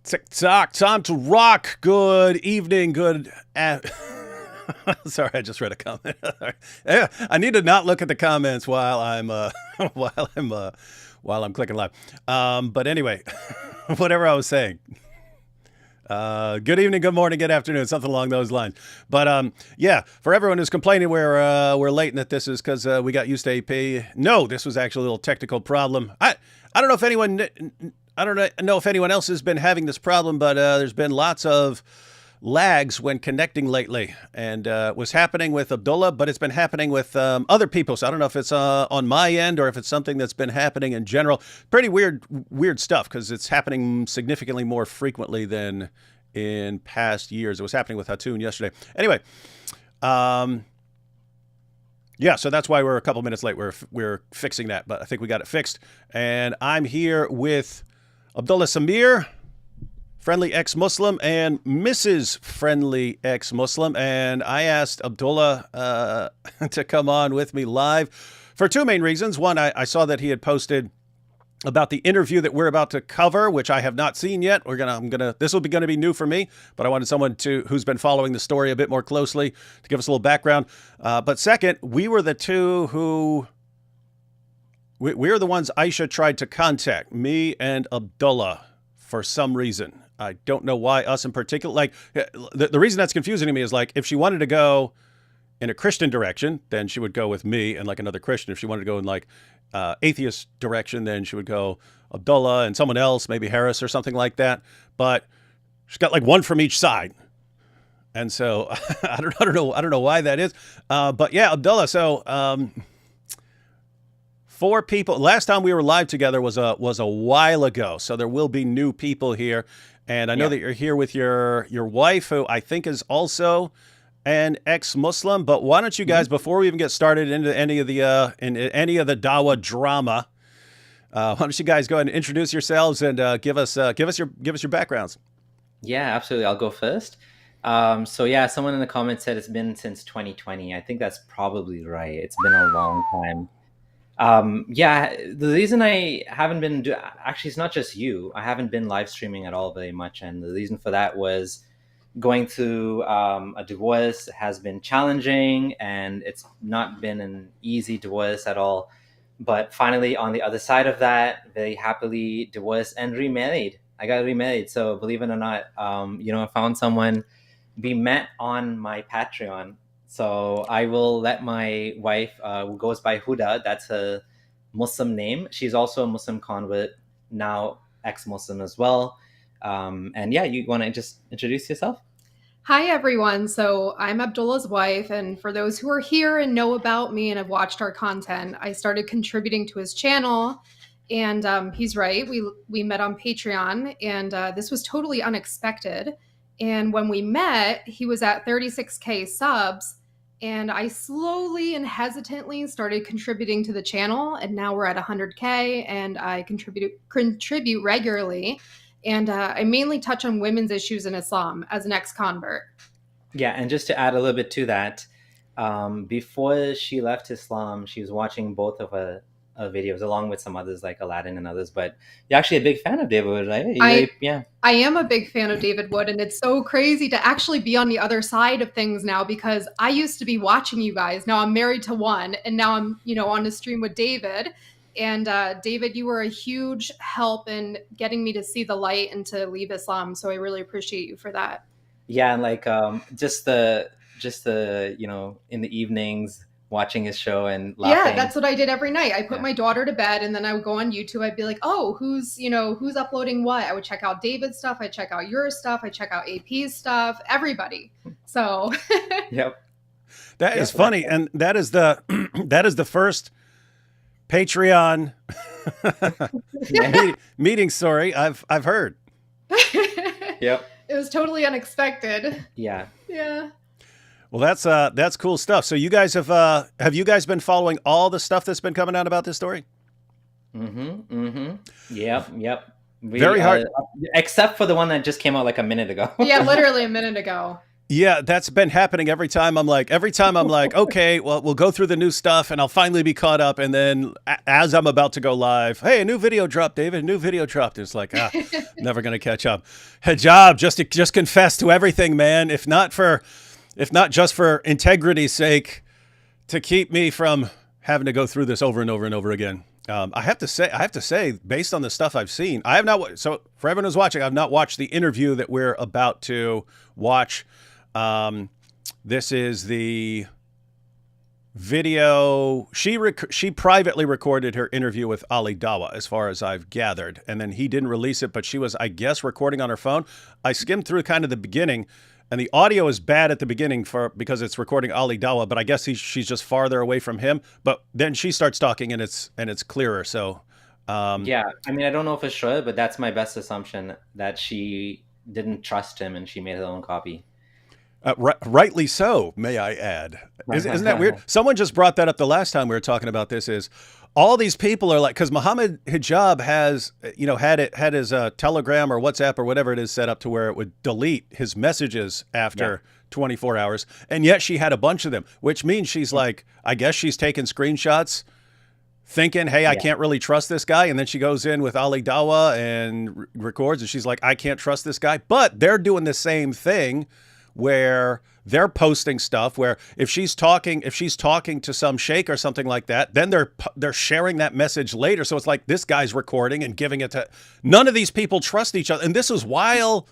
Tick tock, time to rock. Good evening, good. Sorry, I just read a comment. Yeah, I need to not look at the comments while I'm while I'm while I'm clicking live. But anyway, whatever I was saying. Good evening, good morning, good afternoon, something along those lines. But yeah, for everyone who's complaining we're late and that this is because we got used to AP. No, this was actually a little technical problem. I don't know if anyone. I don't know if anyone else has been having this problem, but there's been lots of lags when connecting lately, and it was happening with Abdullah, but it's been happening with other people. So I don't know if it's on my end or if it's something that's been happening in general. Pretty weird stuff because it's happening significantly more frequently than in past years. It was happening with Hatun yesterday. Anyway, yeah, so that's why we're a couple minutes late. We're fixing that, but I think we got it fixed. And I'm here with Abdullah Samir, friendly ex-Muslim, and Mrs. Friendly ex-Muslim. And I asked Abdullah to come on with me live for two main reasons. One, I saw that he had posted about the interview that we're about to cover, which I have not seen yet. This will be going to be new for me, but I wanted someone who's been following the story a bit more closely to give us a little background. But second, we were the two who. We're the ones Aisha tried to contact, me and Abdullah, for some reason. I don't know why us in particular. Like, the reason that's confusing to me is, like, if she wanted to go in a Christian direction, then she would go with me and, like, another Christian. If she wanted to go in, like, atheist direction, then she would go Abdullah and someone else, maybe Harris or something like that. But she's got, like, one from each side. And so, I don't know why that is. But, yeah, Abdullah, so... four people. Last time we were live together was a while ago, so there will be new people here. And I know that you're here with your wife, who I think is also an ex-Muslim. But why don't you guys, before we even get started into any of the Dawa drama, why don't you guys go ahead and introduce yourselves and give us your backgrounds? Yeah, absolutely. I'll go first. So yeah, someone in the comments said it's been since 2020. I think that's probably right. It's been a long time. Yeah, the reason I haven't been actually, it's not just you. I haven't been live streaming at all very much, and the reason for that was going through a divorce has been challenging, and it's not been an easy divorce at all. But finally, on the other side of that, very happily divorced and remarried. I got remarried, so believe it or not, I found someone. We met on my Patreon. So I will let my wife, who goes by Huda, that's her Muslim name. She's also a Muslim convert, now ex-Muslim as well. And yeah, you want to just introduce yourself? Hi, everyone. So I'm Abdullah's wife. And for those who are here and know about me and have watched our content, I started contributing to his channel. And he's right. We met on Patreon, and this was totally unexpected. And when we met, he was at 36K subs. And I slowly and hesitantly started contributing to the channel, and now we're at 100K, and I contribute regularly. And I mainly touch on women's issues in Islam as an ex-convert. Yeah, and just to add a little bit to that, before she left Islam, she was watching both of her videos along with some others like Aladdin and others. But you're actually a big fan of David Wood, right? I am a big fan of David Wood, and it's so crazy to actually be on the other side of things now, because I used to be watching you guys. Now I'm married to one, and now I'm on a stream with David. And David, you were a huge help in getting me to see the light and to leave Islam. So I really appreciate you for that. Yeah, and like just the in the evenings, watching his show and laughing. Yeah, that's what I did every night. I put my daughter to bed, and then I would go on YouTube. I'd be like, oh, who's uploading what? I would check out David's stuff. I'd check out your stuff. I check out AP's stuff, everybody. So Yep. That is funny. And that is the first Patreon meeting story I've heard. Yep. It was totally unexpected. Yeah. Yeah. Well, that's cool stuff. So you guys have you guys been following all the stuff that's been coming out about this story? Yep. Very hard. Except for the one that just came out like a minute ago. Yeah, literally a minute ago. Yeah, that's been happening every time I'm like, okay, well, we'll go through the new stuff and I'll finally be caught up. And then as I'm about to go live, hey, a new video dropped, David, a new video dropped. It's like, never going to catch up. Hijab, just confess to everything, man. If not just for integrity's sake, to keep me from having to go through this over and over and over again. I have to say, based on the stuff I've seen, I have not. So for everyone who's watching, I've not watched the interview that we're about to watch. This is the video. She privately recorded her interview with Ali Dawa, as far as I've gathered, and then he didn't release it. But she was, I guess, recording on her phone. I skimmed through kind of the beginning, and the audio is bad at the beginning because it's recording Ali Dawa. But I guess she's just farther away from him. But then she starts talking, and it's clearer. So yeah, I mean, I don't know for sure, but that's my best assumption, that she didn't trust him and she made her own copy. Rightly so, may I add. Isn't that weird? Someone just brought that up the last time we were talking about this. Is all these people are like, because Mohammed Hijab has, had his Telegram or WhatsApp or whatever it is set up to where it would delete his messages after 24 hours, and yet she had a bunch of them, which means she's like, I guess she's taking screenshots, thinking, hey, I can't really trust this guy, and then she goes in with Ali Dawa and records, and she's like, I can't trust this guy, but they're doing the same thing, where they're posting stuff where if she's talking to some sheikh or something like that, then they're sharing that message later. So it's like this guy's recording and giving it to. None of these people trust each other, and this is while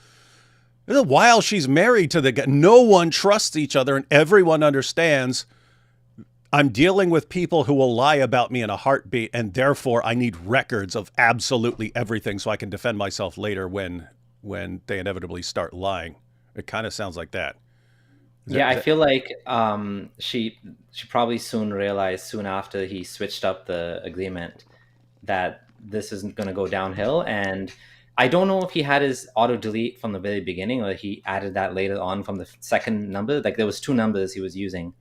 she's married to the guy. No one trusts each other, and everyone understands I'm dealing with people who will lie about me in a heartbeat, and therefore I need records of absolutely everything so I can defend myself later when they inevitably start lying. It kind of sounds like that. I feel like she probably soon realized, soon after he switched up the agreement, that this isn't going to go downhill. And I don't know if he had his auto delete from the very beginning or he added that later on from the second number. Like there was 2 numbers he was using.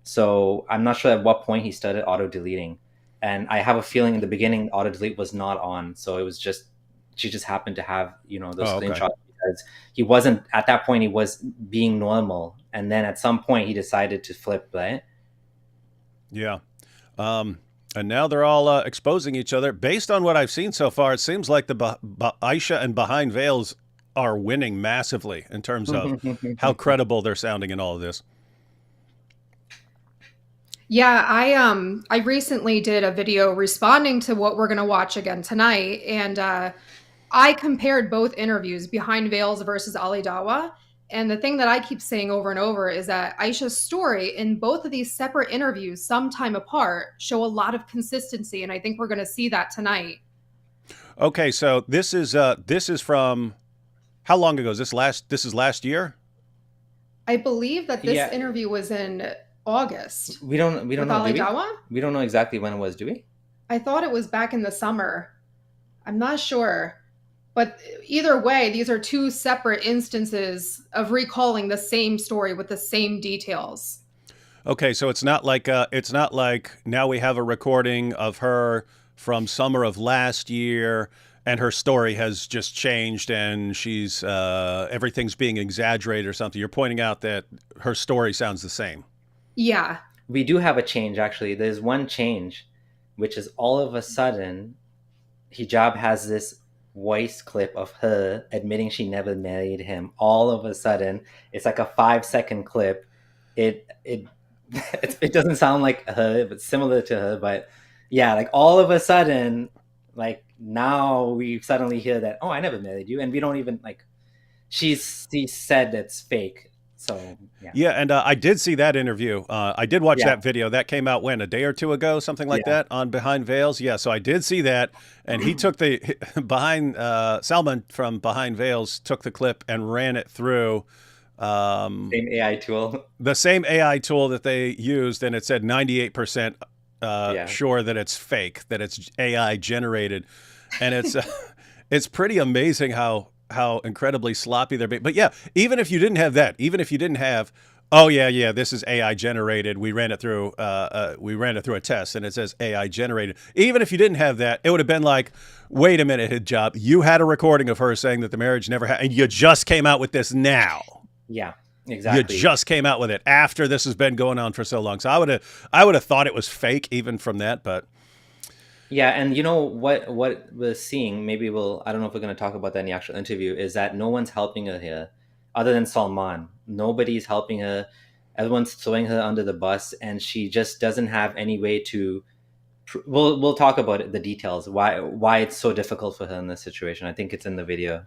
So I'm not sure at what point he started auto deleting. And I have a feeling in the beginning, auto delete was not on. So it was just, she just happened to have, those screenshots. Because he wasn't, at that point, he was being normal. And then at some point he decided to flip, right? Yeah. And now they're all exposing each other. Based on what I've seen so far, it seems like the Aisha and Behind Veils are winning massively in terms of how credible they're sounding in all of this. Yeah, I recently did a video responding to what we're going to watch again tonight. And I compared both interviews, Behind Veils versus Ali Dawa. And the thing that I keep saying over and over is that Aisha's story in both of these separate interviews, sometime apart, show a lot of consistency. And I think we're going to see that tonight. Okay, so this is from how long ago? This is last year? I believe that this interview was in August. We don't know. Ali Dawa? We don't know exactly when it was, do we? I thought it was back in the summer. I'm not sure. But either way, these are 2 separate instances of recalling the same story with the same details. Okay, so it's not like now we have a recording of her from summer of last year, and her story has just changed, and she's everything's being exaggerated or something. You're pointing out that her story sounds the same. Yeah, we do have a change. Actually, there's one change, which is all of a sudden, Hijab has this voice clip of her admitting she never married him. All of a sudden, it's like a 5-second clip. It doesn't sound like her, but similar to her. But yeah, like all of a sudden, like now we suddenly hear that, oh, I never married you, and we don't even like. She said it's fake. So yeah, and I did see that interview. I did watch that video. That came out when, a day or 2 ago, something like that, on Behind Veils. Yeah, so I did see that, and he took the Salman from Behind Veils took the clip and ran it through same AI tool. The same AI tool that they used, and it said 98% sure that it's fake, that it's AI generated, and it's pretty amazing how incredibly sloppy they're being. But yeah, even if you didn't have that, oh yeah, this is AI generated, we ran it through a test and it says AI generated. Even if you didn't have that, it would have been like, wait a minute, Hijab, you had a recording of her saying that the marriage never happened, and you just came out with this now. Yeah. You Exactly. just came out with it after this has been going on for so long. So I would have thought it was fake even from that, but Yeah, and you know what we're seeing, maybe I don't know if we're going to talk about that in the actual interview, is that no one's helping her here other than Salman. Nobody's helping her. Everyone's throwing her under the bus, and she just doesn't have any way to we'll talk about it, the details, why it's so difficult for her in this situation. I think it's in the video.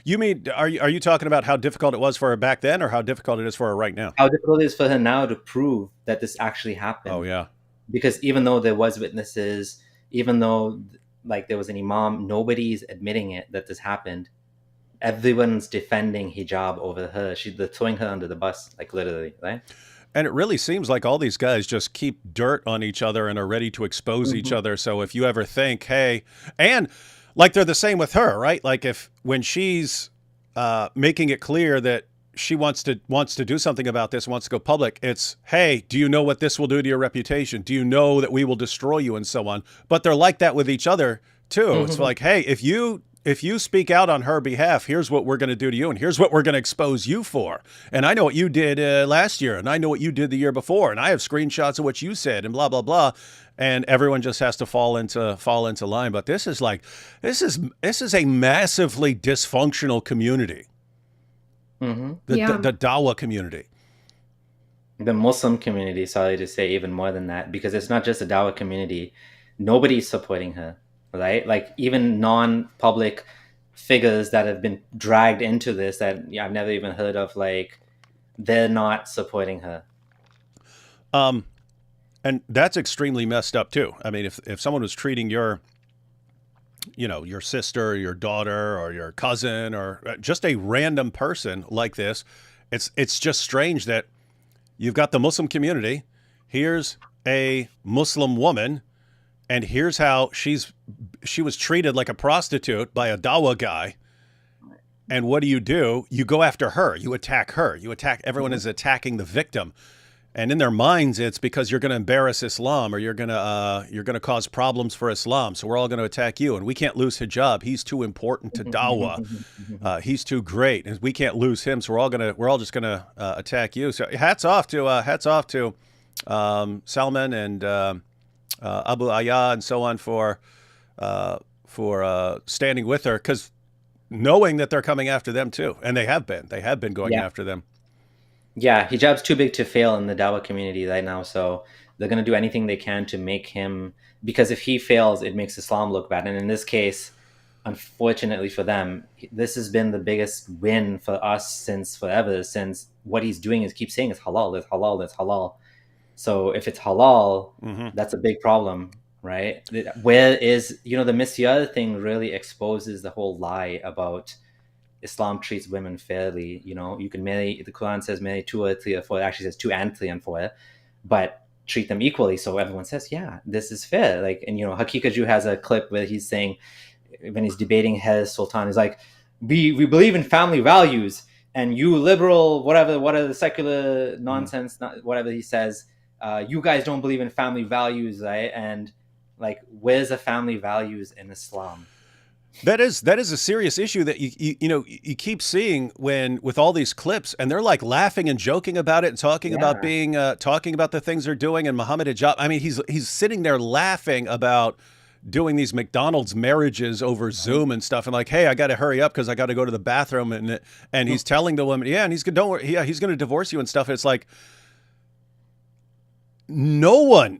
you mean are you talking about how difficult it was for her back then or how difficult it is for her right now? How difficult it is for her now to prove that this actually Oh happened. yeah. Because even though there was witnesses, even though like there was an imam, nobody's admitting it that this happened. Everyone's defending hijab over her. They're throwing her under the bus, like literally, right? And it really seems like all these guys just keep dirt on each other and are ready to expose each Hmm. other. So if you ever think, hey, and like they're the same with her, right? Like if when she's making it clear that she wants to do something about this, wants to go public, it's, hey, do you know what this will do to your reputation? Do you know that we will destroy you and so on? But they're like that with each other too. It's like, hey, if you speak out on her behalf, here's what we're going to do to you, and here's what we're going to expose you for. And I know what you did last year, and I know what you did the year before, and I have screenshots of what you said, and blah blah blah. And everyone just has to fall into line. But this is a massively dysfunctional community, Hmm. Yeah. the Dawa community. The Muslim community, sorry to say, even more than that, because it's not just a Dawa community. Nobody's supporting her, right? Like even non-public figures that have been dragged into this that I've never even heard of, like they're not supporting her. Um, and that's extremely messed up too. I mean, if someone was treating your sister, or your daughter, or your cousin, or just a random person like this, it's just strange that you've got the Muslim community. Here's a Muslim woman, and here's how she was treated like a prostitute by a Dawa guy. And what do? You go after her. You attack her. You attack everyone is attacking the victim. And in their minds, it's because you're going to embarrass Islam or you're going to cause problems for Islam. So we're all going to attack you, and we can't lose hijab. He's too important to Dawa. He's too great, and we can't lose him. So we're all just gonna attack you. So hats off to Salman and Abu Aya and so on for standing with her, because knowing that they're coming after them too, and they have been going Yeah. after them. Yeah, hijab's too big to fail in the Dawa community right now, so they're going to do anything they can to make him, because if he fails, it makes Islam look bad. And in this case, unfortunately for them, this has been the biggest win for us since forever, since what he's doing is keep saying it's halal, it's halal, it's halal. So if it's halal, that's a big problem, right? Where is, the misyar thing really exposes the whole lie about Islam treats women fairly. You can marry, the Quran says marry 2 or 3 or 4, it actually says 2 and 3 and 4, but treat them equally. So everyone says, yeah, this is fair. Like, and Hakikaju has a clip where he's saying, when he's debating Hez Sultan, he's like, we believe in family values, and you liberal, whatever the secular nonsense, whatever he says, you guys don't believe in family values, right? And like, where's the family values in Islam? That is a serious issue that you keep seeing with all these clips, and they're like laughing and joking about it and talking about talking about the things they're doing. And Mohammed Hijab, I mean, he's sitting there laughing about doing these McDonald's marriages over Zoom and stuff, and like, hey, I got to hurry up because I got to go to the bathroom, and he's telling the woman, yeah, and he's don't worry, yeah, he's going to divorce you and stuff. And it's like no one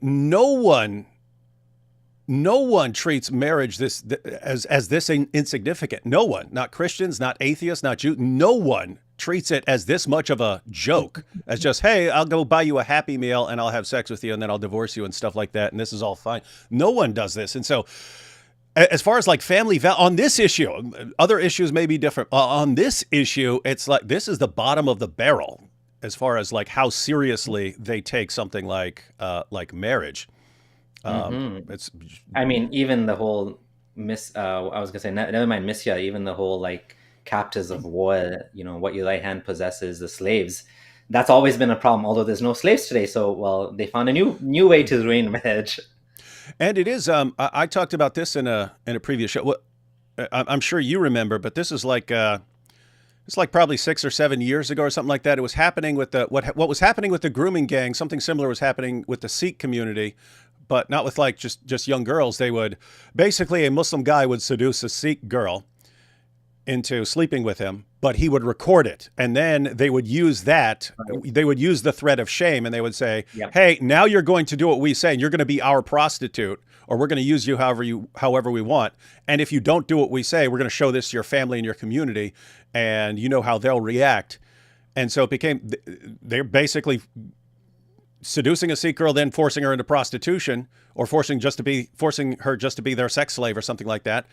treats marriage as this insignificant. No one, not Christians, not atheists, not Jews. No one treats it as this much of a joke, as just, hey, I'll go buy you a Happy Meal and I'll have sex with you and then I'll divorce you and stuff like that, and this is all fine. No one does this. And so as far as like on this issue, other issues may be different. On this issue, it's like this is the bottom of the barrel as far as like how seriously they take something like marriage. It's, I mean, even the whole I was gonna say, never mind Misya, even the whole like captives of war, what your right hand possesses, the slaves, that's always been a problem, although there's no slaves today. So, well, they found a new way to ruin marriage. and it is, I talked about this in a previous show. I'm sure you remember, but this is like, it's like probably 6 or 7 years ago or something like that. It was happening with the what was happening with the grooming gang. Something similar was happening with the Sikh community, but not with like just young girls. They would basically, a Muslim guy would seduce a Sikh girl into sleeping with him, but he would record it, and then they would use that. They would use the threat of shame, and they would say, Yep. "Hey, now you're going to do what we say, and you're going to be our prostitute, or we're going to use you however we want. And if you don't do what we say, we're going to show this to your family and your community, and you know how they'll react." And so it became they're basically seducing a Sikh girl, then forcing her into prostitution, or forcing her just to be their sex slave or something like that.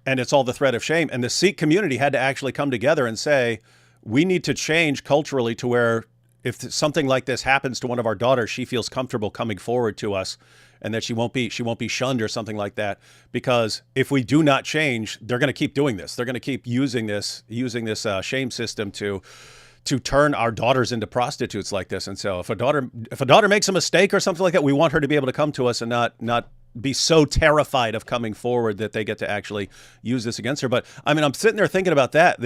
And it's all the threat of shame. And the Sikh community had to actually come together and say, we need to change culturally to where if something like this happens to one of our daughters, she feels comfortable coming forward to us, and that she won't be shunned or something like that. Because if we do not change, they're going to keep doing this. They're going to keep using this shame system to turn our daughters into prostitutes like this. And so if a daughter makes a mistake or something like that, we want her to be able to come to us and not be so terrified of coming forward that they get to actually use this against her. But I mean, I'm sitting there thinking about that.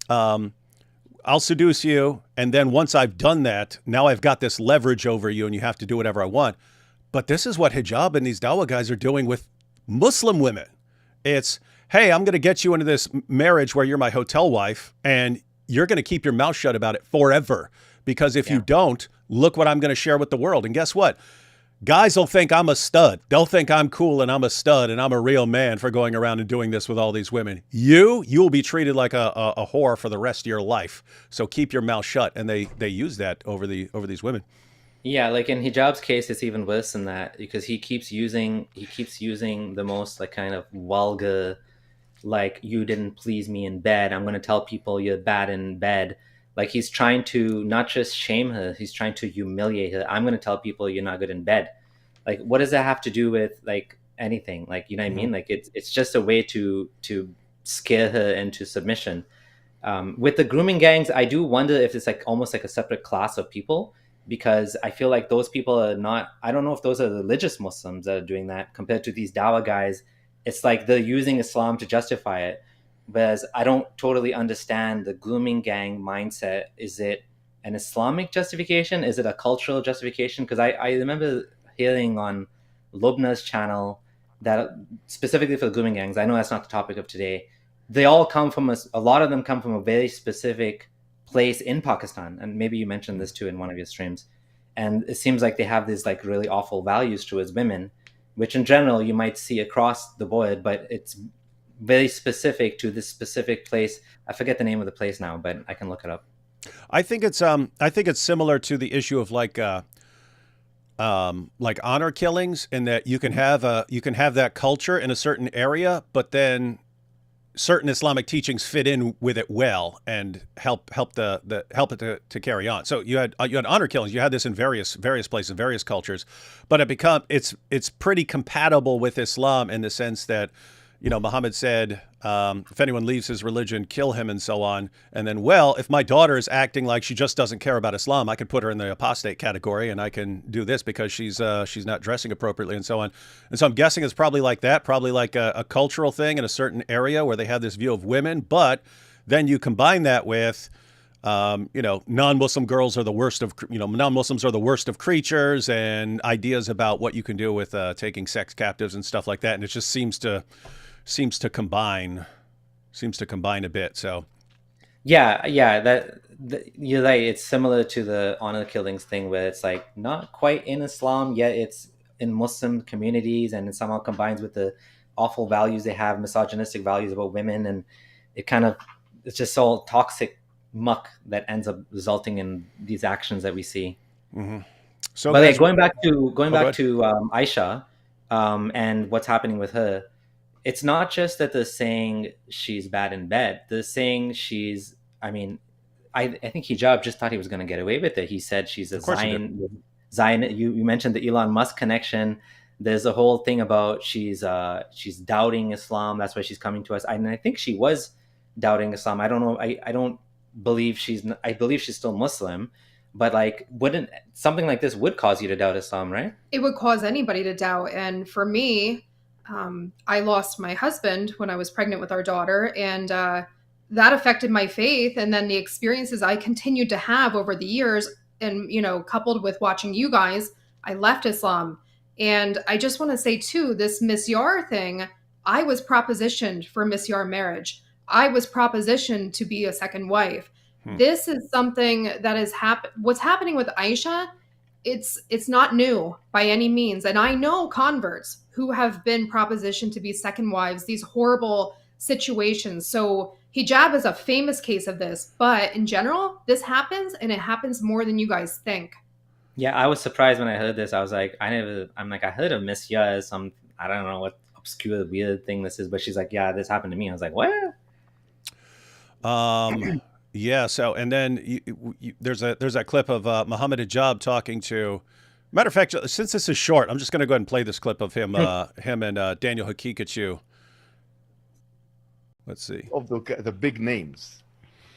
I'll seduce you, and then once I've done that, now I've got this leverage over you, and you have to do whatever I want. But this is what hijab and these dawah guys are doing with Muslim women. It's, hey, I'm going to get you into this marriage where you're my hotel wife, and you're going to keep your mouth shut about it forever. Because if you don't, look what I'm going to share with the world. And guess what? Guys will think I'm a stud. They'll think I'm cool and I'm a stud and I'm a real man for going around and doing this with all these women. You'll be treated like a whore for the rest of your life. So keep your mouth shut. And they use that over these women. Yeah, like in Hijab's case, it's even worse than that, because he keeps using the most like kind of vulgar, like, you didn't please me in bed, I'm going to tell people you're bad in bed. Like, he's trying to not just shame her, he's trying to humiliate her. I'm going to tell people you're not good in bed. Like, what does that have to do with like anything? Like, you know what I mean? Like, it's just a way to scare her into submission. With the grooming gangs, I do wonder if it's like almost like a separate class of people, because I feel like those people are not, I don't know if those are religious Muslims that are doing that compared to these dawah guys. It's like they're using Islam to justify it. Whereas I don't totally understand the grooming gang mindset. Is it an Islamic justification? Is it a cultural justification? Because I remember hearing on Lubna's channel that specifically for the grooming gangs, I know that's not the topic of today, they all come from a lot of them come from a very specific place in Pakistan. And maybe you mentioned this too in one of your streams. And it seems like they have these like really awful values towards women, which in general you might see across the board, but it's very specific to this specific place. I forget the name of the place now, but I can look it up. I think it's similar to the issue of like honor killings, in that you can have that culture in a certain area, but then certain Islamic teachings fit in with it well and help it to carry on. So you had honor killings. You had this in various places, various cultures, but it's pretty compatible with Islam in the sense that, you know, Muhammad said, if anyone leaves his religion, kill him, and so on. And then, well, if my daughter is acting like she just doesn't care about Islam, I could put her in the apostate category, and I can do this because she's not dressing appropriately, and so on. And so I'm guessing it's probably like that, probably like a cultural thing in a certain area where they have this view of women. But then you combine that with, non-Muslim girls are the worst of, non-Muslims are the worst of creatures, and ideas about what you can do with taking sex captives and stuff like that. And it just seems to combine a bit. So yeah, you're right. It's similar to the honor killings thing, where it's like not quite in Islam, yet it's in Muslim communities, and it somehow combines with the awful values they have, misogynistic values about women, and it's just all toxic muck that ends up resulting in these actions that we see. Mm-hmm. So, but guys, going back to Aisha, and what's happening with her. It's not just that they're saying she's bad in bed. They're saying I think Hijab just thought he was going to get away with it. He said she's a Zion. You mentioned the Elon Musk connection. There's a whole thing about she's doubting Islam. That's why she's coming to us. And I think she was doubting Islam. I don't know. I believe she's still Muslim. But like, wouldn't something like this would cause you to doubt Islam, right? It would cause anybody to doubt. And for me, I lost my husband when I was pregnant with our daughter, and that affected my faith, and then the experiences I continued to have over the years, and coupled with watching you guys, I left Islam. And I just want to say too, this misyar thing, I was propositioned for misyar marriage. I was propositioned to be a second wife. This is something that is what's happening with Aisha. It's not new by any means, and I know converts who have been propositioned to be second wives, these horrible situations. So hijab is a famous case of this, but in general, this happens, and it happens more than you guys think. Yeah, I was surprised when I heard this. I was like, I heard of Misyar as some, I don't know what obscure weird thing this is, but she's like, yeah, this happened to me. I was like, what? Yeah. So, and then there's that clip of Mohammed Hijab talking to. Matter of fact, since this is short, I'm just going to go ahead and play this clip of him, and Daniel Hakikachu. Let's see. Of the big names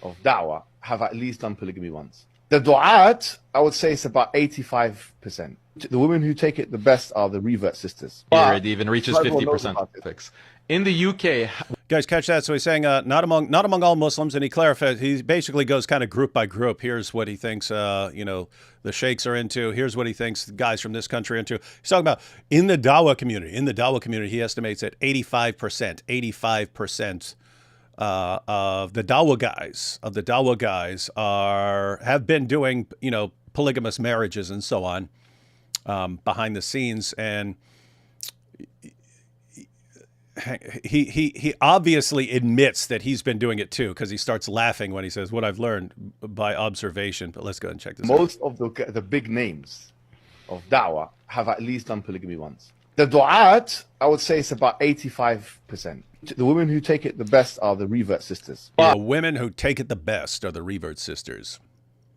of da'wah have at least done polygamy once. The du'at, I would say it's about 85%. The women who take it the best are the revert sisters. It even reaches 50% fix. In the UK, guys, catch that. So he's saying not among all Muslims, and he clarifies. He basically goes kind of group by group. Here's what he thinks, the sheikhs are into. Here's what he thinks the guys from this country are into. He's talking about in the dawah community. In the dawah community, he estimates that 85% of the dawah guys have been doing polygamous marriages and so on behind the scenes, and he obviously admits that he's been doing it too, because he starts laughing when he says what I've learned by observation. But let's go and check this out. Most of the big names of da'wah have at least done polygamy once. The du'at, I would say it's about 85%. The women who take it the best are the revert sisters. The women who take it the best are the revert sisters.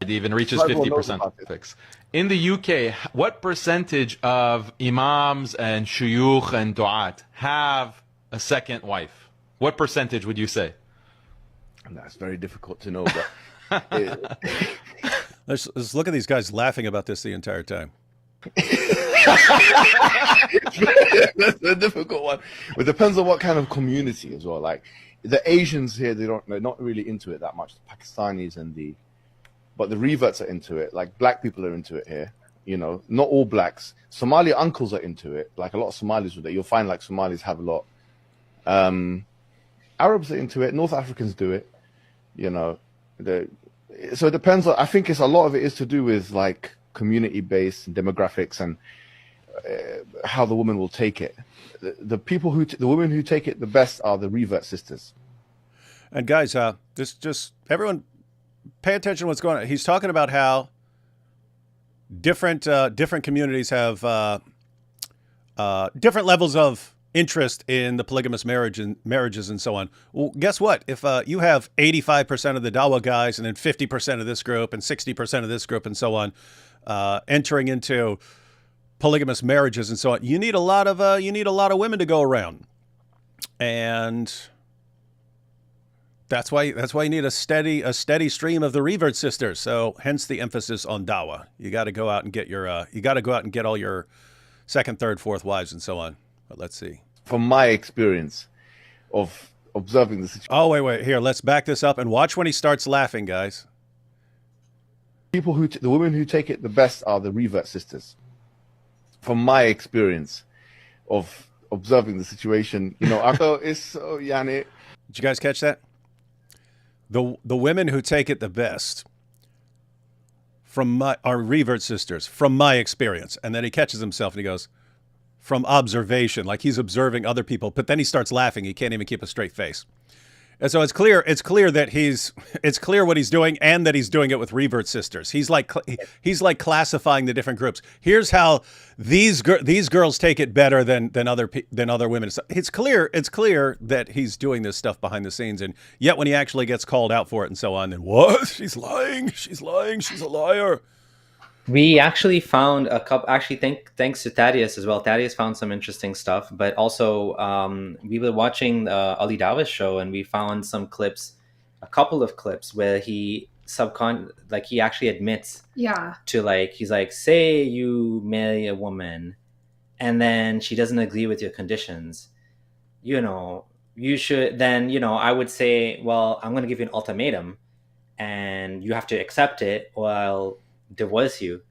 it even reaches 50% fix. In the UK, what percentage of imams and shuyukh and du'at have a second wife? What percentage would you say? That's very difficult to know, but let's look at these guys laughing about this the entire time. That's a difficult one. It depends on what kind of community as well. Like the Asians here, they're not really into it that much. The Pakistanis but the reverts are into it. Like black people are into it here. You know, not all blacks. Somali uncles are into it. Like a lot of Somalis with it. You'll find like Somalis have a lot. Arabs are into it. North Africans do it. You know, so it depends. I think a lot of it is to do with like community-based demographics and how the woman will take it. The women who take it the best are the revert sisters. And guys, everyone, pay attention to what's going on. He's talking about how different communities have different levels of interest in the polygamous marriages and so on. Well, guess what? If you have 85% of the Dawa guys and then 50% of this group and 60% of this group and so on entering into polygamous marriages and so on, you need a lot of women to go around, and that's why you need a steady stream of the revert sisters. So hence the emphasis on Dawa. You got to go out and get all your second, third, fourth wives and so on. But let's see. From my experience of observing the situation. Oh, wait. Here, let's back this up and watch when he starts laughing, guys. The women who take it the best are the revert sisters. From my experience of observing the situation, you know, it's so Did you guys catch that? The women who take it the best are revert sisters, from my experience. And then he catches himself and he goes, from observation, like he's observing other people, but then he starts laughing. He can't even keep a straight face. And so it's clear that it's clear what he's doing, and that he's doing it with revert sisters. He's like classifying the different groups. Here's how these girls take it better than other women. It's clear that he's doing this stuff behind the scenes, and yet when he actually gets called out for it and so on, then what? She's lying. She's a liar. We actually found a couple. Actually, thanks to Thaddeus as well. Thaddeus found some interesting stuff, but also we were watching Ali Dawah's show, and we found a couple of clips where he actually admits, to he's like, say you marry a woman, and then she doesn't agree with your conditions, you know, you should then, I would say, well, I'm going to give you an ultimatum and you have to accept it or I'll divorce you.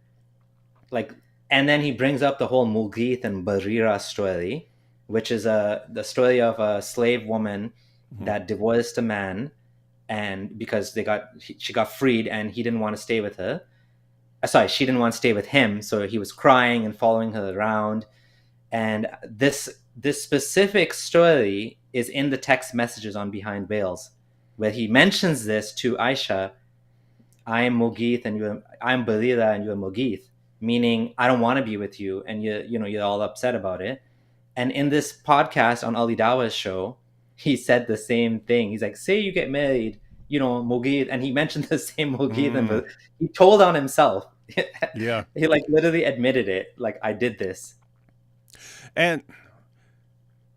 Like, and then he brings up the whole Mughith and Barira story, which is the story of a slave woman that divorced a man, and because she got freed and he didn't want to stay with her. Sorry, she didn't want to stay with him, so he was crying and following her around. And this specific story is in the text messages on Behind Veils, where he mentions this to Aisha. I am Mughith and I'm Barira and you're Mughith, meaning I don't want to be with you, and you're all upset about it. And in this podcast on Ali Dawa's show, he said the same thing. He's like, say you get married, Mughith, and he mentioned the same Mughith, and he told on himself. Yeah. He like literally admitted it, like, I did this. And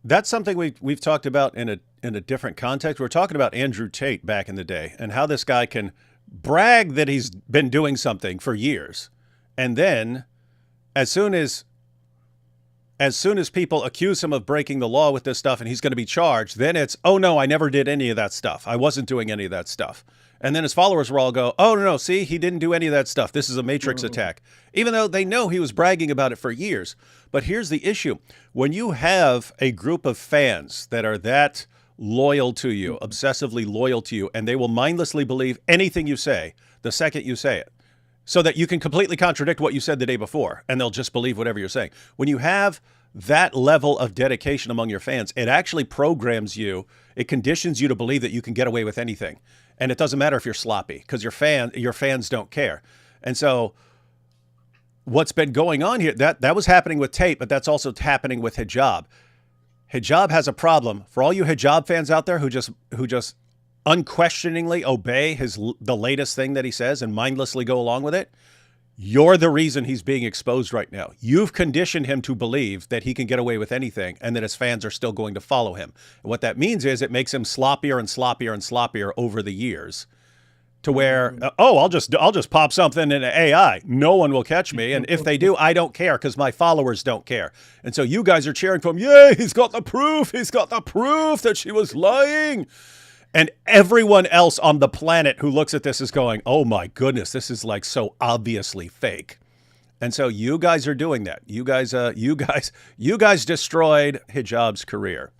that's something we've talked about in a different context. We're talking about Andrew Tate back in the day and how this guy can brag that he's been doing something for years, and then as soon as people accuse him of breaking the law with this stuff and he's going to be charged, then it's, oh no, I never did any of that stuff. I wasn't doing any of that stuff. And then his followers will all go, oh no, see, he didn't do any of that stuff. This is a Matrix attack, even though they know he was bragging about it for years. But here's the issue. When you have a group of fans that are that loyal to you, obsessively loyal to you, and they will mindlessly believe anything you say the second you say it, so that you can completely contradict what you said the day before, and they'll just believe whatever you're saying. When you have that level of dedication among your fans, it actually programs you, it conditions you to believe that you can get away with anything. And it doesn't matter if you're sloppy, because your fans don't care. And so what's been going on here, that was happening with Tate, but that's also happening with Hijab. Hijab has a problem. For all you Hijab fans out there who just unquestioningly obey the latest thing that he says and mindlessly go along with it, you're the reason he's being exposed right now. You've conditioned him to believe that he can get away with anything and that his fans are still going to follow him. And what that means is it makes him sloppier and sloppier and sloppier over the years, to where, I'll just pop something in AI. No one will catch me. And if they do, I don't care, because my followers don't care. And so you guys are cheering for him. Yay, he's got the proof. He's got the proof that she was lying. And everyone else on the planet who looks at this is going, oh my goodness, this is like so obviously fake. And so you guys are doing that. You guys destroyed Hijab's career.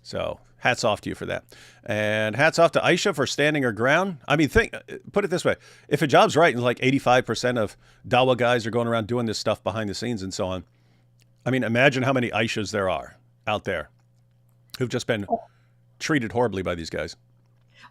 So hats off to you for that. And hats off to Aisha for standing her ground. I mean, put it this way. If Hijab's right and like 85% of Dawa guys are going around doing this stuff behind the scenes and so on, I mean, imagine how many Aishas there are out there who've just been treated horribly by these guys.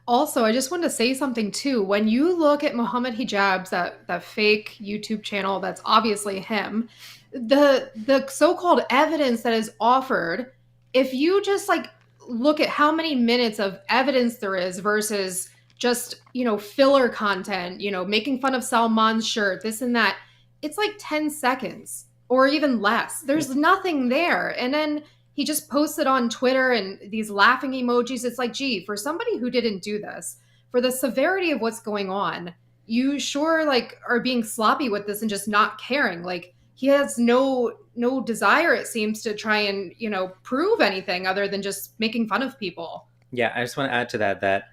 Also, I just wanted to say something too. When you look at Mohammed Hijab's, that fake YouTube channel, that's obviously him, the so-called evidence that is offered, if you just like look at how many minutes of evidence there is versus just, filler content, making fun of Salman's shirt, this and that, it's like 10 seconds or even less. There's nothing there. And then he just posted on Twitter and these laughing emojis. It's like, gee, for somebody who didn't do this, for the severity of what's going on, you sure are being sloppy with this and just not caring. Like, he has no desire, it seems, to try and, prove anything other than just making fun of people. Yeah, I just want to add to that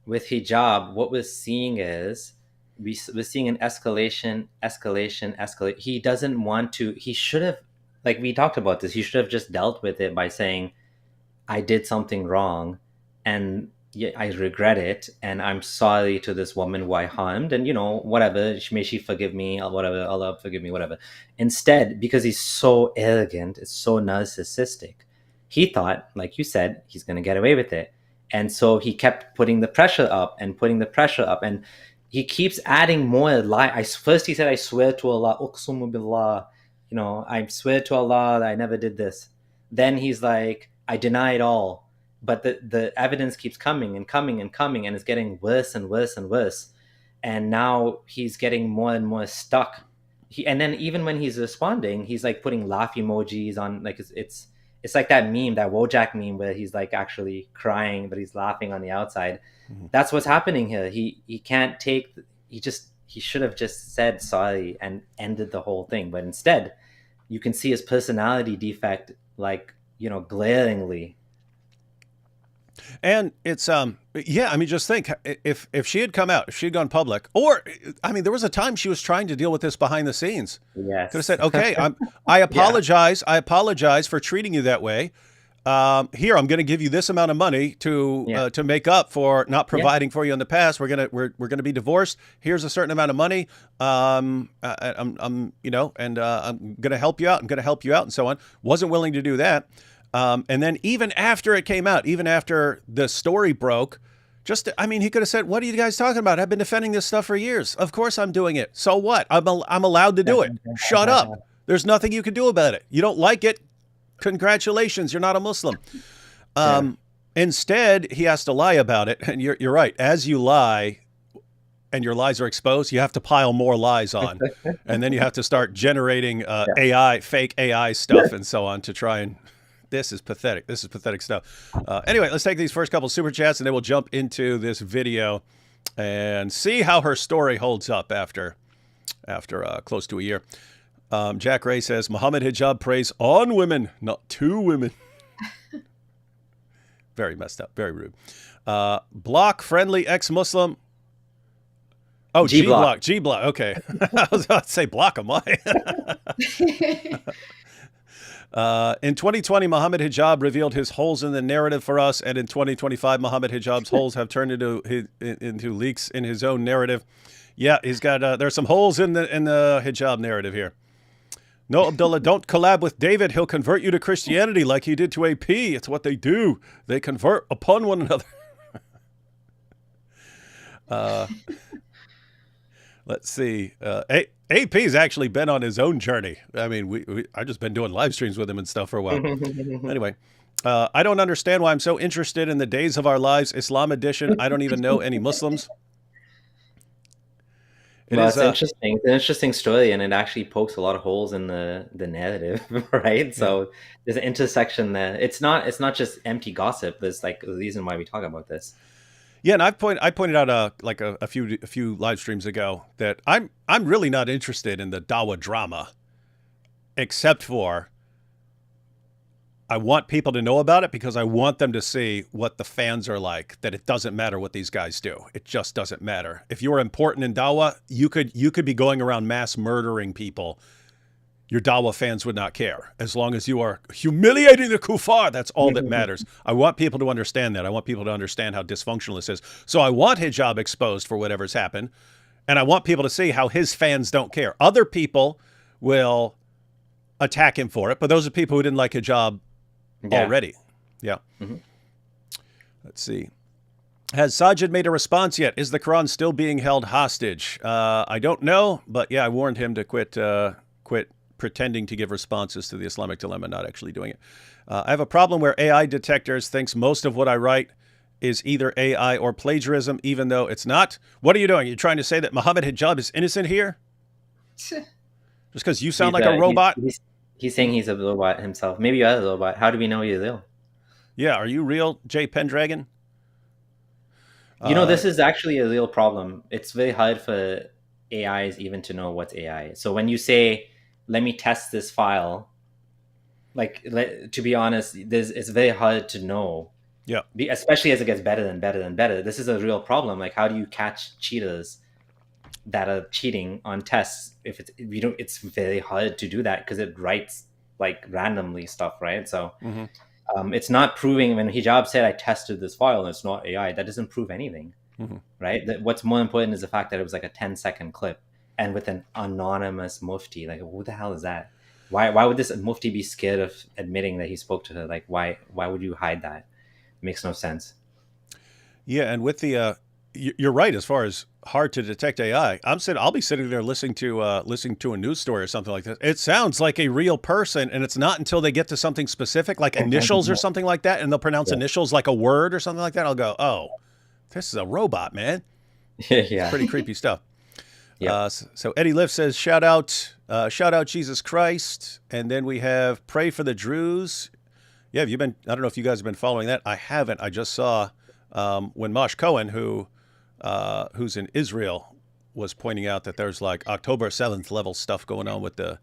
with Hijab, what we're seeing is we're seeing an escalation. He doesn't want to, he should have, like we talked about this, he should have just dealt with it by saying, I did something wrong and I regret it, and I'm sorry to this woman who I harmed, and whatever, may she forgive me, or whatever, Allah forgive me, whatever. Instead, because he's so arrogant, it's so narcissistic, he thought, like you said, he's going to get away with it. And so he kept putting the pressure up, and he keeps adding more lie. First he said, I swear to Allah, uqsumu billah, I swear to Allah that I never did this. Then he's like, I deny it all. But the evidence keeps coming and coming and coming, and it's getting worse and worse and worse. And now he's getting more and more stuck. And then even when he's responding, he's like putting laugh emojis on, like it's like that meme, that Wojak meme, where he's like actually crying, but he's laughing on the outside. Mm-hmm. That's what's happening here. He can't take, he should have just said sorry and ended the whole thing. But instead, you can see his personality defect, glaringly. And it's yeah, I mean, just think if she had come out, if she had gone public, or I mean, there was a time she was trying to deal with this behind the scenes. Yes. Could have said, okay, I apologize. I apologize for treating you that way. Here, I'm going to give you this amount of money to make up for not providing for you in the past. We're gonna be divorced. Here's a certain amount of money. I'm you know, and I'm going to help you out. I'm going to help you out, and so on. Wasn't willing to do that. And then even after it came out, even after the story broke, I mean, he could have said, "What are you guys talking about? I've been defending this stuff for years. Of course I'm doing it. So what? I'm allowed to do it. Shut up. There's nothing you can do about it. You don't like it. Congratulations, you're not a Muslim." Instead, he has to lie about it. And you're right. As you lie and your lies are exposed, you have to pile more lies on. And then you have to start generating fake AI stuff and so on to try and... This is pathetic. This is pathetic stuff. Anyway, let's take these first couple super chats and then we'll jump into this video and see how her story holds up after close to a year. Jack Ray says, Mohammed hijab prays on women, not to women. Very messed up. Very rude. Block friendly ex-Muslim. Oh, G-block. G-block. Okay. I was about to say block him. Why? In 2020, Mohammed Hijab revealed his holes in the narrative for us, and in 2025, Mohammed Hijab's holes have turned into leaks in his own narrative. Yeah, he's got there's some holes in the hijab narrative here. No, Abdullah, don't collab with David. He'll convert you to Christianity like he did to AP. It's what they do. They convert upon one another. Let's see. AP's actually been on his own journey. I mean, I've just been doing live streams with him and stuff for a while. Anyway, I don't understand why I'm so interested in the Days of Our Lives Islam edition. I don't even know any Muslims. It's interesting. It's an interesting story, and it actually pokes a lot of holes in the narrative, right? So there's an intersection there. It's not just empty gossip. There's like a reason why we talk about this. Yeah, and I pointed out like a few live streams ago that I'm really not interested in the Dawa drama, except for I want people to know about it because I want them to see what the fans are like, that it doesn't matter what these guys do. It just doesn't matter. If you're important in Dawa, you could be going around mass murdering people. Your Dawa fans would not care. As long as you are humiliating the kuffar, that's all that matters. I want people to understand that. I want people to understand how dysfunctional this is. So I want hijab exposed for whatever's happened. And I want people to see how his fans don't care. Other people will attack him for it, but those are people who didn't like hijab already. Yeah. Let's see. Has Sajid made a response yet? Is the Quran still being held hostage? I don't know, but yeah, I warned him to quit pretending to give responses to the Islamic dilemma, not actually doing it. I have a problem where AI detectors thinks most of what I write is either AI or plagiarism, even though it's not. What are you doing? You're trying to say that Mohammed Hijab is innocent here? Just because you sound like a robot? He's saying he's a robot himself. Maybe you are a robot. How do we know you're real? Yeah, are you real, Jay Pendragon? You know, this is actually a real problem. It's very hard for AIs even to know what's AI. So when you say, let me test this file, to be honest, it's very hard to know. Yeah. Especially as it gets better and better and better. This is a real problem. Like, how do you catch cheaters that are cheating on tests? It's very hard to do that because it writes like randomly stuff, right? So it's not proving. When Hijab said I tested this file and it's not AI, that doesn't prove anything, right? What's more important is the fact that it was like a 10-second clip and with an anonymous mufti. Like, who the hell is that? Why would this mufti be scared of admitting that he spoke to her? Like, why would you hide that? It makes no sense. Yeah, and with the you're right as far as hard to detect AI. I'll be sitting there listening to a news story or something like this. It sounds like a real person, and it's not until they get to something specific, like initials or something like that, and they'll pronounce initials like a word or something like that. I'll go, oh, this is a robot, man. Yeah, it's pretty creepy stuff. Yeah. So Eddie Liff says, shout out Jesus Christ, and then we have pray for the Druze. Yeah, I don't know if you guys have been following that. I haven't. I just saw when Mosh Cohen, who's in Israel, was pointing out that there's like October 7th level stuff going on with the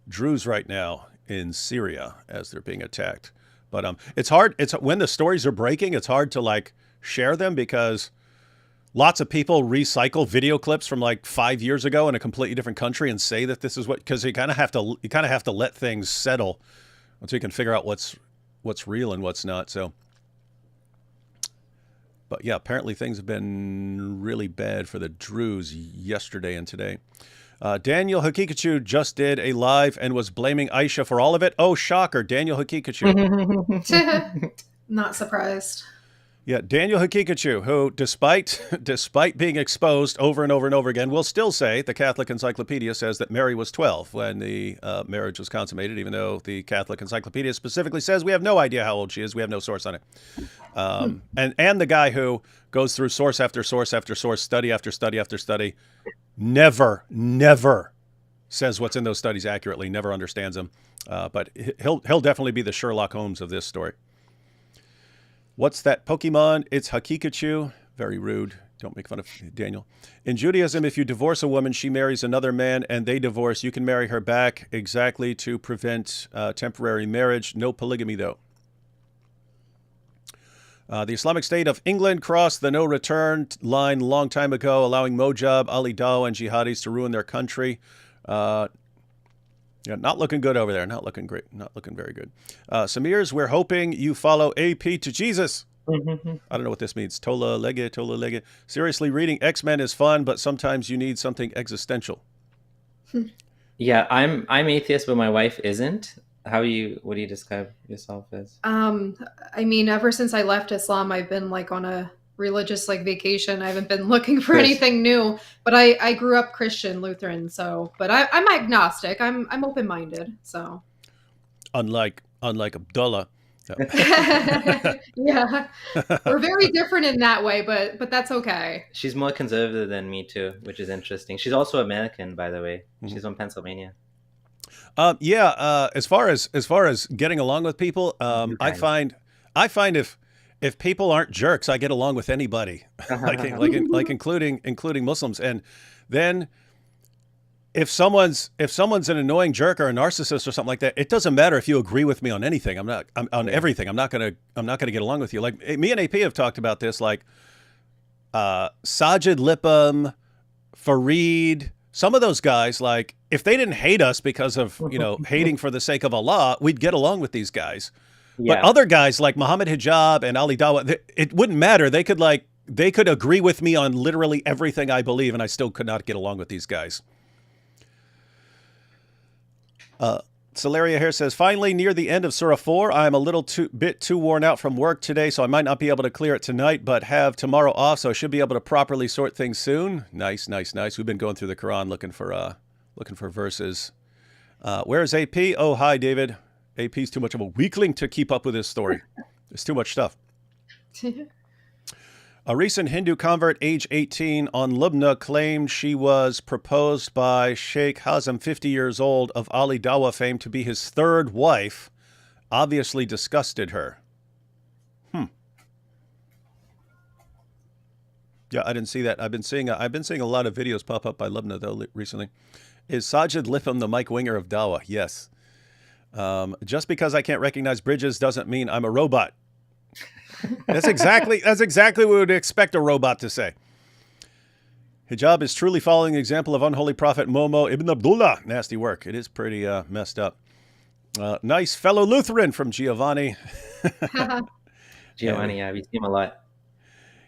Druze right now in Syria as they're being attacked But it's hard. It's when the stories are breaking, it's hard to like share them because lots of people recycle video clips from like 5 years ago in a completely different country and say that this is what, because you kind of have to let things settle until you can figure out what's real and what's not. So, but yeah, apparently things have been really bad for the Druze yesterday and today. Daniel Hakikachu just did a live and was blaming Aisha for all of it. Oh, shocker. Daniel Hakikachu. Not surprised. Yeah, Daniel Hakikachu, who, despite being exposed over and over and over again, will still say the Catholic Encyclopedia says that Mary was 12 when the marriage was consummated, even though the Catholic Encyclopedia specifically says we have no idea how old she is. We have no source on it. And the guy who goes through source after source after source, study after study after study, never says what's in those studies accurately, never understands them. But he'll definitely be the Sherlock Holmes of this story. What's that Pokemon? It's Hakikachu. Very rude. Don't make fun of Daniel. In Judaism, if you divorce a woman, she marries another man and they divorce. You can marry her back exactly to prevent temporary marriage. No polygamy, though. The Islamic State of England crossed the no return line a long time ago, allowing Mojab, Ali Dawa, and jihadis to ruin their country. Yeah, not looking good over there. Not looking great. Not looking very good. Samir's, we're hoping you follow AP to Jesus. I don't know what this means. Tola lege. Seriously, reading X-Men is fun, but sometimes you need something existential. Yeah, I'm atheist, but my wife isn't. What do you describe yourself as? I mean, ever since I left Islam, I've been like on a religious like vacation. I haven't been looking for anything new, but I grew up Christian Lutheran, but I'm agnostic. I'm open-minded. So unlike Abdullah. Yeah, we're very different in that way, but that's okay. She's more conservative than me too, which is interesting. She's also American, by the way. She's from Pennsylvania. As far as getting along with people, I find if people aren't jerks, I get along with anybody, like including Muslims. And then if someone's an annoying jerk or a narcissist or something like that, it doesn't matter if you agree with me on anything. I'm on everything. I'm not gonna get along with you. Like me and AP have talked about this. Like Sajid Lippam, Fareed, some of those guys. Like if they didn't hate us because of hating for the sake of Allah, we'd get along with these guys. Yeah. But other guys like Mohammed Hijab and Ali Dawa, it wouldn't matter. They could agree with me on literally everything I believe, and I still could not get along with these guys. Celeria here says, finally, near the end of Surah 4, I'm a little bit too worn out from work today, so I might not be able to clear it tonight, but have tomorrow off, so I should be able to properly sort things soon. Nice. We've been going through the Quran looking for verses. Where's AP? Oh, hi, David. AP's too much of a weakling to keep up with this story. There's too much stuff. A recent Hindu convert, age 18, on Lubna claimed she was proposed by Sheikh Hazem, 50 years old, of Ali Dawa fame, to be his third wife. Obviously disgusted her. Yeah, I didn't see that. I've been seeing a lot of videos pop up by Lubna though recently. Is Sajid Lippam the Mike Winger of Dawa? Yes. Just because I can't recognize bridges doesn't mean I'm a robot. That's exactly what we would expect a robot to say. Hijab is truly following the example of unholy prophet Momo ibn Abdullah. Nasty work. It is pretty messed up. Nice fellow Lutheran from Giovanni. Giovanni, yeah, we see him a lot.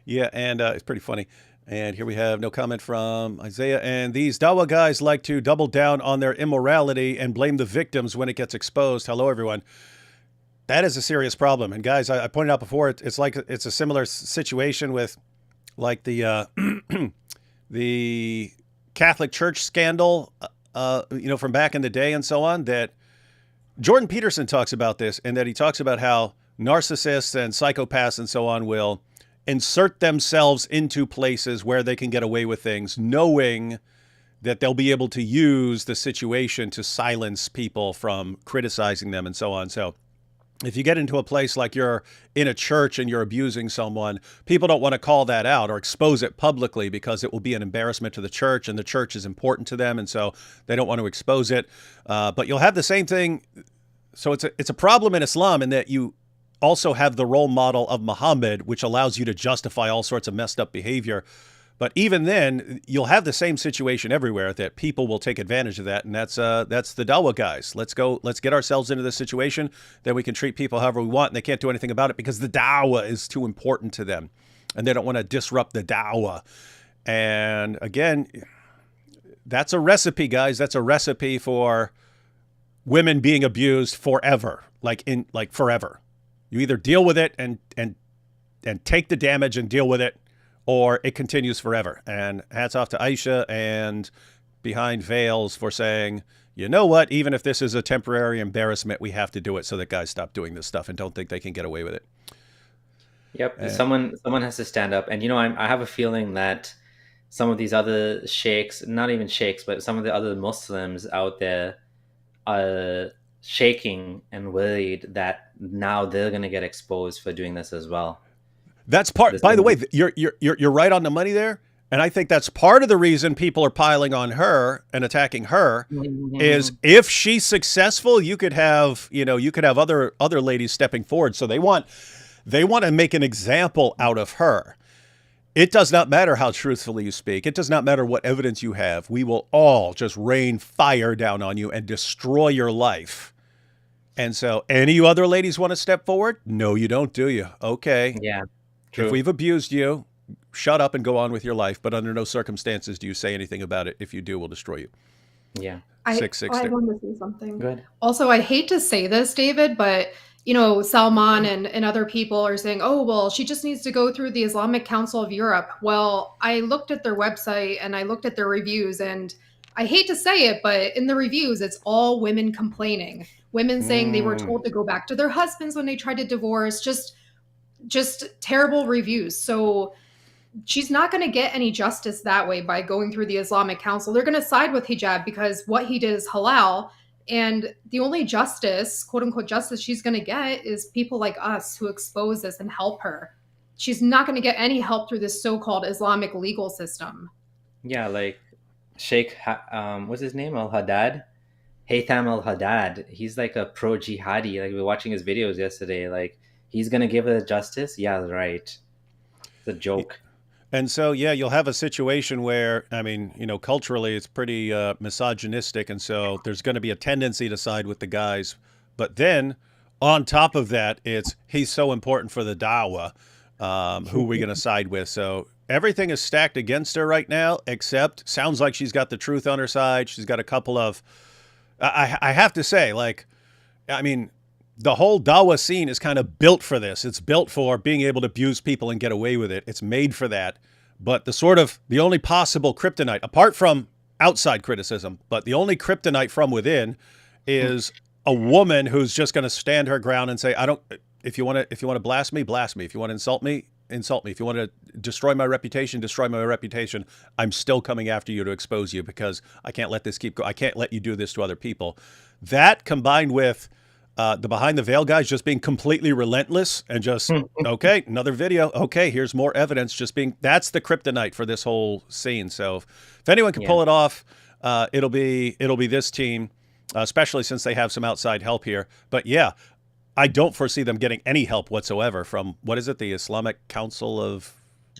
Yeah, and it's pretty funny. And here we have no comment from Isaiah. And these Dawa guys like to double down on their immorality and blame the victims when it gets exposed. Hello, everyone. That is a serious problem. And guys, I pointed out before, it's a similar situation with like the the Catholic Church scandal, from back in the day and so on, that Jordan Peterson talks about this, and that he talks about how narcissists and psychopaths and so on will insert themselves into places where they can get away with things, knowing that they'll be able to use the situation to silence people from criticizing them and so on. So if you get into a place like you're in a church and you're abusing someone, people don't want to call that out or expose it publicly because it will be an embarrassment to the church, and the church is important to them, and so they don't want to expose it. But you'll have the same thing. So it's a problem in Islam in that also have the role model of Mohammed, which allows you to justify all sorts of messed up behavior. But even then, you'll have the same situation everywhere, that people will take advantage of that, and that's the Dawah guys. Let's get ourselves into this situation, then we can treat people however we want, and they can't do anything about it because the Dawah is too important to them, and they don't want to disrupt the Dawah. And again, that's a recipe, guys. That's a recipe for women being abused forever, like forever. You either deal with it and take the damage and deal with it, or it continues forever. And hats off to Aisha and Behind Veils for saying, you know what, even if this is a temporary embarrassment, we have to do it so that guys stop doing this stuff and don't think they can get away with it. Yep, someone has to stand up. And, you know, I have a feeling that some of these other sheikhs, not even sheikhs, but some of the other Muslims out there are shaking and worried that now they're going to get exposed for doing this as well. That's part. By the way, you're right on the money there, and I think that's part of the reason people are piling on her and attacking her. Is if she's successful, you could have other ladies stepping forward. So they want to make an example out of her. It does not matter how truthfully you speak. It does not matter what evidence you have. We will all just rain fire down on you and destroy your life. And so, any of you other ladies want to step forward? No, you don't, do you? Okay. Yeah. True. If we've abused you, shut up and go on with your life. But under no circumstances do you say anything about it. If you do, we'll destroy you. Yeah. I want to say something. Good. Also, I hate to say this, David, but you know, Salman and other people are saying, oh, well, she just needs to go through the Islamic Council of Europe. Well, I looked at their website and I looked at their reviews, and I hate to say it, but in the reviews, it's all women complaining. Women saying they were told to go back to their husbands when they tried to divorce, just terrible reviews. So she's not going to get any justice that way by going through the Islamic Council. They're going to side with hijab because what he did is halal. And the only justice, quote unquote justice, she's going to get is people like us who expose this and help her. She's not going to get any help through this so-called Islamic legal system. Yeah, like Sheikh, what's his name? Al-Haddad? Haytham Al-Haddad. He's like a pro-jihadi. Like we were watching his videos yesterday. Like, he's going to give her justice? Yeah, right. It's a joke. And so, yeah, you'll have a situation where, I mean, you know, culturally it's pretty misogynistic. And so there's going to be a tendency to side with the guys. But then on top of that, he's so important for the Dawah. Who are we going to side with? So everything is stacked against her right now, except sounds like she's got the truth on her side. She's got a couple of, I have to say, like, I mean, the whole Dawah scene is kind of built for this. It's built for being able to abuse people and get away with it. It's made for that. But the only possible kryptonite, apart from outside criticism, but the only kryptonite from within is a woman who's just going to stand her ground and say, if you want to blast me, blast me. If you want to insult me, insult me. If you want to destroy my reputation, destroy my reputation. I'm still coming after you to expose you because I can't let this keep going. I can't let you do this to other people. That combined with the Behind the Veil guys just being completely relentless and just, okay, another video. Okay, here's more evidence. That's the kryptonite for this whole scene. So if anyone can pull it off, it'll be this team, especially since they have some outside help here. But yeah, I don't foresee them getting any help whatsoever from, what is it, the Islamic Council of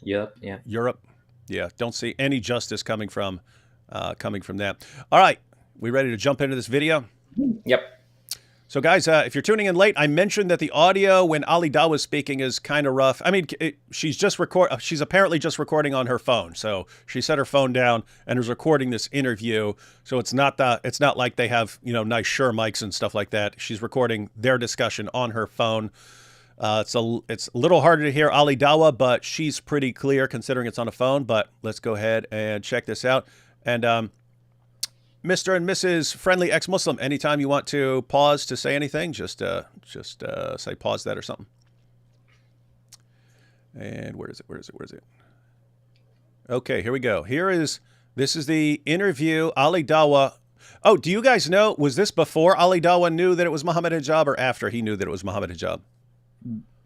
Europe? Yeah, don't see any justice coming from that. All right, we ready to jump into this video? Yep. So guys, if you're tuning in late, I mentioned that the audio when Ali Dawah was speaking is kind of rough. I mean, she's apparently just recording on her phone. So she set her phone down and is recording this interview. So it's not like they have, you know, nice Shure mics and stuff like that. She's recording their discussion on her phone. It's a little harder to hear Ali Dawah, but she's pretty clear considering it's on a phone. But let's go ahead and check this out. And Mr. and Mrs. Friendly Ex-Muslim, anytime you want to pause to say anything, just say pause that or something. And where is it? Okay, here we go. This is the interview, Ali Dawah. Oh, do you guys know, was this before Ali Dawah knew that it was Mohammed Hijab or after he knew that it was Mohammed Hijab?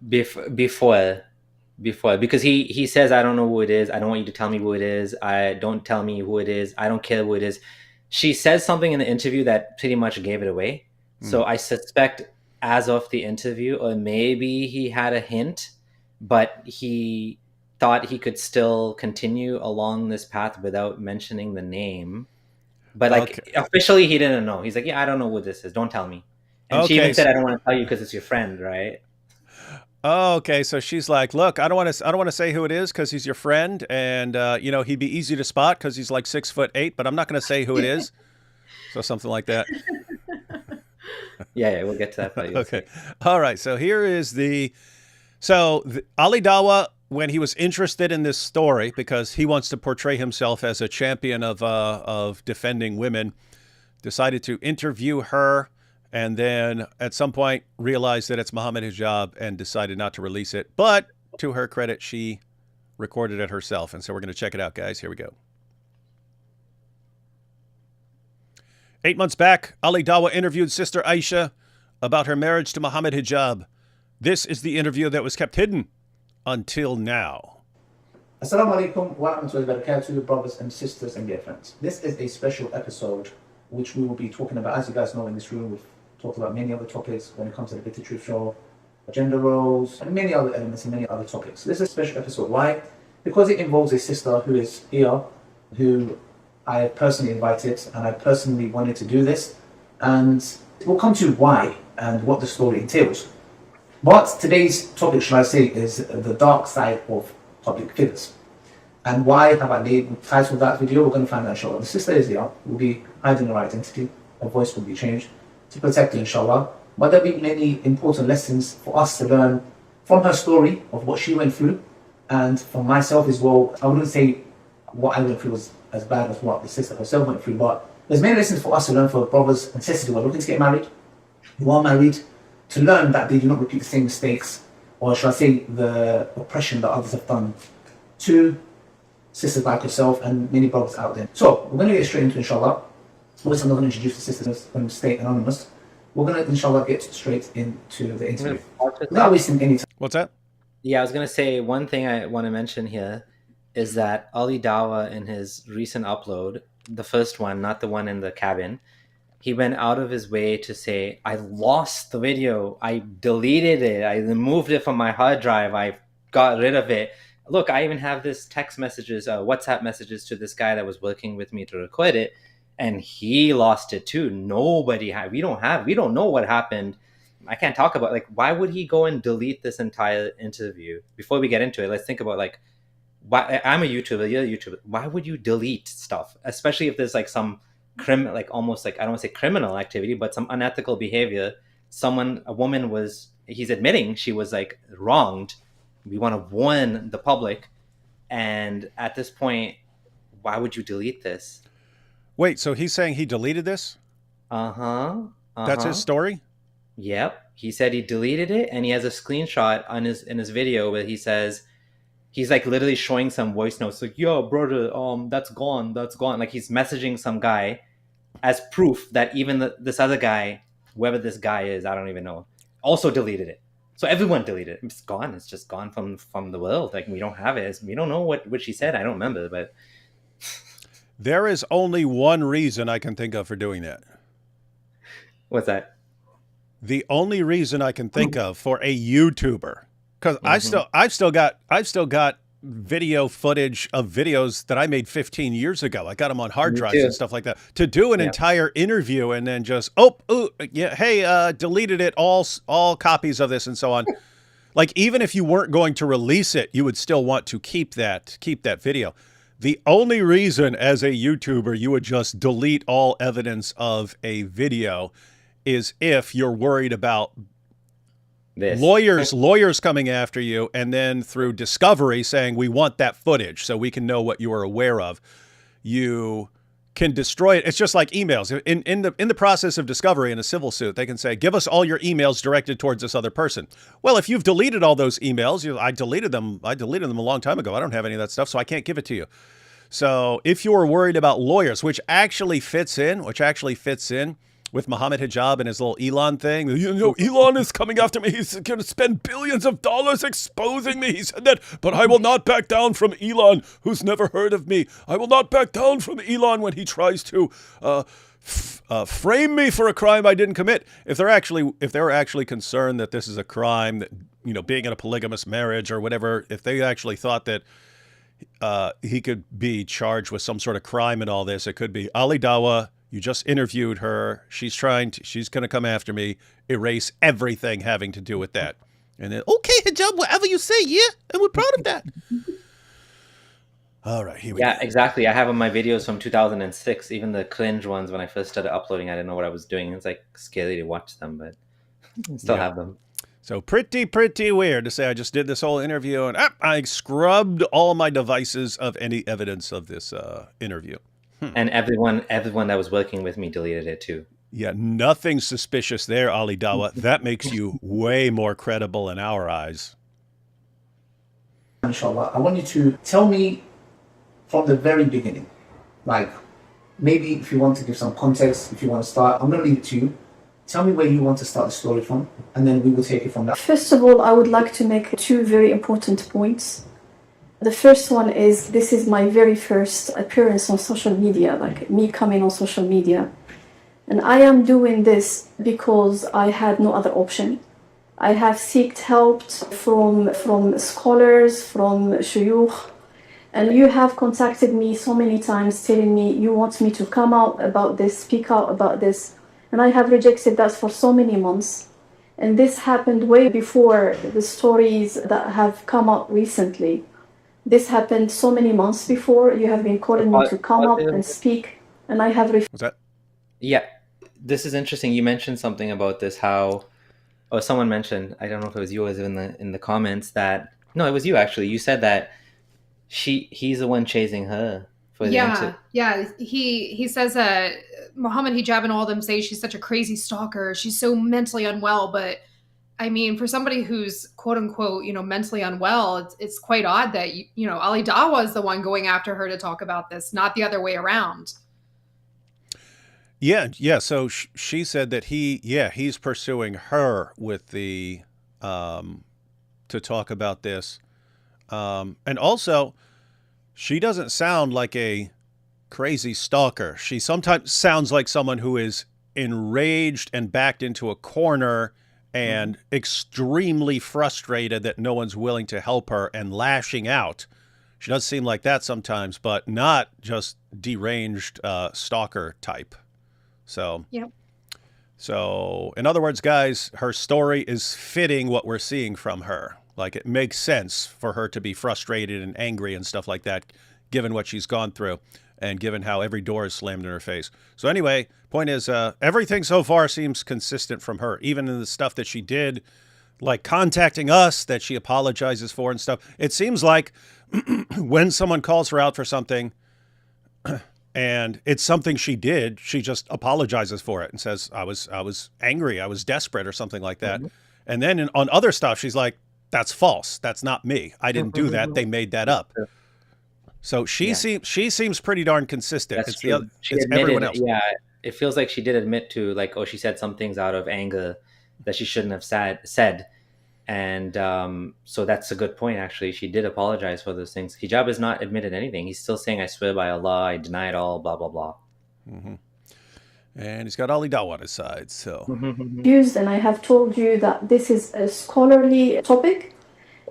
Before, because he says, I don't know who it is. I don't want you to tell me who it is. Don't tell me who it is. I don't care who it is. She says something in the interview that pretty much gave it away. So I suspect as of the interview, or maybe he had a hint, but he thought he could still continue along this path without mentioning the name. But like officially, he didn't know. He's like, yeah, I don't know what this is. Don't tell me. And she even said, I don't want to tell you because it's your friend, right? Oh, okay. So she's like, look, I don't want to say who it is because he's your friend, and you know, he'd be easy to spot because he's like 6'8", but I'm not going to say who it is. So something like that. Yeah, we'll get to that. Okay. All right. So here is Ali Dawah, when he was interested in this story, because he wants to portray himself as a champion of defending women, decided to interview her, and then at some point realized that it's Mohammed Hijab and decided not to release it. But to her credit, she recorded it herself. And so we're going to check it out, guys. Here we go. 8 months back, Ali Dawah interviewed Sister Aisha about her marriage to Mohammed Hijab. This is the interview that was kept hidden until now. Assalamu alaikum wa rahmatullahi wa barakatuh, brothers and sisters and dear friends. This is a special episode which we will be talking about. As you guys know, in this room, we've talked about many other topics when it comes to the Bitter Truth Show, gender roles, and many other elements and many other topics. This is a special episode. Why? Because it involves a sister who is here, who I personally invited, and I personally wanted to do this. And we'll come to why and what the story entails. But today's topic, shall I say, is the dark side of public figures. And why have I titled that video? We're going to find out, inshallah. The sister is here, will be hiding her identity, her voice will be changed to protect her, inshallah. But there'll be many important lessons for us to learn from her story of what she went through, and from myself as well. I wouldn't say what I went through was as bad as what the sister herself went through, but there's many lessons for us to learn for brothers and sisters who are looking to get married, who are married, to learn that they do not repeat the same mistakes, or shall I say, the oppression that others have done to sisters like yourself and many brothers out there. So, we're going to get straight into inshallah. Obviously, I'm not going to introduce the sisters, I'm going to stay anonymous. We're going to inshallah get straight into the interview without wasting any time. What's that? Yeah, I was going to say, one thing I want to mention here is that Ali Dawah, in his recent upload, the first one, not the one in the cabin, he went out of his way to say, I lost the video, I deleted it, I removed it from my hard drive, I got rid of it. Look, I even have this text messages, WhatsApp messages to this guy that was working with me to record it, and he lost it too. Nobody had, we don't know what happened. I can't talk about, like, why would he go and delete this entire interview? Before we get into it, let's think about, like, why, I'm a YouTuber, you're a YouTuber. Why would you delete stuff? Especially if there's, like, some like almost like, I don't want to say criminal activity, but some unethical behavior. A woman he's admitting she was, like, wronged. We want to warn the public. And at this point, why would you delete this? Wait, so he's saying he deleted this? That's his story? Yep. He said he deleted it, and he has a screenshot in his video where he says, he's, like, literally showing some voice notes, like, yo, brother, that's gone. Like, he's messaging some guy as proof that even this other guy, whoever this guy is, I don't even know, also deleted it. So everyone deleted it. It's gone. It's just gone from the world. Like, we don't have it. We don't know what she said. I don't remember, but there is only one reason I can think of for doing that. What's that? The only reason I can think of for a YouTuber, because I've still got video footage of videos that I made 15 years ago. I got them on hard drives and stuff like that. To do an entire interview and then just deleted it, all copies of this and so on. Like, even if you weren't going to release it, you would still want to keep that video. The only reason as a YouTuber you would just delete all evidence of a video is if you're worried about this. Lawyers coming after you, and then through discovery saying, we want that footage so we can know what you are aware of. You can destroy it. It's just like emails. In the process of discovery in a civil suit, they can say, give us all your emails directed towards this other person. Well, if you've deleted all those emails, I deleted them a long time ago. I don't have any of that stuff, so I can't give it to you. So if you're worried about lawyers, which actually fits in with Mohammed Hijab and his little Elon thing. You know, Elon is coming after me. He's going to spend billions of dollars exposing me. He said that, but I will not back down from Elon, who's never heard of me. I will not back down from Elon when he tries to frame me for a crime I didn't commit. If they're actually concerned that this is a crime, that, you know, being in a polygamous marriage or whatever, if they actually thought that he could be charged with some sort of crime in all this, it could be Ali Dawa. You just interviewed her. She's going to come after me. Erase everything having to do with that. And then, okay, Hijab, whatever you say, yeah, and we're proud of that. All right, here we go. Yeah, exactly. I have on my videos from 2006, even the cringe ones when I first started uploading. I didn't know what I was doing. It's like scary to watch them, but I still have them. So pretty weird to say I just did this whole interview and I scrubbed all my devices of any evidence of this interview. And everyone that was working with me deleted it too. Yeah, nothing suspicious there, Ali Dawa. That makes you way more credible in our eyes. Inshallah, I want you to tell me from the very beginning. Like, maybe if you want to give some context, if you want to start, I'm going to leave it to you. Tell me where you want to start the story from, and then we will take it from there. First of all, I would like to make two very important points. The first one is, this is my very first appearance on social media, like me coming on social media. And I am doing this because I had no other option. I have sought help from scholars, from shuyukh, and you have contacted me so many times telling me you want me to come out about this, speak out about this. And I have rejected that for so many months. And this happened way before the stories that have come out recently. This happened so many months before. You have been calling me to come up and speak, and I have refused. What's that? Yeah, this is interesting. You mentioned something about this, how, oh, someone mentioned, I don't know if it was you or was in the comments, that, no, it was you actually. You said that he's the one chasing her. Yeah. He says that Mohammed, Hijab, and all of them say she's such a crazy stalker. She's so mentally unwell. But I mean, for somebody who's quote unquote, you know, mentally unwell, it's quite odd that you know Ali Dawa is the one going after her to talk about this, not the other way around. Yeah. So she said that he's pursuing her with the to talk about this, and also, she doesn't sound like a crazy stalker. She sometimes sounds like someone who is enraged and backed into a corner and extremely frustrated that no one's willing to help her and lashing out. She does seem like that sometimes, but not just deranged stalker type. So, yep. So in other words, guys, her story is fitting what we're seeing from her. Like, it makes sense for her to be frustrated and angry and stuff like that, given what she's gone through and given how every door is slammed in her face. So anyway, point is, everything so far seems consistent from her, even in the stuff that she did, like contacting us that she apologizes for and stuff. It seems like when someone calls her out for something and it's something she did, she just apologizes for it and says, I was angry, I was desperate or something like that. And then on other stuff, she's like, that's false. That's not me. I didn't do that. They made that up. So she seems pretty darn consistent. That's true. It's everyone else. Yeah, it feels like she did admit to, like, oh, she said some things out of anger that she shouldn't have said. And so that's a good point, actually. She did apologize for those things. Hijab has not admitted anything. He's still saying, I swear by Allah, I deny it all, blah, blah, blah. Mm-hmm. And he's got Ali Dawa on his side, so. And I have told you that this is a scholarly topic.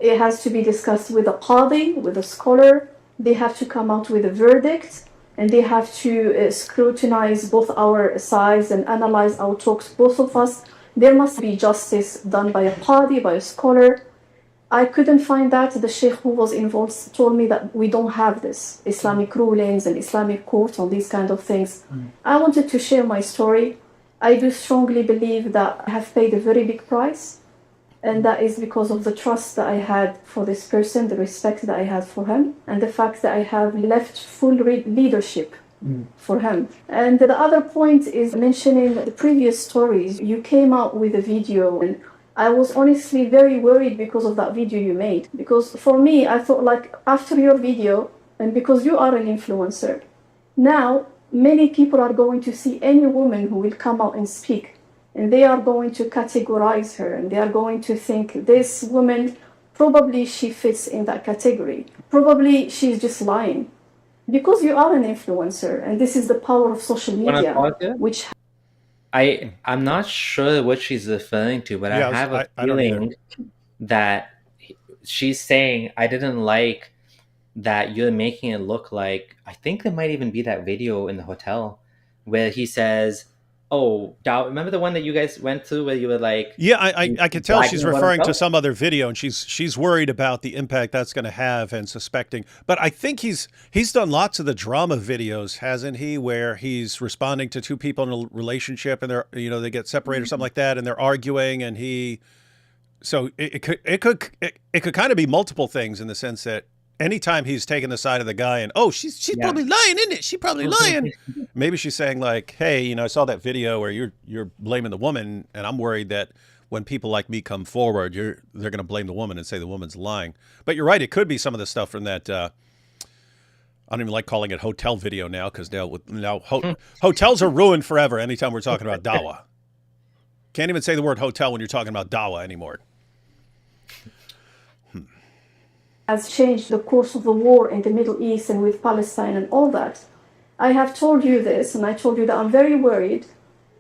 It has to be discussed with a qadi, with a scholar. They have to come out with a verdict, and they have to scrutinize both our sides and analyze our talks, both of us. There must be justice done by a qadi, by a scholar. I couldn't find that. The sheikh who was involved told me that we don't have this Islamic rulings and Islamic courts on these kind of things. I wanted to share my story. I do strongly believe that I have paid a very big price, and that is because of the trust that I had for this person, the respect that I had for him, and the fact that I have left full leadership for him. And the other point is mentioning the previous stories. You came out with a video, and I was honestly very worried because of that video you made. Because for me, I thought, like, after your video, and because you are an influencer, now many people are going to see any woman who will come out and speak, and they are going to categorize her, and they are going to think this woman, probably she fits in that category. Probably she's just lying. Because you are an influencer, and this is the power of social media, which I'm not sure what she's referring to, but Yeah, I have a I don't either. feeling that she's saying, I didn't like that you're making it look like, I think there might even be that video in the hotel where he says, oh, remember the one that you guys went through where you were like, yeah, I could tell she's referring to himself? some other video, and she's worried about the impact that's going to have and suspecting. But I think he's done lots of the drama videos, hasn't he, where he's responding to two people in a relationship and they're, you know, they get separated or something like that, and they're arguing, and so it could kind of be multiple things in the sense that anytime he's taking the side of the guy and, oh, she's probably lying, isn't it? She's probably lying. Maybe she's saying like, hey, you know, I saw that video where you're blaming the woman, and I'm worried that when people like me come forward, they're going to blame the woman and say the woman's lying. But you're right. It could be some of the stuff from that. I don't even like calling it hotel video now, because hotels are ruined forever anytime we're talking about dawah. Can't even say the word hotel when you're talking about dawah anymore. has changed the course of the war in the Middle East and with Palestine and all that. I have told you this, and I told you that I'm very worried.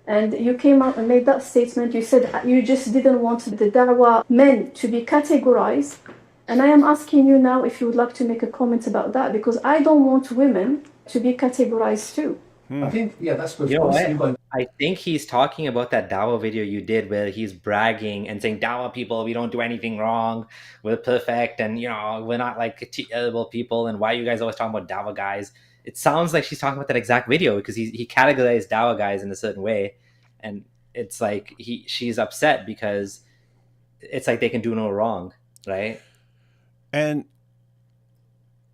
And you came out and made that statement. You said you just didn't want the dawah men to be categorized. And I am asking you now if you would like to make a comment about that, because I don't want women to be categorized too. I think, yeah, that's good. I think he's talking about that Dawa video you did where he's bragging and saying, Dawa people, we don't do anything wrong. We're perfect. And, you know, we're not like terrible people. And why are you guys always talking about Dawa guys? It sounds like she's talking about that exact video, because he categorized Dawa guys in a certain way. And it's like she's upset because it's like they can do no wrong, right? And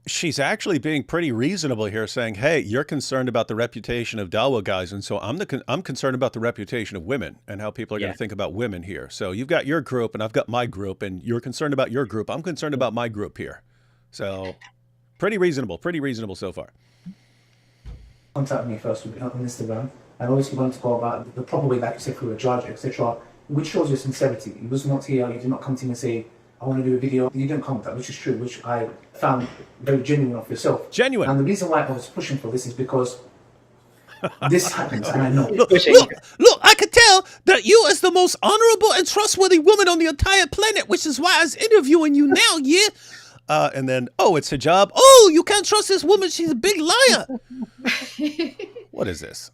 she's actually being pretty reasonable here, saying, hey, you're concerned about the reputation of Dawa guys, and so I'm concerned about the reputation of women and how people are going to think about women here. So you've got your group and I've got my group, and you're concerned about your group. I'm concerned about my group here. So pretty reasonable so far. Contact me first on Instagram, and obviously wanted to go about the proper way, like you said, through a judge, etc., which shows your sincerity. You was not here, you did not come to me and say, I want to do a video. You didn't comment that, which is true, which I found very genuine of yourself. Genuine. And the reason why I was pushing for this is because this happens, and I know. Look, I could tell that you is the most honorable and trustworthy woman on the entire planet, which is why I was interviewing you now, yeah? And then, oh, it's Hijab. Oh, you can't trust this woman. She's a big liar. What is this?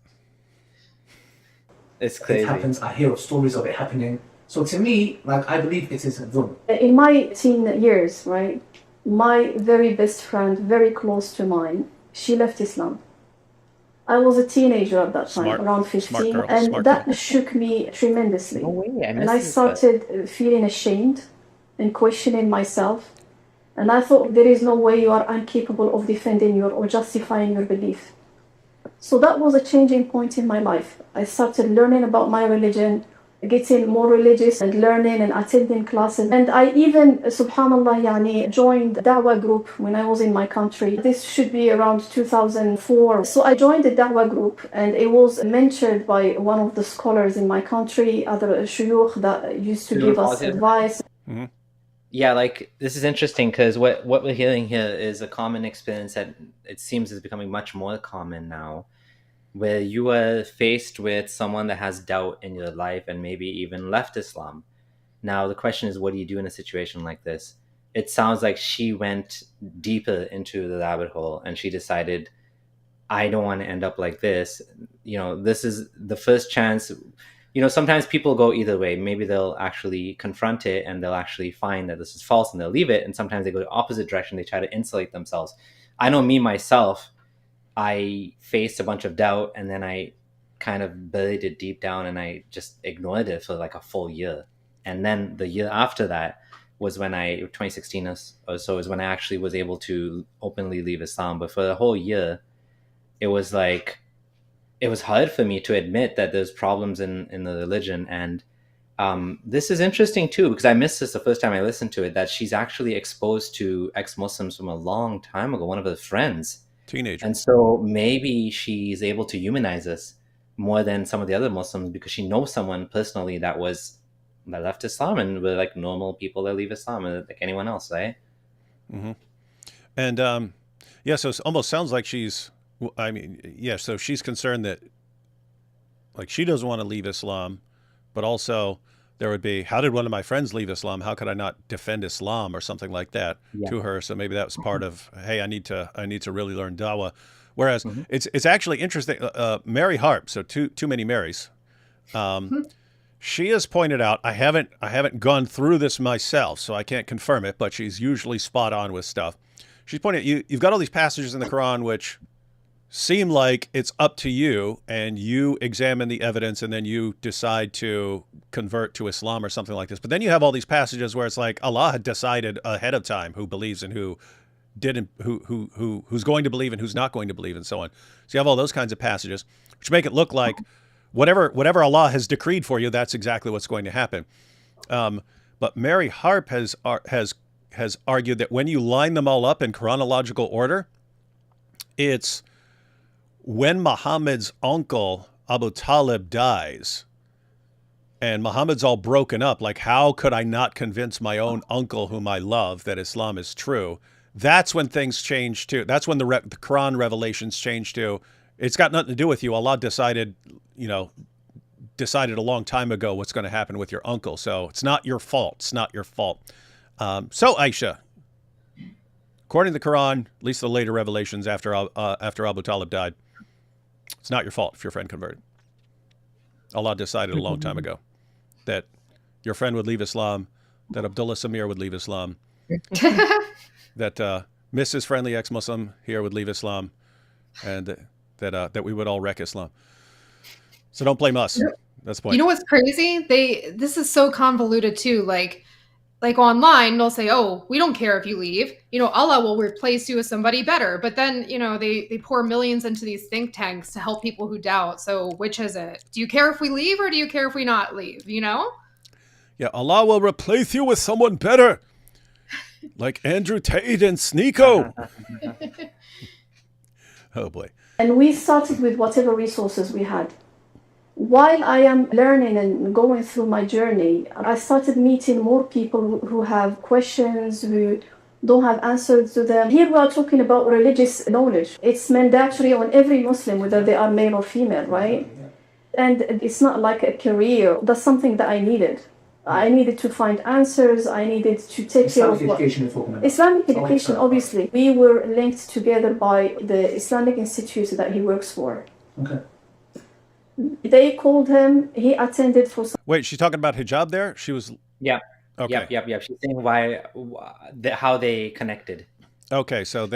It's crazy. It happens. I hear of stories of it happening. So to me, like, I believe it is a dhulm. In my teen years, right, my very best friend, very close to mine, she left Islam. I was a teenager at that time, around 15, and that shook me tremendously. No way, and I started feeling ashamed and questioning myself. And I thought, there is no way you are incapable of defending or justifying your belief. So that was a changing point in my life. I started learning about my religion, getting more religious and learning and attending classes. And I even, subhanallah, joined the Dawah group when I was in my country. This should be around 2004. So I joined the Dawah group, and it was mentored by one of the scholars in my country, other shuyukh that used to give us advice. Mm-hmm. Yeah, like, this is interesting because what we're hearing here is a common experience that it seems is becoming much more common now, where you are faced with someone that has doubt in your life and maybe even left Islam. Now, the question is, what do you do in a situation like this? It sounds like she went deeper into the rabbit hole and she decided, I don't want to end up like this. You know, this is the first chance. You know, sometimes people go either way. Maybe they'll actually confront it and they'll actually find that this is false and they'll leave it. And sometimes they go the opposite direction. They try to insulate themselves. I know me, myself, I faced a bunch of doubt and then I kind of buried it deep down and I just ignored it for like a full year. And then the year after that was when 2016 or so is when I actually was able to openly leave Islam. But for the whole year, it was like, it was hard for me to admit that there's problems in the religion. And this is interesting too, because I missed this the first time I listened to it, that she's actually exposed to ex-Muslims from a long time ago, one of her friends. Teenager. And so maybe she's able to humanize us more than some of the other Muslims because she knows someone personally that left Islam and were like normal people that leave Islam, like anyone else, right? Mm-hmm. And Yeah, so it almost sounds like she's, I mean, yeah, so she's concerned that, like, she doesn't want to leave Islam, but also there would be, how did one of my friends leave Islam? How could I not defend Islam or something like that to her? So maybe that was part of, hey, I need to really learn dawah. Whereas it's actually interesting. Mary Harp, so too many Marys. She has pointed out, I haven't gone through this myself, so I can't confirm it, but she's usually spot on with stuff. She's pointing out, you've got all these passages in the Quran which seem like it's up to you, and you examine the evidence, and then you decide to convert to Islam or something like this. But then you have all these passages where it's like Allah had decided ahead of time who believes and who didn't, who's going to believe and who's not going to believe, and so on. So you have all those kinds of passages which make it look like whatever Allah has decreed for you, that's exactly what's going to happen. But Mary Harp has argued that when you line them all up in chronological order, it's when Muhammad's uncle Abu Talib dies and Muhammad's all broken up, like, how could I not convince my own uncle whom I love that Islam is true? That's when things change too. That's when the Quran revelations change too. It's got nothing to do with you. Allah decided a long time ago what's going to happen with your uncle. So it's not your fault. It's not your fault. So Aisha, according to the Quran, at least the later revelations after Abu Talib died, it's not your fault if your friend converted. Allah decided a long time ago that your friend would leave Islam, that Abdullah Samir would leave Islam, that Mrs. Friendly Ex-Muslim here would leave Islam, and that we would all wreck Islam. So don't blame us. That's the point. You know what's crazy? This is so convoluted too. Like online, they'll say, "Oh, we don't care if you leave. Allah will replace you with somebody better." But then, they pour millions into these think tanks to help people who doubt. So which is it? Do you care if we leave, or do you care if we not leave? Yeah, Allah will replace you with someone better, like Andrew Tate and Sneeko. Oh boy. And we started with whatever resources we had. While I am learning and going through my journey, I started meeting more people who have questions, who don't have answers to them. Here we are talking about religious knowledge. It's mandatory on every Muslim, whether they are male or female, right? And it's not like a career. That's something that I needed. I needed to find answers. I needed to take care of Islamic education, obviously. We were linked together by the Islamic institute that he works for. Okay. They called him. He attended for some... Wait, she's talking about hijab there? She was... Yeah. Okay. Yep. She's saying how they connected. Okay, so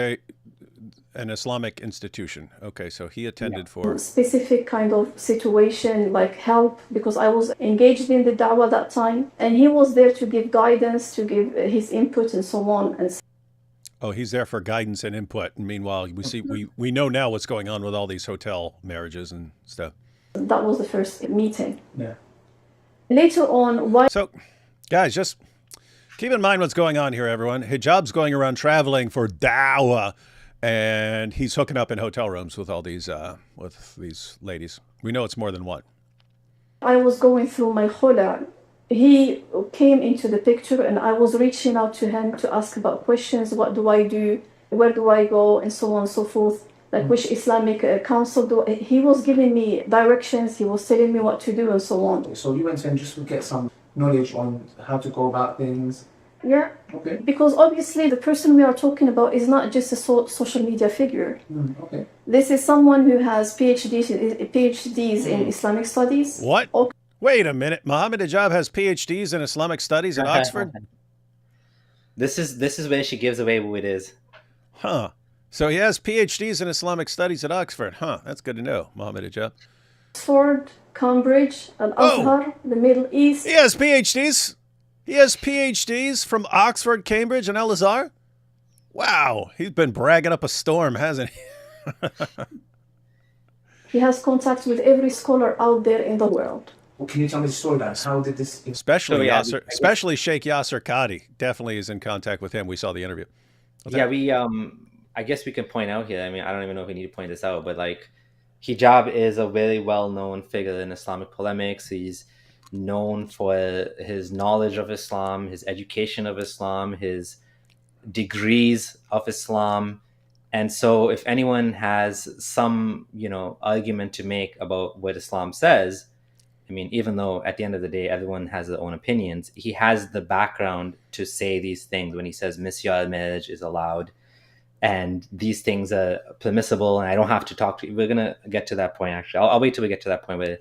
an Islamic institution. Okay, so he attended for... specific kind of situation, like help, because I was engaged in the da'wah that time, and he was there to give guidance, to give his input and so on. And oh, he's there for guidance and input. And meanwhile, we know now what's going on with all these hotel marriages and stuff. That was the first meeting. Yeah. Later on, So, guys, just keep in mind what's going on here, everyone. Hijab's going around traveling for da'wah, and he's hooking up in hotel rooms with all these ladies. We know it's more than one. I was going through my khula. He came into the picture, and I was reaching out to him to ask about questions. What do I do? Where do I go? And so on and so forth. Like which Islamic council do... He was giving me directions. He was telling me what to do and so on. So you went in just to get some knowledge on how to go about things. Yeah. Okay. Because obviously the person we are talking about is not just a social media figure. Okay. This is someone who has PhDs in Islamic studies. What? Okay. Wait a minute. Mohammed Hijab has PhDs in Islamic studies at Oxford? This is where she gives away who it is. Huh. So he has PhDs in Islamic studies at Oxford. Huh. That's good to know, Mohammed Hijab. Oxford, Cambridge, Al-Azhar, the Middle East. He has PhDs? He has PhDs from Oxford, Cambridge, and Al-Azhar? Wow. He's been bragging up a storm, hasn't he? He has contact with every scholar out there in the world. Well, can you tell me the story, guys? How did this... Especially Sheikh Yasser Qadi definitely is in contact with him. We saw the interview. I guess we can point out here. I mean, I don't even know if we need to point this out, but like Hijab is a very well-known figure in Islamic polemics. He's known for his knowledge of Islam, his education of Islam, his degrees of Islam, And so if anyone has some, argument to make about what Islam says, I mean, even though at the end of the day, everyone has their own opinions, he has the background to say these things when he says misyar marriage is allowed and these things are permissible and I don't have to talk to you. We're going to get to that point, actually. I'll wait till we get to that point where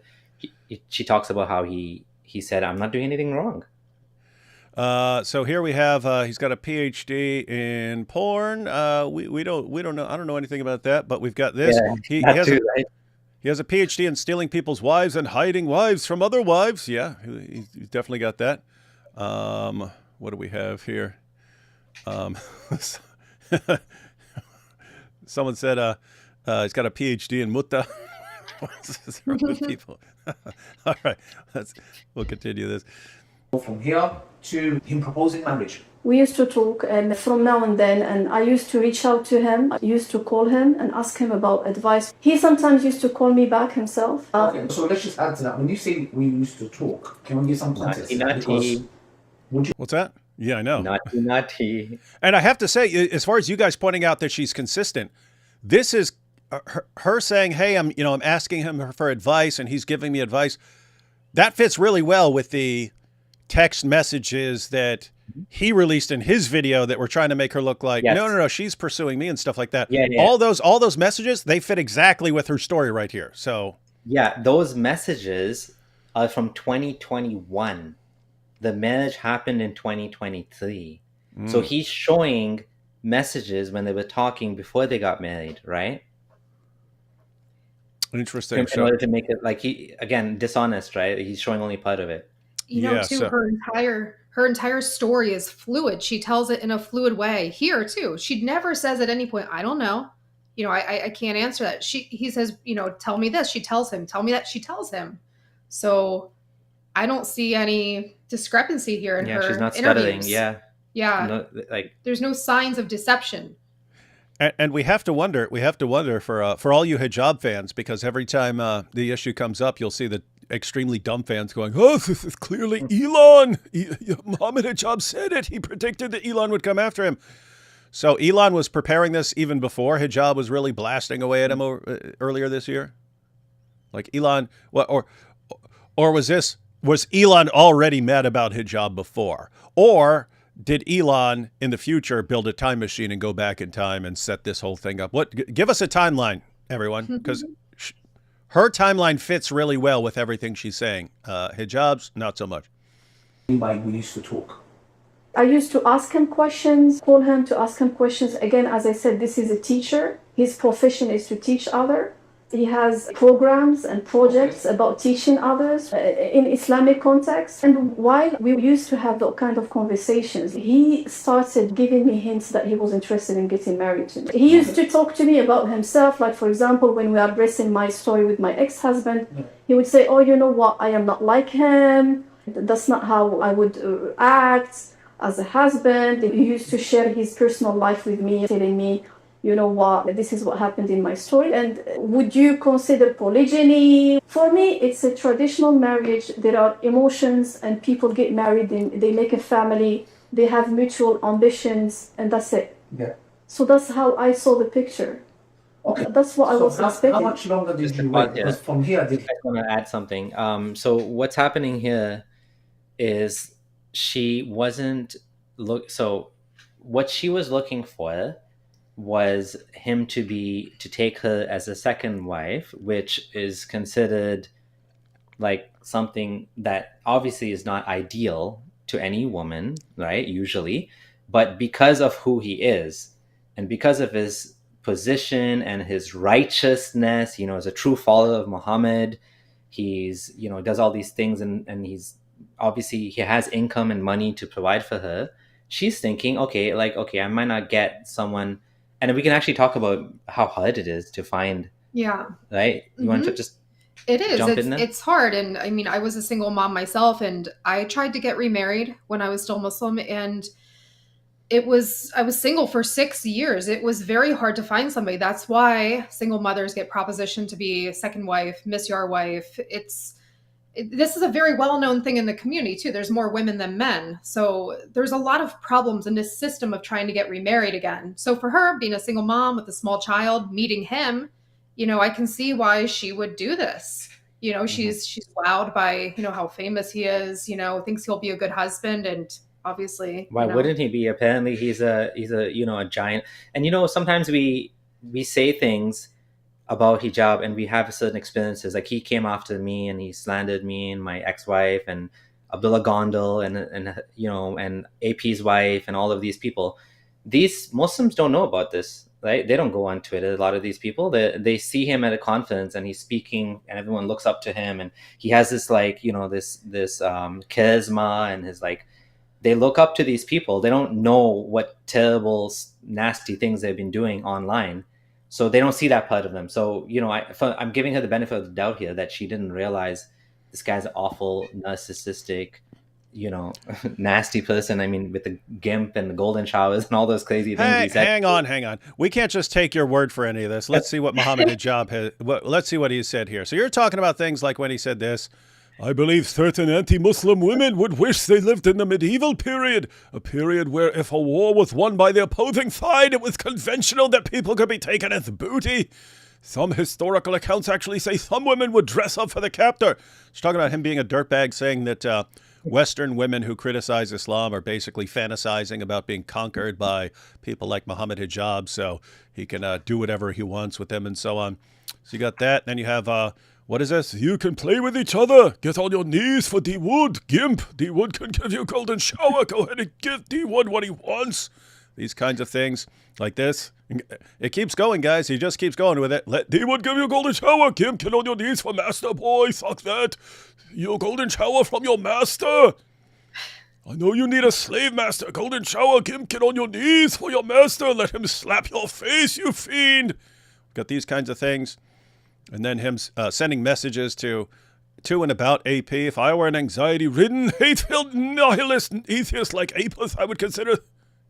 she talks about how he said, I'm not doing anything wrong. So here we have he's got a PhD in porn. We don't know. I don't know anything about that, but we've got this. Yeah, he has a PhD in stealing people's wives and hiding wives from other wives. Yeah, he's definitely got that. What do we have here? Someone said he's got a PhD in mutta. What's wrong with people? All right, we'll continue this. From here to him proposing marriage. We used to talk, and from now and then, and I used to reach out to him. I used to call him and ask him about advice. He sometimes used to call me back himself. Okay, so let's just add to that. When you say we used to talk, can we give some context? What's that? Yeah, I know. Naughty. And I have to say, as far as you guys pointing out that she's consistent, this is her saying, "Hey, I'm asking him for advice, and he's giving me advice." That fits really well with the text messages that he released in his video that were trying to make her look like, no, she's pursuing me and stuff like that. Yeah. All those messages, they fit exactly with her story right here. So yeah, those messages are from 2021. The marriage happened in 2023. So he's showing messages when they were talking before they got married, right? Interesting. In order to make it dishonest, right? He's showing only part of it. Her entire story is fluid. She tells it in a fluid way here too. She never says at any point, I don't know. I can't answer that. He says, tell me this. She tells him, tell me that. She tells him. So I don't see any discrepancy here in her she's not interviews. stuttering. Yeah. No, there's no signs of deception. And we have to wonder for all you hijab fans, because every time the issue comes up, you'll see the extremely dumb fans going, oh, this is clearly Elon. Mohammed Hijab said it. He predicted that Elon would come after him. So Elon was preparing this even before Hijab was really blasting away at him earlier this year. Like Elon, or was Elon already mad about Hijab before? Or did Elon in the future build a time machine and go back in time and set this whole thing up? Give us a timeline, everyone, because her timeline fits really well with everything she's saying. Hijab's not so much. We used to talk. I used to ask him questions, call him to ask him questions. Again, as I said, this is a teacher. His profession is to teach others. He has programs and projects about teaching others in Islamic context. And while we used to have those kind of conversations, he started giving me hints that he was interested in getting married to me. He used to talk to me about himself. Like, for example, when we are addressing my story with my ex-husband, he would say, oh, you know what? I am not like him. That's not how I would act as a husband. He used to share his personal life with me, telling me, you know what, this is what happened in my story. And would you consider polygyny? For me, it's a traditional marriage. There are emotions and people get married and they make a family. They have mutual ambitions and that's it. Yeah. So that's how I saw the picture. Okay. That's what I was expecting. How much longer did you wait? Because from here, I want to add something. So what's happening here is she wasn't so what she was looking for was him to take her as a second wife, which is considered like something that obviously is not ideal to any woman, right? Usually, but because of who he is and because of his position and his righteousness, as a true follower of Muhammad, he's, does all these things and he's obviously he has income and money to provide for her. She's thinking, okay, I might not get someone. And we can actually talk about how hard it is to find. Yeah. Right? You want to just It is. It's hard. And I mean, I was a single mom myself and I tried to get remarried when I was still Muslim. And I was single for 6 years. It was very hard to find somebody. That's why single mothers get propositioned to be second wife, misyar wife. this is a very well-known thing in the community too. There's more women than men. So there's a lot of problems in this system of trying to get remarried again. So for her, being a single mom with a small child, meeting him, I can see why she would do this. She's wowed by, how famous he is, thinks he'll be a good husband, and obviously. Why wouldn't he be? Apparently he's a a giant. And sometimes we say things about hijab and we have certain experiences. Like he came after me and he slandered me and my ex-wife and Abdullah Gondal and AP's wife and all of these people. These Muslims don't know about this, right? They don't go on Twitter. A lot of these people, they see him at a conference and he's speaking and everyone looks up to him and he has this this charisma and his they look up to these people. They don't know what terrible, nasty things they've been doing online. So they don't see that part of them. So, I'm giving her the benefit of the doubt here that she didn't realize this guy's an awful, narcissistic, nasty person. I mean, with the gimp and the golden showers and all those crazy things he said. Hang on. We can't just take your word for any of this. Let's see what Mohammed Hijab has. Let's see what he said here. So you're talking about things like when he said this. I believe certain anti-Muslim women would wish they lived in the medieval period, a period where if a war was won by the opposing side, it was conventional that people could be taken as booty. Some historical accounts actually say some women would dress up for the captor. She's talking about him being a dirtbag, saying that Western women who criticize Islam are basically fantasizing about being conquered by people like Mohammed Hijab, so he can do whatever he wants with them and so on. So you got that. Then you have... what is this? You can play with each other. Get on your knees for D-Wood. Gimp, D-Wood can give you a golden shower. Go ahead and give D-Wood what he wants. These kinds of things like this. It keeps going, guys. He just keeps going with it. Let D-Wood give you a golden shower. Gimp, get on your knees for master boy. Suck that. Your golden shower from your master. I know you need a slave master. Golden shower. Gimp, get on your knees for your master. Let him slap your face, you fiend. Got these kinds of things. And then him sending messages to and about AP. If I were an anxiety-ridden, hate-filled, nihilist atheist like Apis, I would consider...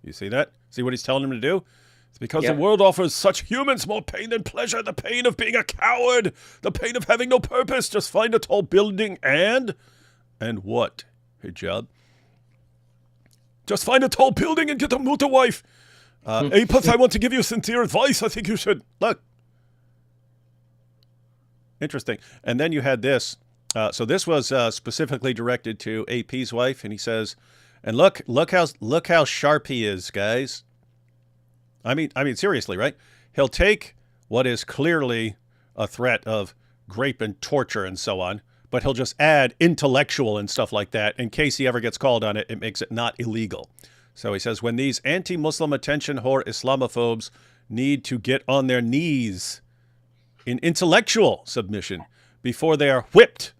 You see that? See what he's telling him to do? It's because the world offers such humans more pain than pleasure. The pain of being a coward. The pain of having no purpose. Just find a tall building and what? Hijab? Just find a tall building and get a muta wife. Apis, I want to give you sincere advice. I think you should... Look. Interesting. And then you had this. So this was specifically directed to AP's wife, and he says, and look how sharp he is, guys. I mean seriously, right? He'll take what is clearly a threat of rape and torture and so on, but he'll just add intellectual and stuff like that in case he ever gets called on it. It makes it not illegal. So he says, when these anti-Muslim attention whore Islamophobes need to get on their knees in intellectual submission before they are whipped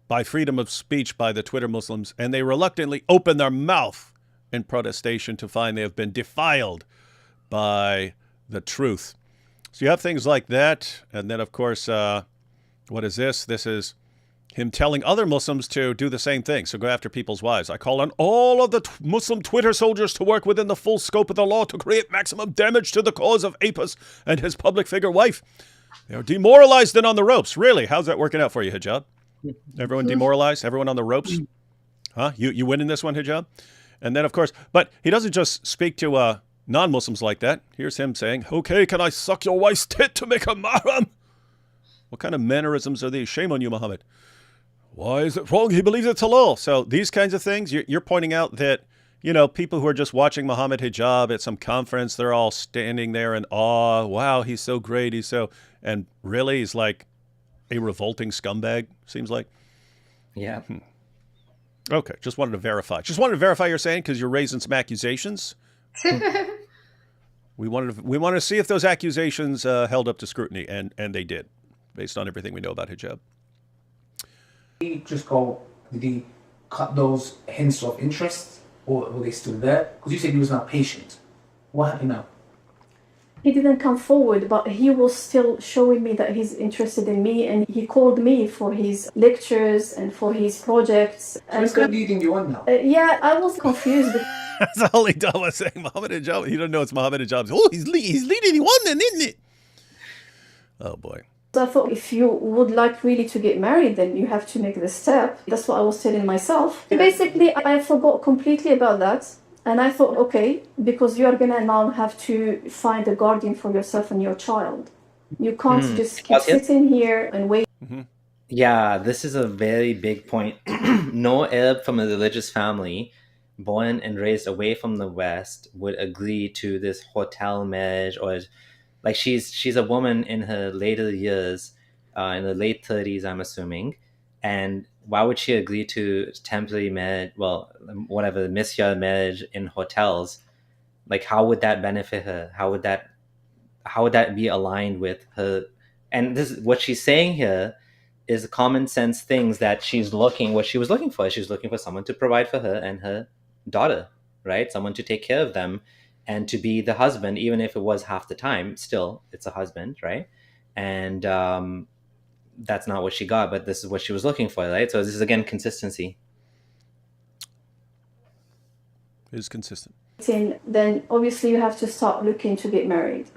by freedom of speech by the Twitter Muslims, and they reluctantly open their mouth in protestation to find they have been defiled by the truth. So you have things like that, and then, of course, what is this? This is him telling other Muslims to do the same thing, so go after people's wives. I call on all of the Muslim Twitter soldiers to work within the full scope of the law to create maximum damage to the cause of Apis and his public figure wife. They're demoralized and on the ropes. Really? How's that working out for you, Hijab? Everyone demoralized? Everyone on the ropes? Huh? You winning this one, Hijab? And then, of course, but he doesn't just speak to non-Muslims like that. Here's him saying, okay, can I suck your wife's tit to make her mahram? What kind of mannerisms are these? Shame on you, Muhammad. Why is it wrong? He believes it's halal. So these kinds of things, you're pointing out that, people who are just watching Mohammed Hijab at some conference, they're all standing there in awe. Wow, he's so great. And really, he's like a revolting scumbag, seems like. Yeah. Okay, just wanted to verify. Just wanted to verify you're saying because you're raising some accusations. We wanted to see if those accusations held up to scrutiny, and they did, based on everything we know about hijab. Did he cut those hints of interest, or were they still there? Because you said he was not patient. What happened now? He didn't come forward, but he was still showing me that he's interested in me, and he called me for his lectures and for his projects. So he's leading you on now? Yeah, I was confused. That's all he was saying. Mohammed Hijab. He doesn't know it's Mohammed Hijab. Oh, he's leading you on then, isn't it? Oh, boy. So I thought if you would like really to get married, then you have to make the step. That's what I was telling myself. Basically, I forgot completely about that. And I thought, okay, because you are going to now have to find a guardian for yourself and your child. You can't just keep sitting here and wait. Yeah, this is a very big point. No Arab from a religious family, born and raised away from the West, would agree to this hotel marriage, or like she's a woman in her later years, in the late 30s, I'm assuming. And why would she agree to temporary marriage? Well, whatever, misyar marriage in hotels? Like, how would that benefit her? How would that be aligned with her? And this, what she's saying here, is common sense things that what she was looking for. She was looking for someone to provide for her and her daughter, right? Someone to take care of them and to be the husband, even if it was half the time, still it's a husband, right? And that's not what she got, but this is what she was looking for, right? So this is, again, consistency. It is consistent. Then obviously you have to start looking to get married.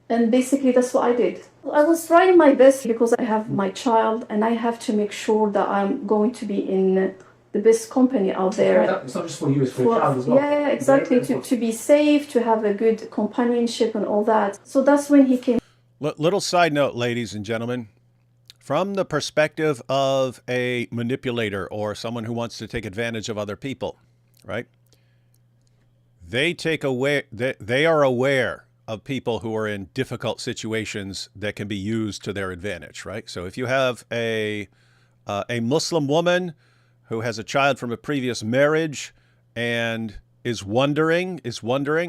And basically that's what I did. I was trying my best because I have my child and I have to make sure that I'm going to be in the best company out there. It's not just for you, it's for your child as well. Yeah, exactly. To be safe, to have a good companionship and all that. So that's when he came. Little side note, ladies and gentlemen. From the perspective of a manipulator or someone who wants to take advantage of other people, right? They are aware of people who are in difficult situations that can be used to their advantage, right? So if you have a Muslim woman who has a child from a previous marriage and is wondering,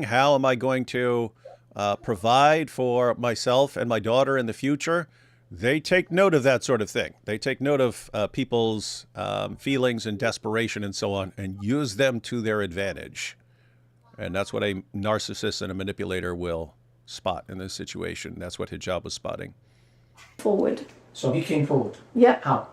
how am I going to provide for myself and my daughter in the future? They take note of that sort of thing. They take note of people's feelings and desperation and so on, and use them to their advantage. And that's what a narcissist and a manipulator will spot in this situation. That's what Hijab was spotting. Forward. So he came forward? Yeah. How?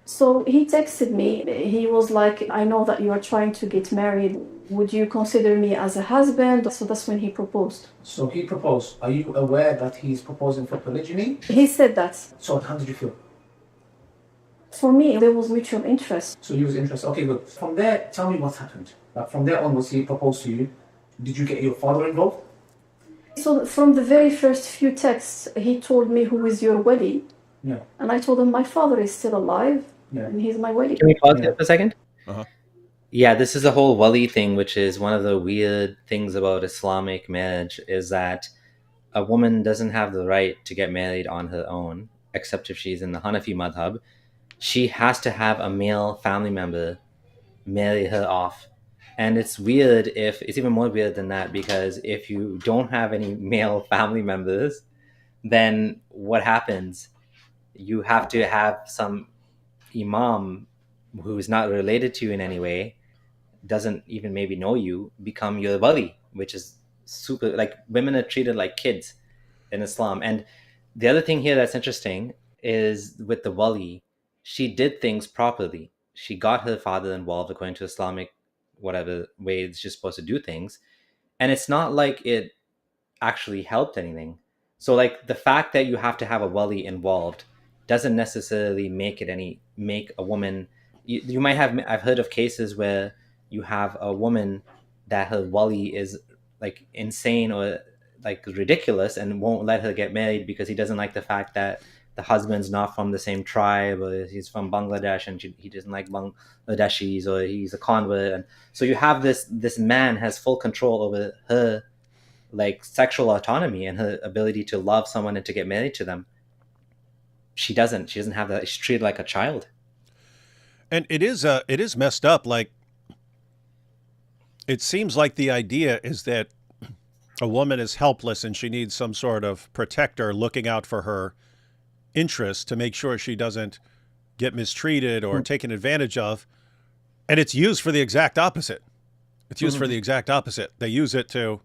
So he texted me. He was like, I know that you are trying to get married. Would you consider me as a husband? So that's when he proposed. So he proposed. Are you aware that he's proposing for polygyny? He said that. So how did you feel? For me, there was mutual interest. So you was interested. Okay, good. From there, tell me what happened. Like from there onwards, he proposed to you. Did you get your father involved? So from the very first few texts, he told me, who is your wali? Yeah. And I told him, my father is still alive, and he's my wali. Can we pause here for a second? Uh-huh. Yeah, this is the whole wali thing, which is one of the weird things about Islamic marriage, is that a woman doesn't have the right to get married on her own, except if she's in the Hanafi madhab. She has to have a male family member marry her off. And it's even more weird than that, because if you don't have any male family members, then what happens? You have to have some imam who's not related to you in any way, doesn't even maybe know you, become your wali, which is super, like, women are treated like kids in Islam. And the other thing here that's interesting is with the wali, she did things properly. She got her father involved according to Islamic whatever way she's supposed to do things. And it's not like it actually helped anything. So like the fact that you have to have a wali involved doesn't necessarily make a woman, you might have, I've heard of cases where you have a woman that her wali is like insane or like ridiculous and won't let her get married because he doesn't like the fact that the husband's not from the same tribe, or he's from Bangladesh and he doesn't like Bangladeshis, or he's a convert. And so you have this man has full control over her like sexual autonomy and her ability to love someone and to get married to them. She doesn't have that. She's treated like a child. And it is messed up. Like, it seems like the idea is that a woman is helpless and she needs some sort of protector looking out for her interests to make sure she doesn't get mistreated or taken advantage of. And it's used for the exact opposite. It's used for the exact opposite. They use it to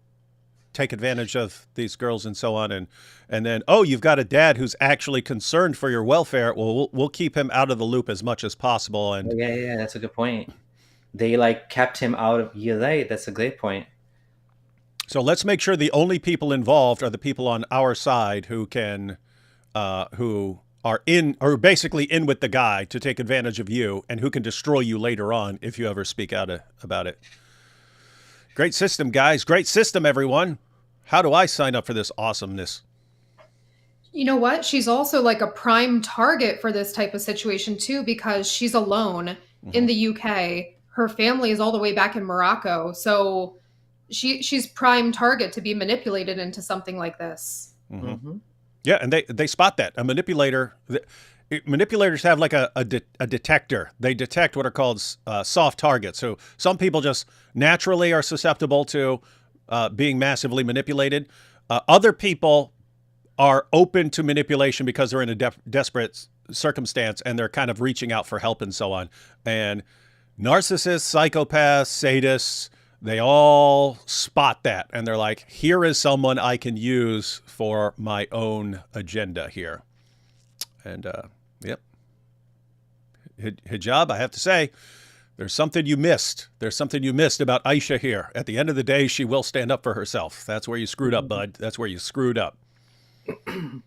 take advantage of these girls and so on. And then, oh, you've got a dad who's actually concerned for your welfare. Well, we'll keep him out of the loop as much as possible. And yeah, that's a good point. They like kept him out of, you're right. That's a great point. So let's make sure the only people involved are the people on our side who can who are basically in with the guy to take advantage of you, and who can destroy you later on if you ever speak out about it. Great system, guys. Great system, everyone. How do I sign up for this awesomeness? You know what? She's also like a prime target for this type of situation too, because she's alone in the UK. Her family is all the way back in Morocco. So she's prime target to be manipulated into something like this. Yeah, and they spot that. A manipulator, manipulators have like a detector. They detect what are called soft targets. So some people just naturally are susceptible to being massively manipulated. Other people are open to manipulation because they're in a desperate circumstance and they're kind of reaching out for help and so on. And narcissists, psychopaths, sadists, they all spot that. And they're like, here is someone I can use for my own agenda here. And, yep. Hijab, I have to say, there's something you missed. There's something you missed about Aisha here. At the end of the day, she will stand up for herself. That's where you screwed up, bud. That's where you screwed up. And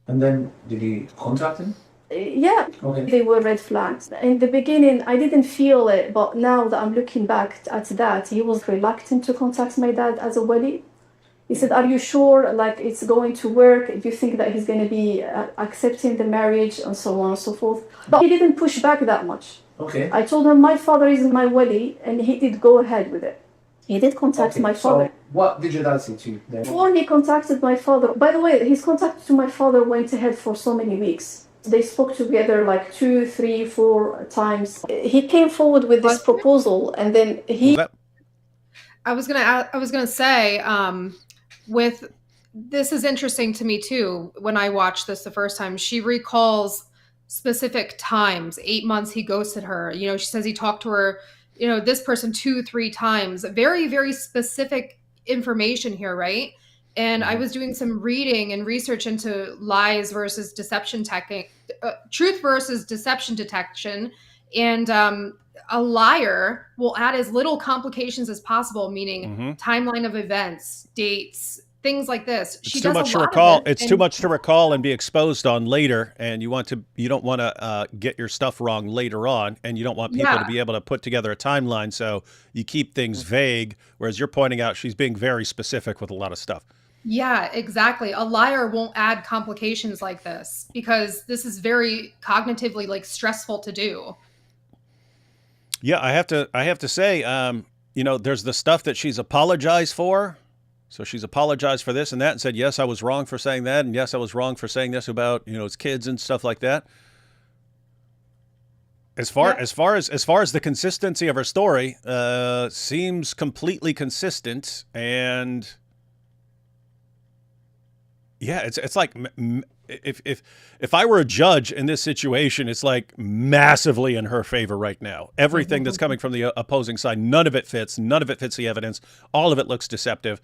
then did you contact him? Yeah, Okay. they were red flags. In the beginning, I didn't feel it, but now that I'm looking back at that, he was reluctant to contact my dad as a wali. He said, are you sure like it's going to work? Do you think that he's going to be accepting the marriage and so on and so forth? But he didn't push back that much. Okay. I told him my father is my wali, and he did go ahead with it. He did contact my father. So what did your dad say to you then? Before he contacted my father, by the way, his contact to my father went ahead for so many weeks. They spoke together like 2, 3, 4 times. He came forward with this proposal, and then he. I was gonna say, with this is interesting to me too. When I watched this the first time, she recalls specific times. 8 months he ghosted her. You know, she says he talked to her, you know, this person 2, 3 times. Very, very specific information here, right? And I was doing some reading and research into lies versus deception truth versus deception detection. And a liar will add as little complications as possible, meaning timeline of events, dates, things like this. It's too much to recall. It's too much to recall and be exposed on later. And you don't want to get your stuff wrong later on. And you don't want people to be able to put together a timeline. So you keep things vague. Whereas you're pointing out she's being very specific with a lot of stuff. Yeah, exactly. A liar won't add complications like this because this is very cognitively like stressful to do. Yeah, I have to say, you know, there's the stuff that she's apologized for. So she's apologized for this and that and said, yes, I was wrong for saying that. And yes, I was wrong for saying this about, you know, his kids and stuff like that. As far as the consistency of her story, seems completely consistent. And yeah, it's like if I were a judge in this situation, it's like massively in her favor right now. Everything that's coming from the opposing side, none of it fits. None of it fits the evidence. All of it looks deceptive.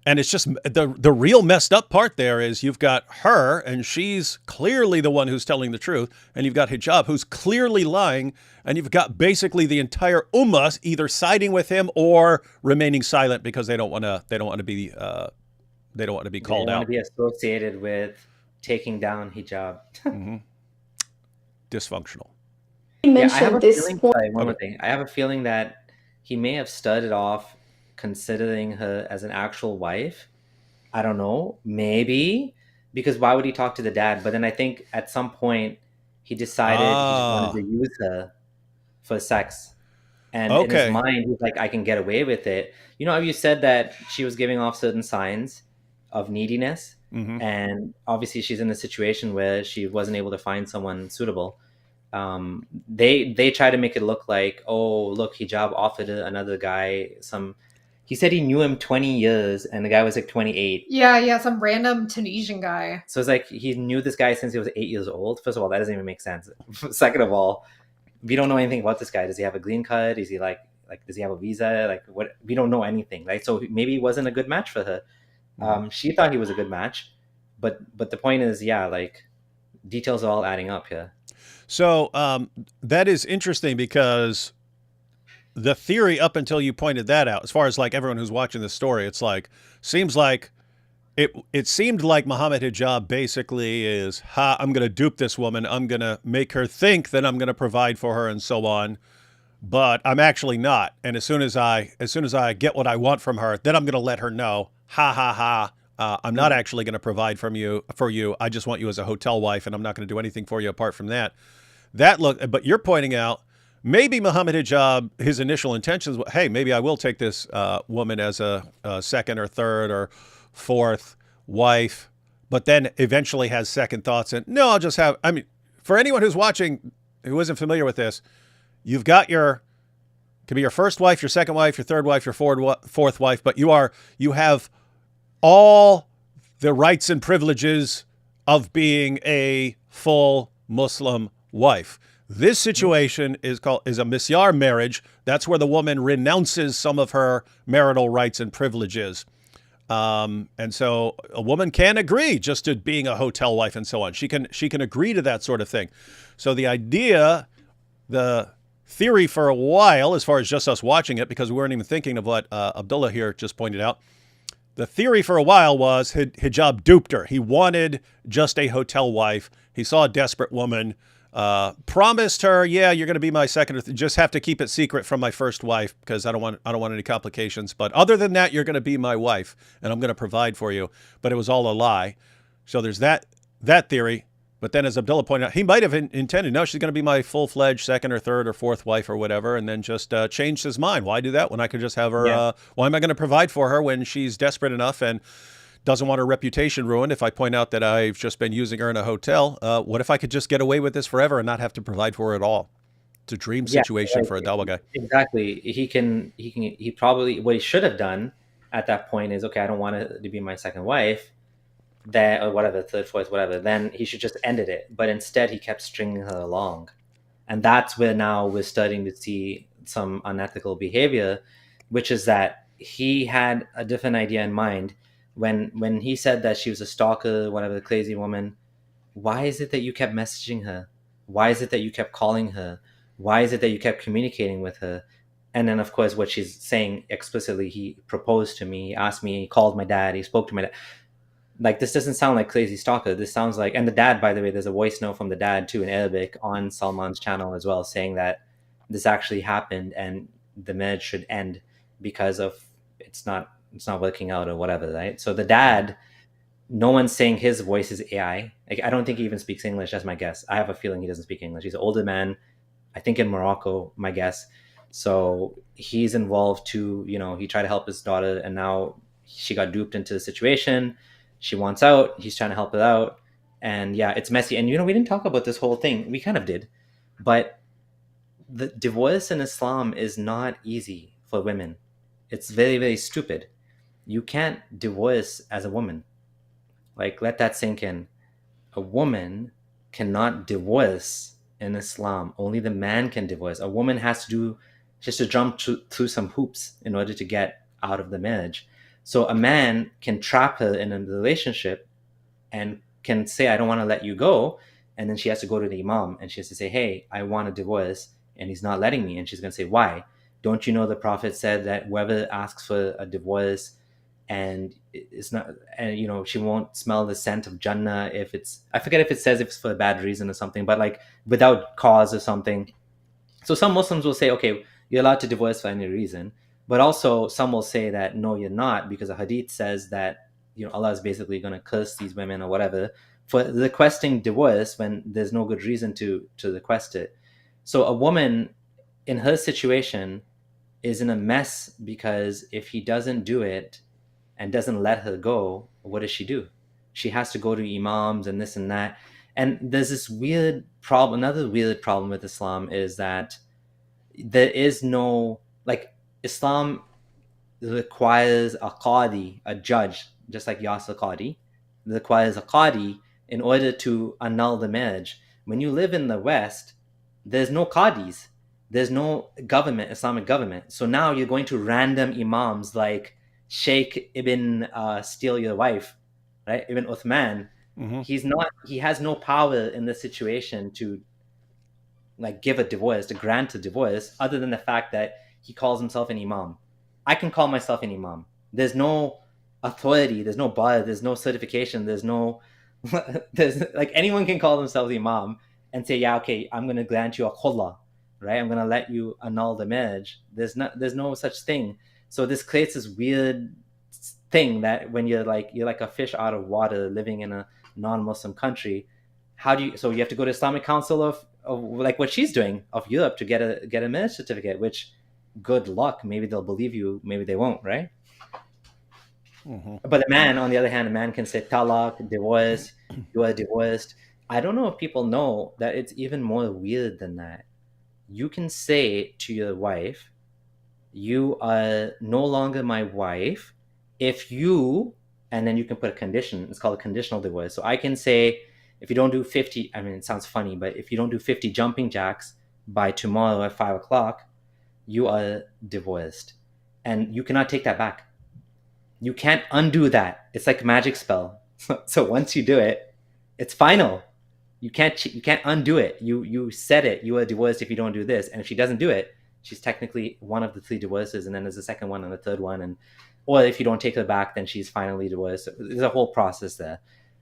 And it's just the real messed up part there is you've got her and she's clearly the one who's telling the truth. And you've got Hijab who's clearly lying. And you've got basically the entire ummah either siding with him or remaining silent because they don't want to be called out. They don't want to be associated with taking down Hijab. Dysfunctional. Yeah, I have a feeling, one more thing. I have a feeling that he may have started off considering her as an actual wife. I don't know, maybe, because why would he talk to the dad? But then I think at some point he decided he just wanted to use her for sex. And in his mind, he's like, I can get away with it. You know, you said that she was giving off certain signs of neediness. And obviously she's in a situation where she wasn't able to find someone suitable. They try to make it look like, oh, look, Hijab offered another guy some. He said he knew him 20 years and the guy was like 28. Yeah, some random Tunisian guy. So it's like he knew this guy since he was 8 years old. First of all, that doesn't even make sense. Second of all, we don't know anything about this guy. Does he have a green card? Is he like does he have a visa? Like what? We don't know anything, right? So maybe he wasn't a good match for her. She thought he was a good match, but the point is, yeah, like details are all adding up here. So that is interesting because the theory up until you pointed that out, as far as like everyone who's watching this story, it's like, seems like it seemed like Mohammed Hijab basically is, I'm going to dupe this woman. I'm going to make her think that I'm going to provide for her and so on. But I'm actually not. And as soon as I get what I want from her, then I'm going to let her know, I'm not actually going to provide for you. I just want you as a hotel wife, and I'm not going to do anything for you apart from that. But you're pointing out maybe Mohammed Hijab, his initial intentions, hey, maybe I will take this woman as a second or third or fourth wife, but then eventually has second thoughts and no, I'll just have. I mean, for anyone who's watching who isn't familiar with this, you've got can be your first wife, your second wife, your third wife, your fourth wife, but you have all the rights and privileges of being a full Muslim wife. This situation is a misyar marriage. That's where the woman renounces some of her marital rights and privileges. And so a woman can agree just to being a hotel wife and so on. She can agree to that sort of thing. So the theory for a while, as far as just us watching it, because we weren't even thinking of what Abdullah here just pointed out, the theory for a while was Hijab duped her. He wanted just a hotel wife. He saw a desperate woman, promised her, yeah, you're going to be my second, just have to keep it secret from my first wife because I don't want any complications. But other than that, you're going to be my wife and I'm going to provide for you. But it was all a lie. So there's that theory. But then, as Abdullah pointed out, he might have intended, no, she's going to be my full-fledged second or third or fourth wife or whatever, and then just changed his mind. Why do that when I could just have her? Yeah. Why am I going to provide for her when she's desperate enough and doesn't want her reputation ruined if I point out that I've just been using her in a hotel? What if I could just get away with this forever and not have to provide for her at all? It's a dream situation for a dawah guy. Exactly. He probably, what he should have done at that point is, okay, I don't want her to be my second wife. That or whatever, third, fourth, whatever, then he should just ended it. But instead, he kept stringing her along. And that's where now we're starting to see some unethical behavior, which is that he had a different idea in mind. When he said that she was a stalker, whatever, crazy woman, why is it that you kept messaging her? Why is it that you kept calling her? Why is it that you kept communicating with her? And then, of course, what she's saying explicitly, he proposed to me, he asked me, he called my dad, he spoke to my dad. Like, this doesn't sound like crazy stalker. This sounds like, and the dad, by the way, there's a voice note from the dad too in Arabic on Salman's channel as well, saying that this actually happened and the marriage should end because of it's not working out or whatever, right? So the dad, no one's saying his voice is AI. Like, I don't think he even speaks English. That's my guess. I have a feeling he doesn't speak English. He's an older man, I think in Morocco, my guess. So he's involved too. He tried to help his daughter and now she got duped into the situation. She wants out. He's trying to help her out. And yeah, it's messy. And, we didn't talk about this whole thing. We kind of did. But the divorce in Islam is not easy for women. It's very, very stupid. You can't divorce as a woman. Like, let that sink in. A woman cannot divorce in Islam. Only the man can divorce. A woman has to jump through some hoops in order to get out of the marriage. So a man can trap her in a relationship and can say, I don't want to let you go. And then she has to go to the imam and she has to say, hey, I want a divorce and he's not letting me. And she's going to say, why? Don't you know the Prophet said that whoever asks for a divorce and it's not, and she won't smell the scent of Jannah if it's, I forget if it says if it's for a bad reason or something, but like without cause or something. So some Muslims will say, okay, you're allowed to divorce for any reason. But also some will say that, no, you're not, because a hadith says that, Allah is basically going to curse these women or whatever for requesting divorce when there's no good reason to request it. So a woman in her situation is in a mess because if he doesn't do it and doesn't let her go, what does she do? She has to go to imams and this and that. And there's this weird problem. Another weird problem with Islam is that there is no, like, Islam requires a qadi, a judge, just like Yasir Qadi, requires a qadi in order to annul the marriage. When you live in the West, there's no qadis. There's no government, Islamic government. So now you're going to random imams like Sheikh Ibn Steal Your Wife, right? Ibn Uthman. Mm-hmm. He has no power in this situation to like give a divorce, to grant a divorce, other than the fact that he calls himself an imam. I can call myself an imam. There's no authority, there's no bar, there's no certification, there's no there's like anyone can call themselves imam and say, yeah, okay, I'm going to grant you a khulla, right? I'm going to let you annul the marriage. There's no such thing. So this creates this weird thing that when you're like a fish out of water living in a non-Muslim country, so you have to go to Islamic Council of like what she's doing of Europe to get a marriage certificate, which good luck, maybe they'll believe you, maybe they won't, right? But a man, on the other hand, a man can say talaq, divorce, you are divorced. I don't know if people know that it's even more weird than that. You can say to your wife, you are no longer my wife if you, and then you can put a condition. It's called a conditional divorce. So I can say, if you don't do 50, I mean, it sounds funny, but if you don't do 50 jumping jacks by tomorrow at 5 o'clock, you are divorced. And you cannot take that back. You can't undo that. It's like a magic spell. So once you do it, it's final. You can't undo it. You said it. You are divorced if you don't do this. And if she doesn't do it, she's technically one of the 3 divorces. And then there's a second one and a third one. Or if you don't take her back, then she's finally divorced. There's a whole process there.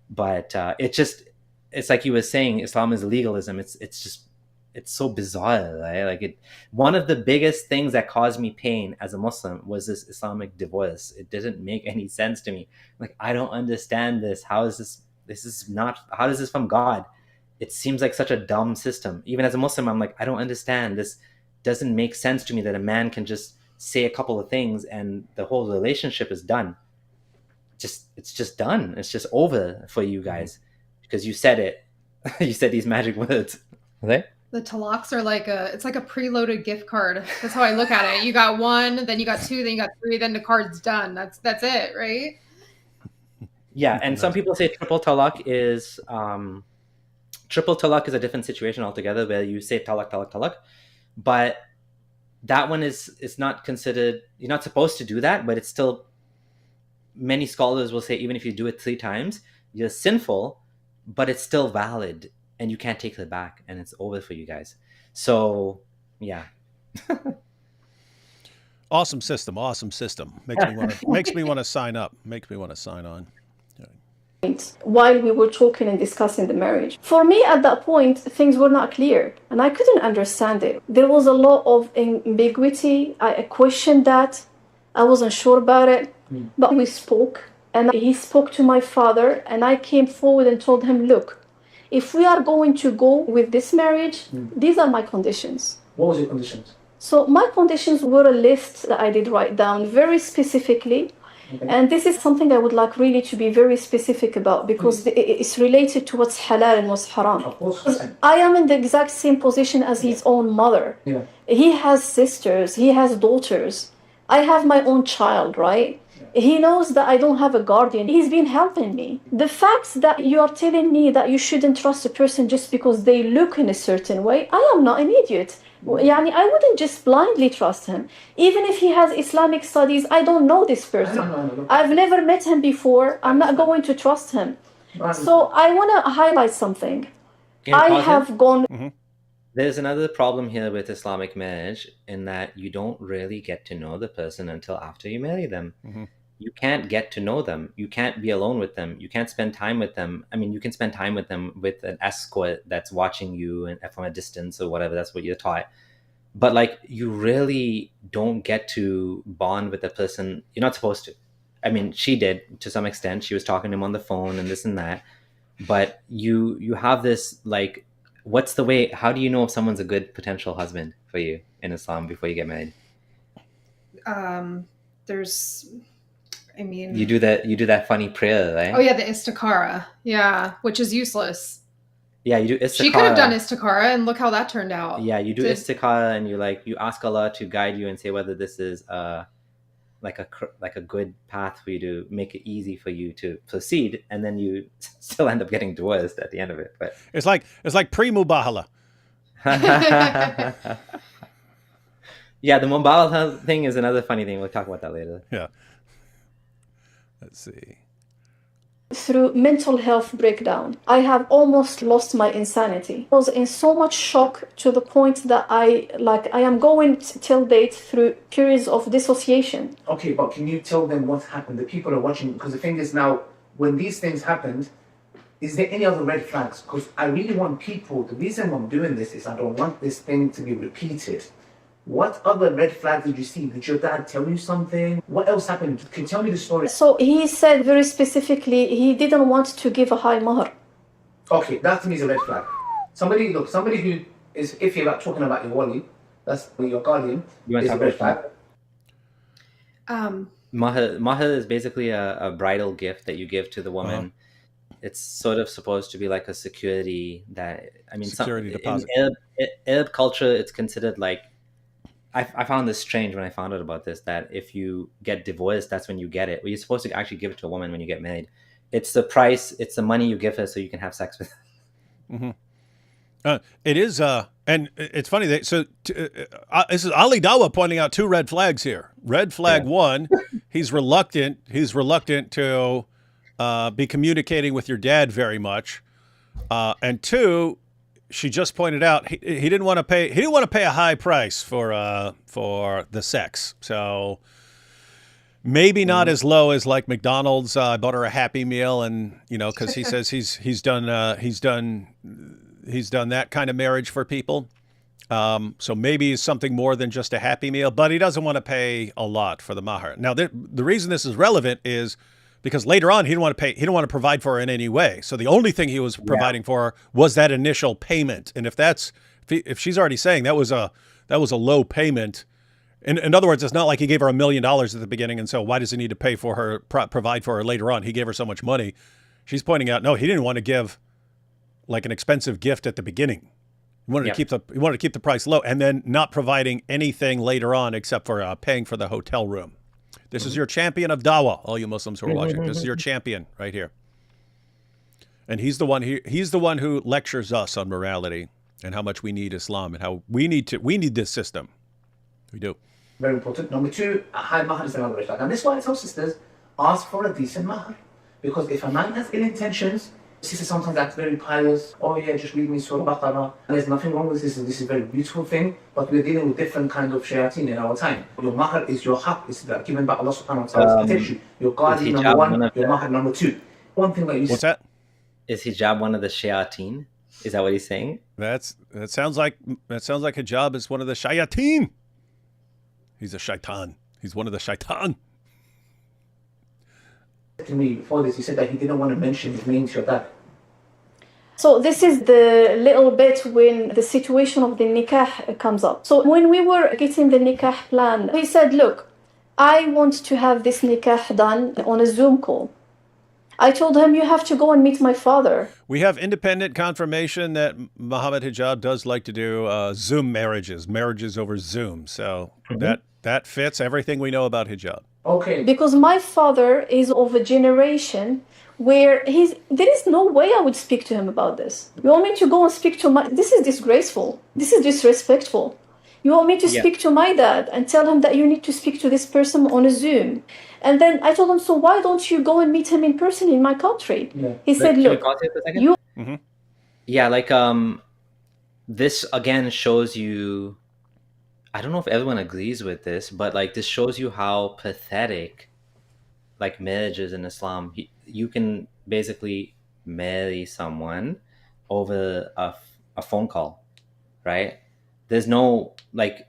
But it's like you were saying, Islam is legalism. It's so bizarre, right? Like one of the biggest things that caused me pain as a Muslim was this Islamic divorce. It didn't make any sense to me. Like, I don't understand this. How is this? How is this from God? It seems like such a dumb system. Even as a Muslim, I'm like, I don't understand. This doesn't make sense to me that a man can just say a couple of things and the whole relationship is done. It's just done. It's just over for you guys because you said it. You said these magic words. Okay? The talaqs are it's like a preloaded gift card. That's how I look at it. You got 1, then you got 2, then you got 3, then the card's done. That's it, right? Yeah, and some people say triple talaq is a different situation altogether, where you say talaq, talaq, talaq, but that one is not considered. You're not supposed to do that, but it's still. Many scholars will say even if you do it 3 times, you're sinful, but it's still valid. And you can't take it back, and it's over for you guys. So, yeah. Awesome system. Makes me want to sign up. Makes me want to sign on. While we were talking and discussing the marriage, for me at that point, things were not clear, and I couldn't understand it. There was a lot of ambiguity. I questioned that. I wasn't sure about it, but we spoke, and he spoke to my father, and I came forward and told him, look, if we are going to go with this marriage, these are my conditions. What was your conditions? So my conditions were a list that I did write down very specifically. Okay. And this is something I would like really to be very specific about because it's related to what's halal and what's haram. Of course. I am in the exact same position as his own mother. Yeah. He has sisters, he has daughters. I have my own child, right? He knows that I don't have a guardian. He's been helping me. The fact that you are telling me that you shouldn't trust a person just because they look in a certain way, I am not an idiot. I wouldn't just blindly trust him. Even if he has Islamic studies, I don't know this person. I've never met him before. I'm not going to trust him. So I want to highlight something. I have gone... There's another problem here with Islamic marriage in that you don't really get to know the person until after you marry them. You can't get to know them. You can't be alone with them. You can't spend time with them. I mean, you can spend time with them with an escort that's watching you and from a distance or whatever. That's what you're taught. But like, you really don't get to bond with the person. You're not supposed to. I mean, she did to some extent. She was talking to him on the phone and this and that. But you have this like, what's the way? How do you know if someone's a good potential husband for you in Islam before you get married? You do that funny prayer, right? Oh yeah, the istikhara. Yeah, which is useless. Yeah, you do istikhara. She could have done istikhara, and look how that turned out. Yeah, you do istikhara, and you ask Allah to guide you and say whether this is like a good path for you to make it easy for you to proceed, and then you still end up getting divorced at the end of it. But it's like pre-mubahala. Yeah, the mubahala thing is another funny thing. We'll talk about that later. Yeah. Let's see. through mental health breakdown. I have almost lost my insanity. I was in so much shock to the point that I am going till date through periods of dissociation. Okay, but can you tell them what happened? The people are watching, because the thing is now, when these things happened, is there any other red flags? Because I really want people, the reason I'm doing this is I don't want this thing to be repeated. What other red flags did you see? Did your dad tell you something? What else happened? Can you tell me the story? So he said very specifically he didn't want to give a high mahr. Okay, that to me is a red flag. Somebody who is iffy about talking about your wali, that's your guardian, is a red flag. Mahr is basically a bridal gift that you give to the woman. It's sort of supposed to be like a security that, I mean, security deposit. In Arab culture, it's considered like, I found this strange when I found out about this, that if you get divorced, that's when you get it. Well, you're supposed to actually give it to a woman when you get married. It's the price, it's the money you give her so you can have sex with her. Mm-hmm. It is, and it's funny that this is Ali Dawa pointing out two red flags here. Red flag one, he's reluctant to be communicating with your dad very much, and two, she just pointed out he didn't want to pay a high price for the sex. So maybe not as low as like McDonald's. I bought her a Happy Meal, and because he says he's done that kind of marriage for people. So maybe it's something more than just a Happy Meal, but he doesn't want to pay a lot for the mahr. Now the reason this is relevant is because later on he didn't want to provide for her in any way. So the only thing he was providing for her was that initial payment. And if she's already saying that was a low payment, in other words, it's not like he gave her $1 million at the beginning, and so why does he need to pay for her, provide for her later on? He gave her so much money. She's pointing out, no, he didn't want to give like an expensive gift at the beginning. He wanted to keep the price low, and then not providing anything later on except for paying for the hotel room. This is your champion of dawah, all you Muslims who are watching. This is your champion right here. And he's the one who lectures us on morality and how much we need Islam and how we need this system. We do. Very important. Number two, a high mahr is another red flag. And this is why I tell sisters, ask for a decent mahr. Because if a man has ill intentions, sisters sometimes act very pious. Oh yeah, just read me Surah Baqarah. And there's nothing wrong with this. This is a very beautiful thing. But we're dealing with different kind of shayateen in our time. Your mahr is your haqq. It's given by Allah subhanahu wa ta'ala. It protects you. Your guardian number one, your mahr number two. One thing that you What's that? Is hijab one of the shayateen? Is that what he's saying? That sounds like hijab is one of the shayateen. He's a shaitan. He's one of the shaitan. To me before this, he said that he didn't want to mention his name to your dad. So this is the little bit when the situation of the nikah comes up. So when we were getting the nikah plan, he said, look, I want to have this nikah done on a Zoom call. I told him, you have to go and meet my father. We have independent confirmation that Mohammed Hijab does like to do Zoom marriages over Zoom. So that fits everything we know about hijab. Okay. Because my father is of a generation where there is no way I would speak to him about this. You want me to go and speak to this is disgraceful. This is disrespectful. You want me to speak to my dad and tell him that you need to speak to this person on a Zoom. And then I told him, so why don't you go and meet him in person in my country? Yeah. He said, look, you... Mm-hmm. Yeah, like this again shows you, I don't know if everyone agrees with this, but like this shows you how pathetic like marriage is in Islam. You can basically marry someone over a phone call, right? There's no like,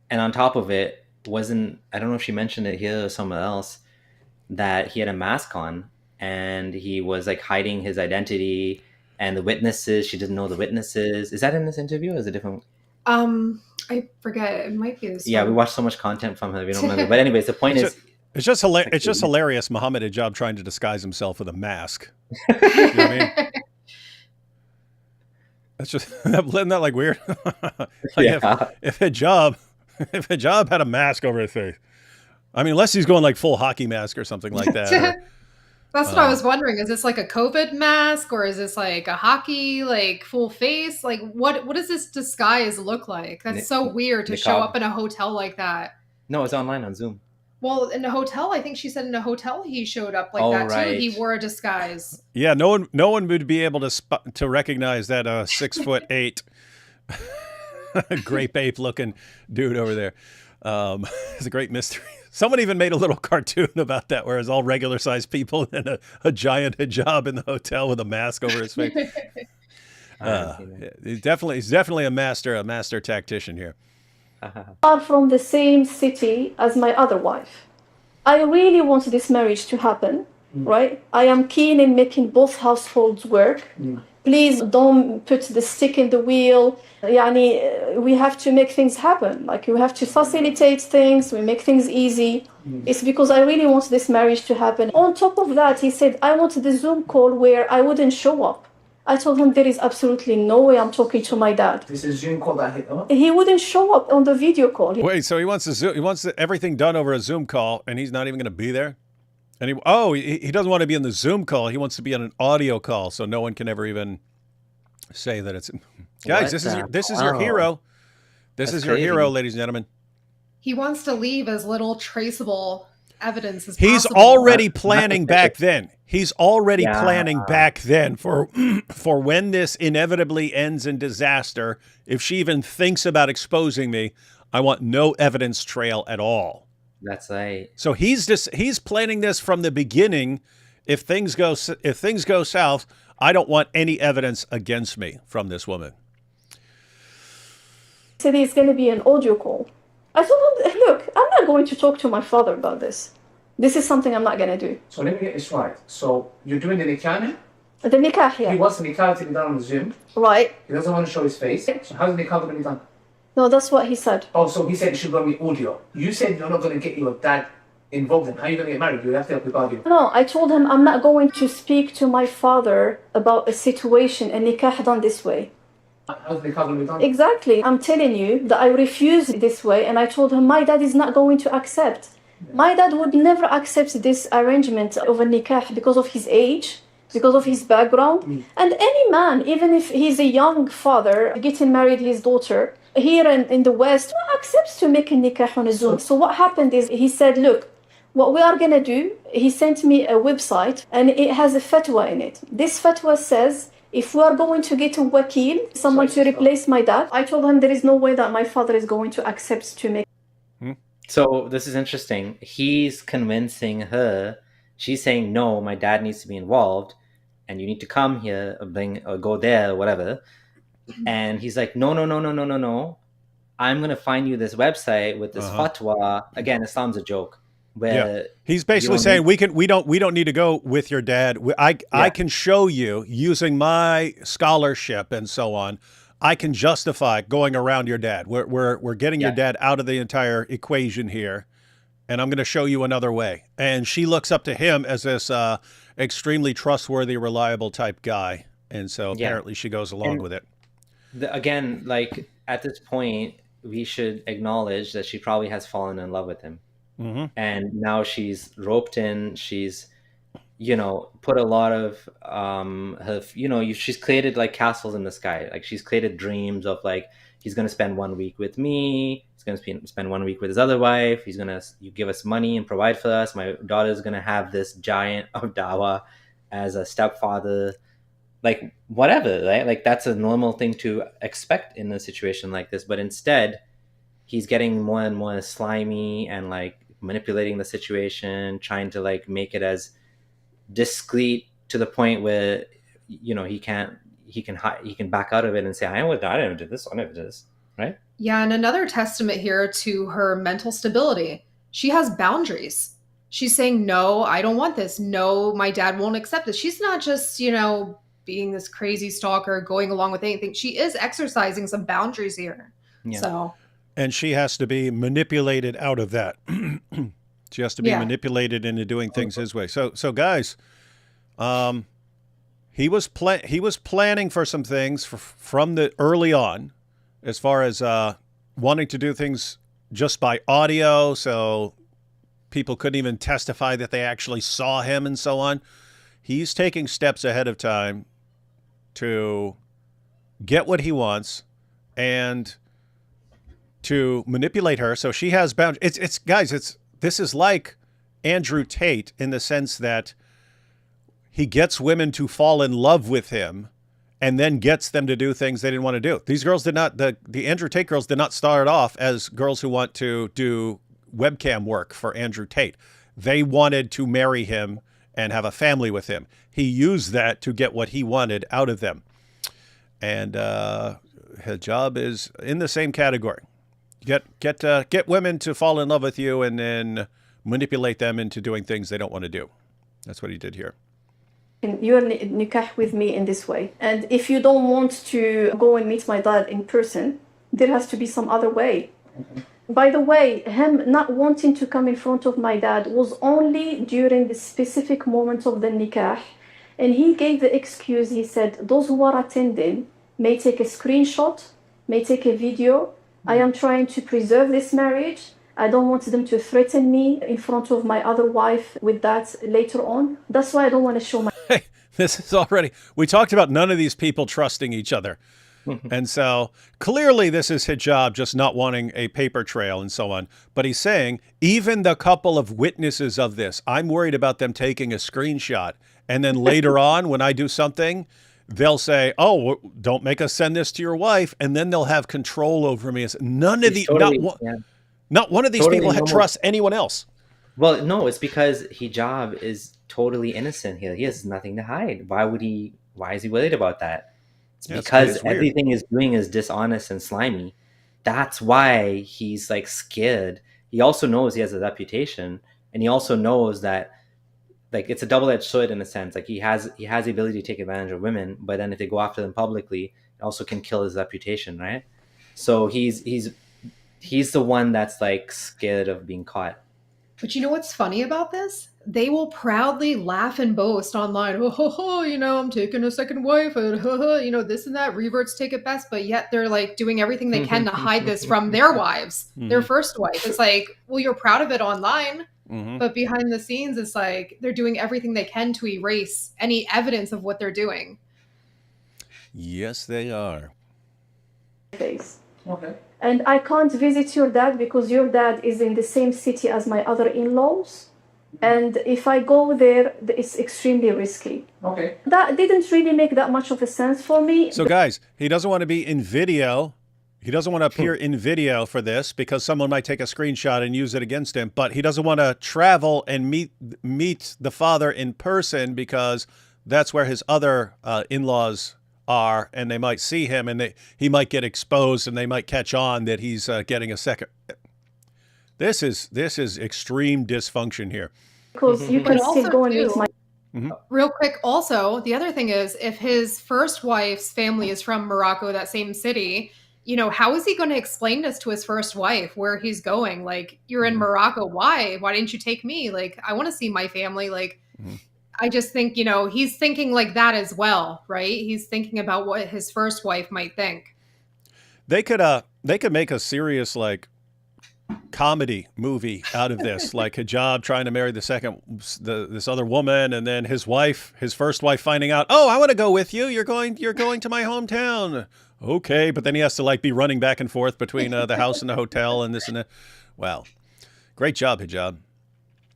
and on top of it, I don't know if she mentioned it here or somewhere else, that he had a mask on and he was like hiding his identity and the witnesses, she didn't know the witnesses. Is that in this interview or is it different? I forget. It might be this Yeah, one. we watched so much content from her, we don't remember. But anyways, the point is... It's just hilarious, Mohammed Hijab trying to disguise himself with a mask. You know what I mean? That's just, isn't that like weird? If Hijab had a mask over his face, I mean, unless he's going like full hockey mask or something like that. That's what I was wondering. Is this like a COVID mask or is this like a hockey, like full face? Like what does this disguise look like? That's so weird to show up in a hotel like that. No, it's online on Zoom. Well, in a hotel, I think she said in a hotel he showed up like Oh, that too. right. He wore a disguise. Yeah, no one would be able to recognize that 6'8" grape ape looking dude over there. It's a great mystery. Someone even made a little cartoon about that, where it's all regular sized people and a giant hijab in the hotel with a mask over his face. He's definitely a master tactician here. Are from the same city as my other wife. I really want this marriage to happen, right? I am keen in making both households work. Please don't put the stick in the wheel. Yani, we have to make things happen. Like, we have to facilitate things, we make things easy. It's because I really want this marriage to happen. On top of that, he said, I want the Zoom call where I wouldn't show up. I told him there is absolutely no way I'm talking to my dad. This is Zoom call that hit up. He wouldn't show up on the video call. Wait, so he wants everything done over a Zoom call, and he's not even going to be there? And he doesn't want to be in the Zoom call. He wants to be on an audio call, so no one can ever even say that it's. Guys, this is your hero. This is your hero, ladies and gentlemen. He wants to leave as little traceable evidence as He's possible. already planning back then. He's already planning back then for when this inevitably ends in disaster. If she even thinks about exposing me, I want no evidence trail at all. That's right. So he's planning this from the beginning. If things go south, I don't want any evidence against me from this woman. He said it's going to be an audio call. I told him, look, I'm not going to talk to my father about this. This is something I'm not going to do. So let me get this right. So you're doing the nikah now? The nikah, yeah. He wants the nikah to be done on the Zoom. Right. He doesn't want to show his face. So how's the nikah going to be done? No, that's what he said. Oh, so he said it should go be audio. You said you're not going to get your dad involved in. How are you going to get married? You have to help your guardian. No, I told him I'm not going to speak to my father about a situation, a nikah done this way. How's the nikah going to be done? Exactly. I'm telling you that I refuse this way, and I told him my dad is not going to accept. My dad would never accept this arrangement of a nikah because of his age, because of his background. And any man, even if he's a young father getting married his daughter, here in the West, accepts to make a nikah on a Zoom. So what happened is he said, look, what we are going to do, he sent me a website and it has a fatwa in it. This fatwa says, if we are going to get a wakil, someone to replace my dad, I told him there is no way that my father is going to accept to make. So this is interesting. He's convincing her. She's saying, no, my dad needs to be involved and you need to come here or go there or whatever. And he's like, no. I'm going to find you this website with this fatwa. Again, Islam's a joke. Where he's basically saying we don't need to go with your dad. I can show you using my scholarship and so on. I can justify going around your dad. We're getting your dad out of the entire equation here, and I'm going to show you another way. And she looks up to him as this extremely trustworthy, reliable type guy, and so apparently she goes along with it. Again, like at this point, we should acknowledge that she probably has fallen in love with him. And now she's roped in. She's, put a lot of her, she's created like castles in the sky. Like she's created dreams of like, he's going to spend 1 week with me. He's going to spend 1 week with his other wife. You give us money and provide for us. My daughter's going to have this giant of dawah as a stepfather, like whatever, right? Like that's a normal thing to expect in a situation like this. But instead, he's getting more and more slimy and like manipulating the situation, trying to like make it as discreet to the point where he can back out of it and say, I never did this, right? Yeah, and another testament here to her mental stability. She has boundaries. She's saying, no, I don't want this. No, my dad won't accept this. She's not just, being this crazy stalker, going along with anything. She is exercising some boundaries here. Yeah. So. And she has to be manipulated out of that. She has to be manipulated into doing things his way. So guys, he was planning for some things from the early on, as far as wanting to do things just by audio, so people couldn't even testify that they actually saw him and so on. He's taking steps ahead of time to get what he wants and to manipulate her. So she has boundaries. It's guys, this is like Andrew Tate in the sense that he gets women to fall in love with him and then gets them to do things they didn't want to do. These girls did not, the Andrew Tate girls did not start off as girls who want to do webcam work for Andrew Tate. They wanted to marry him and have a family with him. He used that to get what he wanted out of them. And Hijab is in the same category. Get women to fall in love with you and then manipulate them into doing things they don't want to do. That's what he did here. You're nikah with me in this way. And if you don't want to go and meet my dad in person, there has to be some other way. By the way, him not wanting to come in front of my dad was only during the specific moment of the nikah. And he gave the excuse, he said, those who are attending may take a screenshot, may take a video. I am trying to preserve this marriage. I don't want them to threaten me in front of my other wife with that later on. That's why I don't want to show my... Hey, this is already... We talked about none of these people trusting each other. And so clearly this is Hijab just not wanting a paper trail and so on. But he's saying, even the couple of witnesses of this, I'm worried about them taking a screenshot. And then later on, when I do something, they'll say, oh, don't make us send this to your wife. And then they'll have control over me. None of the... Not one of these people trust anyone else. Well, no, it's because Hijab is totally innocent here. He has nothing to hide. Why is he worried about that? It's because everything he's doing is dishonest and slimy. That's why he's like scared. He also knows he has a reputation, and he also knows that like it's a double-edged sword in a sense. Like he has the ability to take advantage of women, but then if they go after them publicly, it also can kill his reputation, right? So he's the one that's like scared of being caught. But you know what's funny about this? They will proudly laugh and boast online. Oh, you know, I'm taking a second wife, and you know, this and that. Reverts take it best, but yet they're like doing everything they can to hide this from their wives, their first wife. It's like, well, you're proud of it online, but behind the scenes, it's like they're doing everything they can to erase any evidence of what they're doing. Yes, they are. Face. Okay. And I can't visit your dad because your dad is in the same city as my other in-laws. And if I go there, it's extremely risky. Okay. That didn't really make that much of a sense for me. So guys, he doesn't want to be in video. He doesn't want to appear in video for this because someone might take a screenshot and use it against him. But he doesn't want to travel and meet the father in person because that's where his other in-laws are, and they might see him, and he might get exposed, and they might catch on that he's getting a second. This is extreme dysfunction here. Because you can still go and use my. Real quick, also, the other thing is, if his first wife's family is from Morocco, that same city, you know, how is he going to explain this to his first wife, where he's going? Like, you're in Morocco. Why? Why didn't you take me? Like, I want to see my family. Like, I just think, you know, he's thinking like that as well, right? He's thinking about what his first wife might think. They could make a serious like comedy movie out of this, like Hijab trying to marry this other woman, and then his first wife finding out, oh, I want to go with you. You're going to my hometown. Okay, but then he has to like be running back and forth between the house and the hotel and this and that. Wow, great job, Hijab.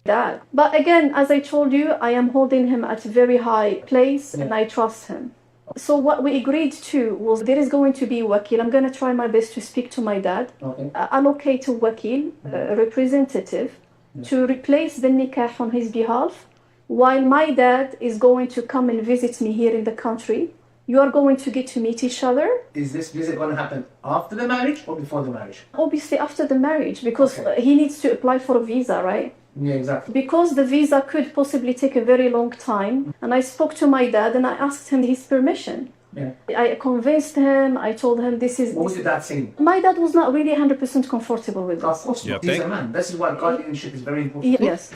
That. But again, as I told you, I am holding him at a very high place and I trust him. So what we agreed to was there is going to be wakil. I'm going to try my best to speak to my dad, allocate a wakil, a representative, to replace the nikah on his behalf, while my dad is going to come and visit me here in the country. You are going to get to meet each other. Is this visit going to happen after the marriage or before the marriage? Obviously after the marriage, because he needs to apply for a visa, right? Yeah, exactly. Because the visa could possibly take a very long time. And I spoke to my dad and I asked him his permission. Yeah. I convinced him. I told him this is... What was your dad saying? My dad was not really 100% comfortable with this. Of course not. He's a man. This is why guardianship is very important. Yes.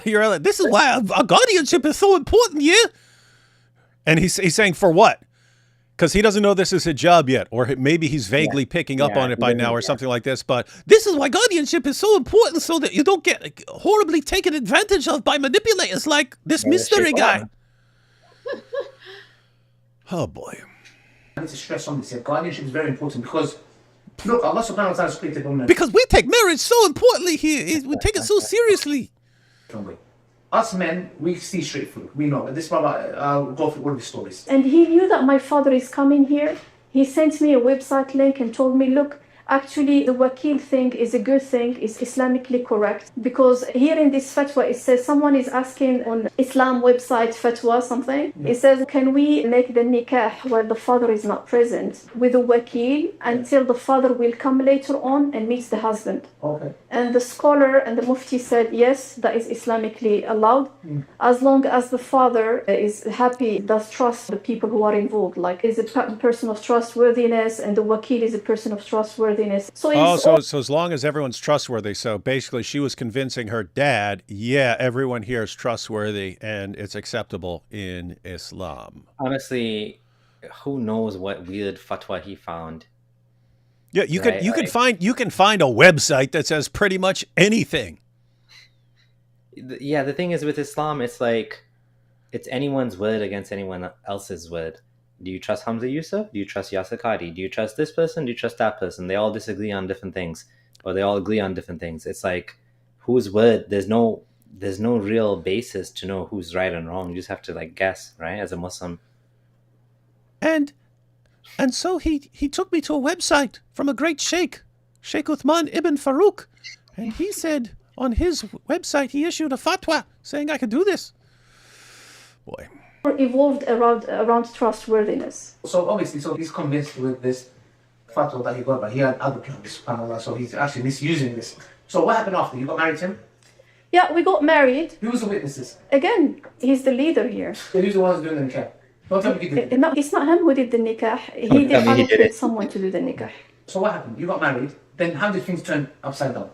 You're this is why our guardianship is so important, yeah? And he's saying for what? Because he doesn't know this is Hijab yet, or maybe he's vaguely picking up on it by now or something like this. But this is why guardianship is so important, so that you don't get horribly taken advantage of by manipulators like this mystery guy. Oh, boy. I need to stress on this here. Guardianship is very important because Look, Allah subhanahu wa ta'ala created women. Because we take marriage so importantly here. We take it so seriously. Us men, we see straight through. We know. This brother, I'll go through all the stories. And he knew that my father is coming here. He sent me a website link and told me, look, actually the wakil thing is a good thing, is Islamically correct. Because here in this fatwa, it says someone is asking on Islam website fatwa something. Yeah. It says, can we make the nikah while the father is not present with a wakil until the father will come later on and meet the husband? Okay. And the scholar and the mufti said, yes, that is Islamically allowed, as long as the father is happy, does trust the people who are involved, like is a person of trustworthiness, and the wakil is a person of trustworthiness. So so as long as everyone's trustworthy. So basically she was convincing her dad, yeah, everyone here is trustworthy and it's acceptable in Islam. Honestly, who knows what weird fatwa he found? Yeah, you can find a website that says pretty much anything. Yeah, the thing is with Islam, it's like it's anyone's word against anyone else's word. Do you trust Hamza Yusuf? Do you trust Yasir Qadi? Do you trust this person? Do you trust that person? They all disagree on different things, or they all agree on different things. It's like whose word? There's no real basis to know who's right and wrong. You just have to like guess, right? As a Muslim. And so he took me to a website from a great sheikh, Sheikh Uthman ibn Farouk, and he said on his website he issued a fatwa saying I could do this. Boy. Evolved around trustworthiness. So obviously, so he's convinced with this fatwa that he got, but he had other plans, subhanAllah, so he's actually misusing this. So what happened after? You got married to him? Yeah, we got married. Who was the witnesses? Again, he's the leader here. So who's the one who's doing the nikah? Don't tell me he did it. No, it's not him who did the nikah. He did allocate someone to do the nikah. So what happened? You got married, then how did things turn upside down?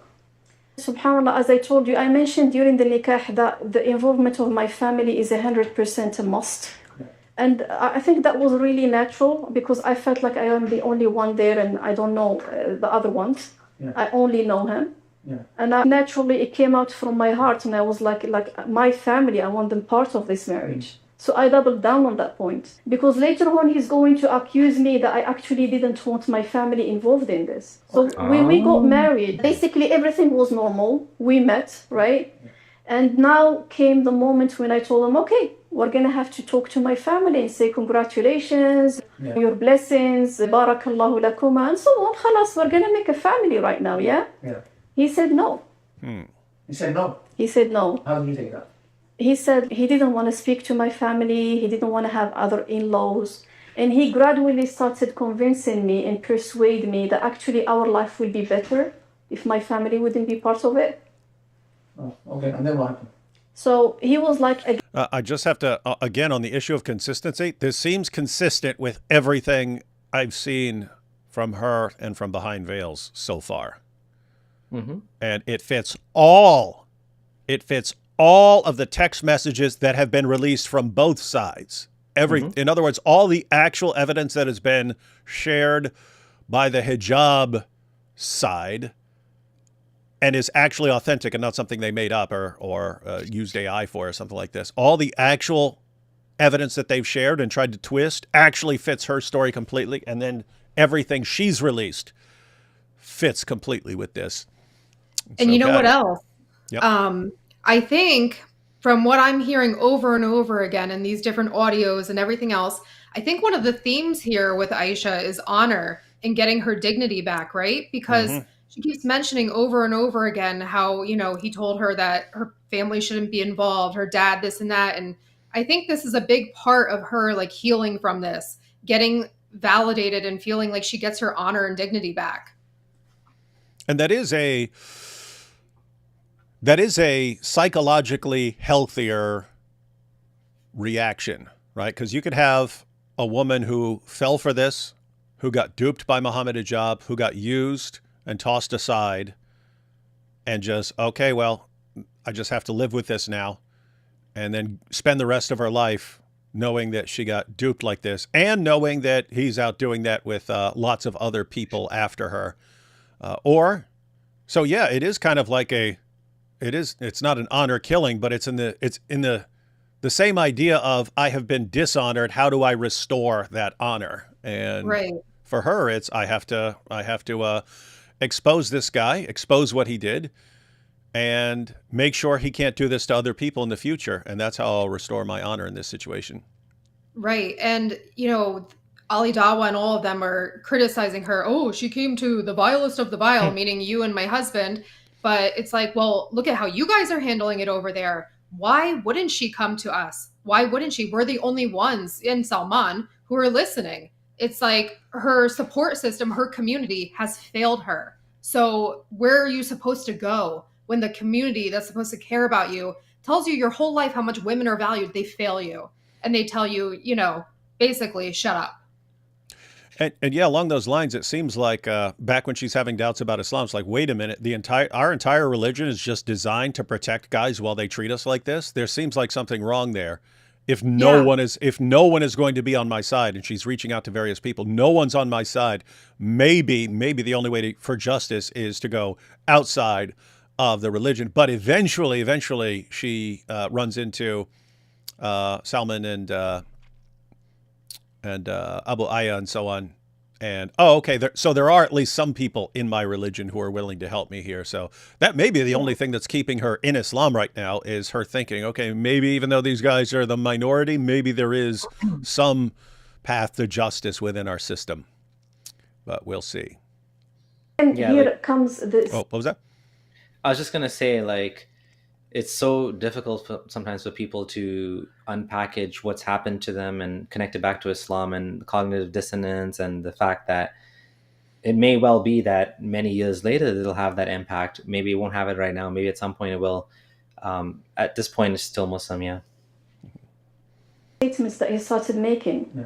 SubhanAllah, as I told you, I mentioned during the nikah that the involvement of my family is 100% a must. And I think that was really natural because I felt like I am the only one there and I don't know the other ones. Yeah. I only know him. Yeah. And naturally it came out from my heart and I was like my family, I want them part of this marriage. So I doubled down on that point because later on he's going to accuse me that I actually didn't want my family involved in this. So when we got married, basically everything was normal. We met, right? And now came the moment when I told him, okay, we're going to have to talk to my family and say congratulations, your blessings, barakallahu lakuma, and so on. Khalas, we're going to make a family right now, yeah? He said no. He said no? He said no. How did you take that? He said he didn't want to speak to my family, he didn't want to have other in-laws. And he gradually started convincing me and persuade me that actually our life will be better if my family wouldn't be part of it. Oh, okay, and then what happened? So he was like... I just have to, again, on the issue of consistency, this seems consistent with everything I've seen from her and from Behind Veils so far. And it fits all of the text messages that have been released from both sides. In other words, all the actual evidence that has been shared by the hijab side and is actually authentic and not something they made up or used AI for or something like this. All the actual evidence that they've shared and tried to twist actually fits her story completely. And then everything she's released fits completely with this. And so, you know what else? Yep. I think from what I'm hearing over and over again in these different audios and everything else, I think one of the themes here with Aisha is honor and getting her dignity back, right? Because she keeps mentioning over and over again how, you know, he told her that her family shouldn't be involved, her dad, this and that. And I think this is a big part of her like healing from this, getting validated and feeling like she gets her honor and dignity back. And that is a psychologically healthier reaction, right? Because you could have a woman who fell for this, who got duped by Mohammed Hijab, who got used and tossed aside and just, okay, well, I just have to live with this now, and then spend the rest of her life knowing that she got duped like this and knowing that he's out doing that with lots of other people after her. So yeah, it is kind of like it's not an honor killing, but it's in the same idea of I have been dishonored. How do I restore that honor? And For her, it's I have to expose this guy, expose what he did, and make sure he can't do this to other people in the future. And that's how I'll restore my honor in this situation. Right. And, Ali Dawa and all of them are criticizing her. Oh, she came to the vilest of the vile, meaning you and my husband. But it's like, well, look at how you guys are handling it over there. Why wouldn't she come to us? Why wouldn't she? We're the only ones in Salman who are listening. It's like her support system, her community has failed her. So where are you supposed to go when the community that's supposed to care about you tells you your whole life how much women are valued? They fail you. And they tell you, basically, shut up. And yeah, along those lines, it seems like back when she's having doubts about Islam, it's like, wait a minute, our entire religion is just designed to protect guys while they treat us like this. There seems like something wrong there. If no one is going to be on my side, and she's reaching out to various people, no one's on my side. Maybe the only way for justice is to go outside of the religion. But eventually, she runs into Salman and Abu Aya and so on. And, okay, so there are at least some people in my religion who are willing to help me here. So that may be the only thing that's keeping her in Islam right now is her thinking, okay, maybe even though these guys are the minority, maybe there is some path to justice within our system. But we'll see. And here comes this. Oh, what was that? I was just going to say, it's so difficult sometimes for people to unpackage what's happened to them and connect it back to Islam and cognitive dissonance and the fact that it may well be that many years later it'll have that impact. Maybe it won't have it right now. Maybe at some point it will. At this point, it's still Muslim, yeah. Statements that he started making. Yeah.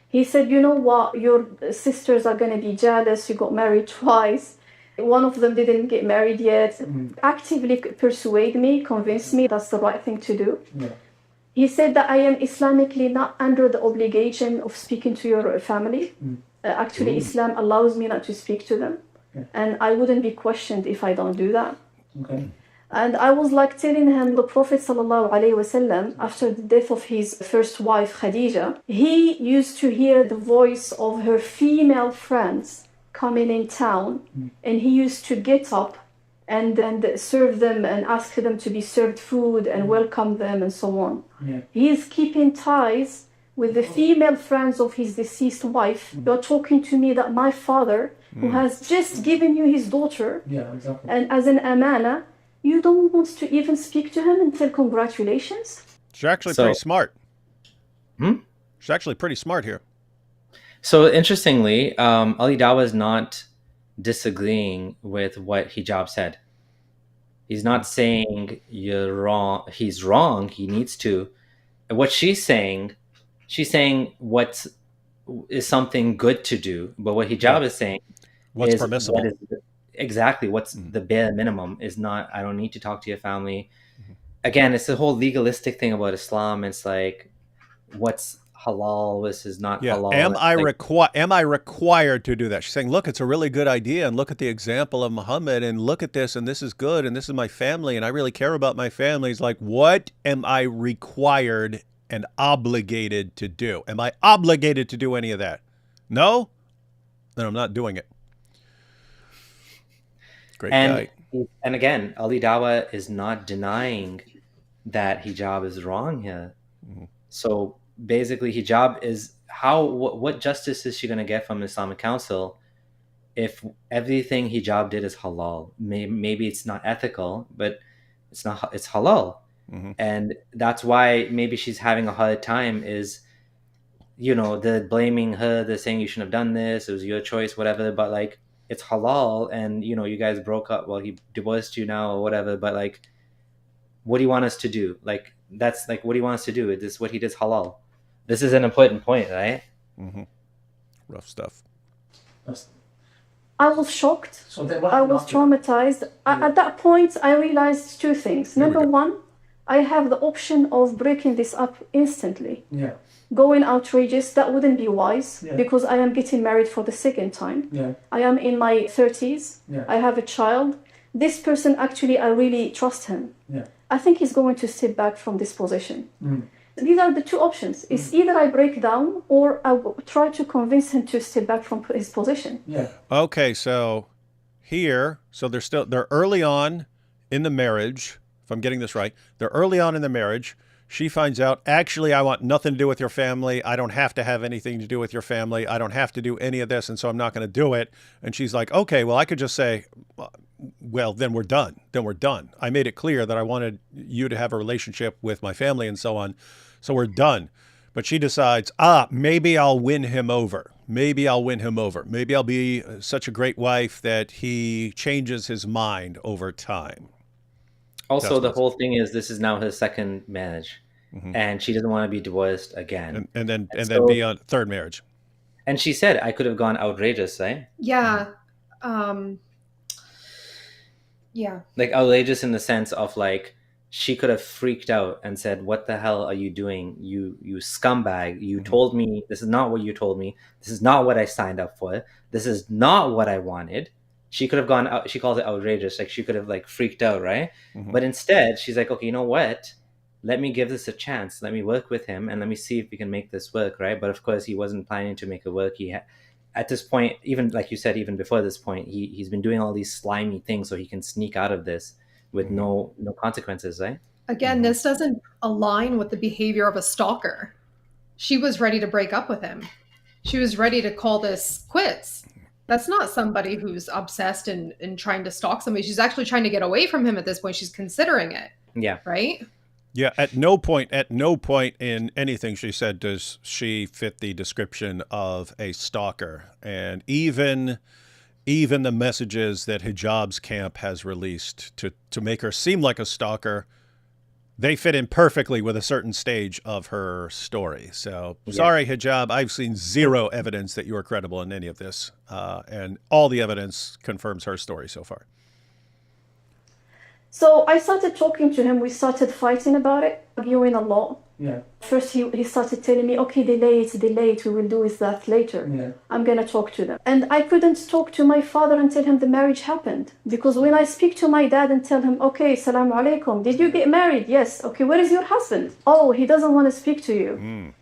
He said, you know what, your sisters are going to be jealous. You got married twice. One of them didn't get married yet. Actively persuade me, convince me that's the right thing to do. Yeah. He said that I am Islamically not under the obligation of speaking to your family. Actually, Islam allows me not to speak to them. Yeah. And I wouldn't be questioned if I don't do that. Okay. And I was telling him the Prophet ﷺ, after the death of his first wife, Khadija, he used to hear the voice of her female friends coming in town, and he used to get up and serve them and ask them to be served food and welcome them and so on. Yeah. He is keeping ties with the female friends of his deceased wife. You're talking to me that my father, who has just given you his daughter, and as an amana, you don't want to even speak to him and tell congratulations? She's actually pretty smart. She's actually pretty smart here. So interestingly, Ali Dawa is not disagreeing with what Hijab said. He's not saying you're wrong. He's wrong. He needs to. What she's saying what is something good to do. But what Hijab is saying what's is permissible. Exactly. What's the bare minimum is not, I don't need to talk to your family. Again, it's the whole legalistic thing about Islam. It's like, what's halal versus not halal. Am I required to do that? She's saying, look, it's a really good idea, and look at the example of Muhammad, and look at this, and this is good, and this is my family, and I really care about my family. It's like, what am I required and obligated to do? Am I obligated to do any of that? No? Then I'm not doing it. Great guy. And again, Ali Dawa is not denying that hijab is wrong here. So basically, hijab is what justice is she going to get from Islamic Council if everything hijab did is halal? Maybe it's not ethical, but it's halal. And that's why maybe she's having a hard time is, they're blaming her, they're saying you shouldn't have done this, it was your choice, whatever, but it's halal, and you guys broke up, well, he divorced you now or whatever, but what do you want us to do? That's what do you want us to do? This what he did is halal. This is an important point, right? Rough stuff. I was shocked. I was traumatized. At that point, I realized two things. Number one, I have the option of breaking this up instantly. Yeah. Going outrageous, that wouldn't be wise because I am getting married for the second time. Yeah. I am in my 30s. Yeah. I have a child. This person, actually, I really trust him. Yeah. I think he's going to step back from this position. These are the two options. It's either I break down or I try to convince him to step back from his position. Yeah. Okay, so they're early on in the marriage, if I'm getting this right. They're early on in the marriage. She finds out, actually, I want nothing to do with your family. I don't have to have anything to do with your family. I don't have to do any of this, and so I'm not going to do it. And she's like, okay, well, I could just say, well, then we're done. Then we're done. I made it clear that I wanted you to have a relationship with my family and so on. So we're done. But she decides, maybe I'll win him over. Maybe I'll win him over. Maybe I'll be such a great wife that he changes his mind over time. Also, the whole thing is this is now his second marriage, and she doesn't want to be divorced again. And then be on third marriage. And she said, I could have gone outrageous, right? Yeah. Yeah. Like outrageous in the sense of like, she could have freaked out and said, what the hell are you doing? You scumbag. You told me, this is not what you told me. This is not what I signed up for. This is not what I wanted. She could have gone out. She calls it outrageous. Like she could have like freaked out, right? But instead, she's like, okay, you know what? Let me give this a chance. Let me work with him and let me see if we can make this work, right? But of course, he wasn't planning to make it work. At this point, even like you said, even before this point, he's been doing all these slimy things so he can sneak out of this with no consequences, right? Again, this doesn't align with the behavior of a stalker. She was ready to break up with him. She was ready to call this quits. That's not somebody who's obsessed and trying to stalk somebody. She's actually trying to get away from him at this point. She's considering it. Yeah. Right? Yeah. At no point in anything she said does she fit the description of a stalker. And even the messages that Hijab's camp has released to make her seem like a stalker, they fit in perfectly with a certain stage of her story. So sorry, Hijab, I've seen zero evidence that you are credible in any of this. And all the evidence confirms her story so far. So I started talking to him. We started fighting about it, arguing a lot. Yeah. First, he started telling me, okay, delay it. We will do that later. Yeah. I'm going to talk to them. And I couldn't talk to my father and tell him the marriage happened. Because when I speak to my dad and tell him, okay, salam alaikum, did you get married? Yes. Okay, where is your husband? Oh, he doesn't want to speak to you.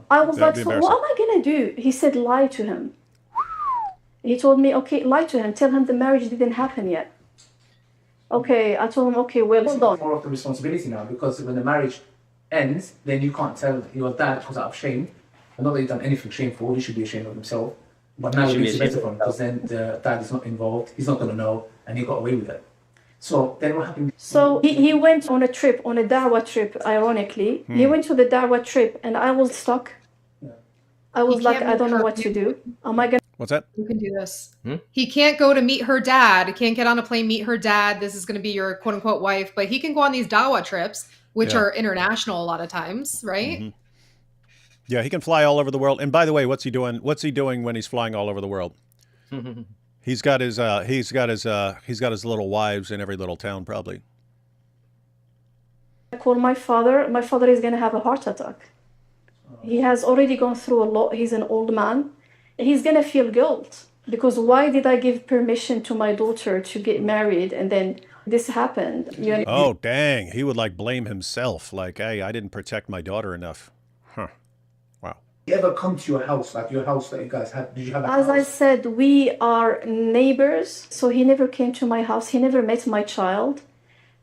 I was like, so what am I going to do? He said, lie to him. He told me, okay, lie to him. Tell him the marriage didn't happen yet. Okay, I told him, okay, well, hold on. More of the responsibility now, because when the marriage ends, then you can't tell your dad because out of shame. And not that you've done anything shameful, he should be ashamed of himself. But now it makes it better for him, because then the dad is not involved, he's not going to know, and he got away with it. So then what happened? So he went on a trip, on a da'wah trip, ironically. He went to the da'wah trip, and I was stuck. Yeah. I was like, I don't know what to do. Am I going to... What's that? You can do this. He can't go to meet her dad. He can't get on a plane, meet her dad. This is going to be your quote unquote wife, but he can go on these dawah trips, which are international a lot of times, right? Yeah, he can fly all over the world. And by the way, what's he doing? What's he doing when he's flying all over the world? He's got his little wives in every little town, probably. I call my father. My father is going to have a heart attack. He has already gone through a lot. He's an old man. He's going to feel guilt because why did I give permission to my daughter to get married and then this happened? You know? Oh, dang. He would like blame himself. Like, hey, I didn't protect my daughter enough. Huh. Wow. Did you ever come to your house, like your house that you guys had? Did you have a As house? I said, we are neighbors. So he never came to my house. He never met my child.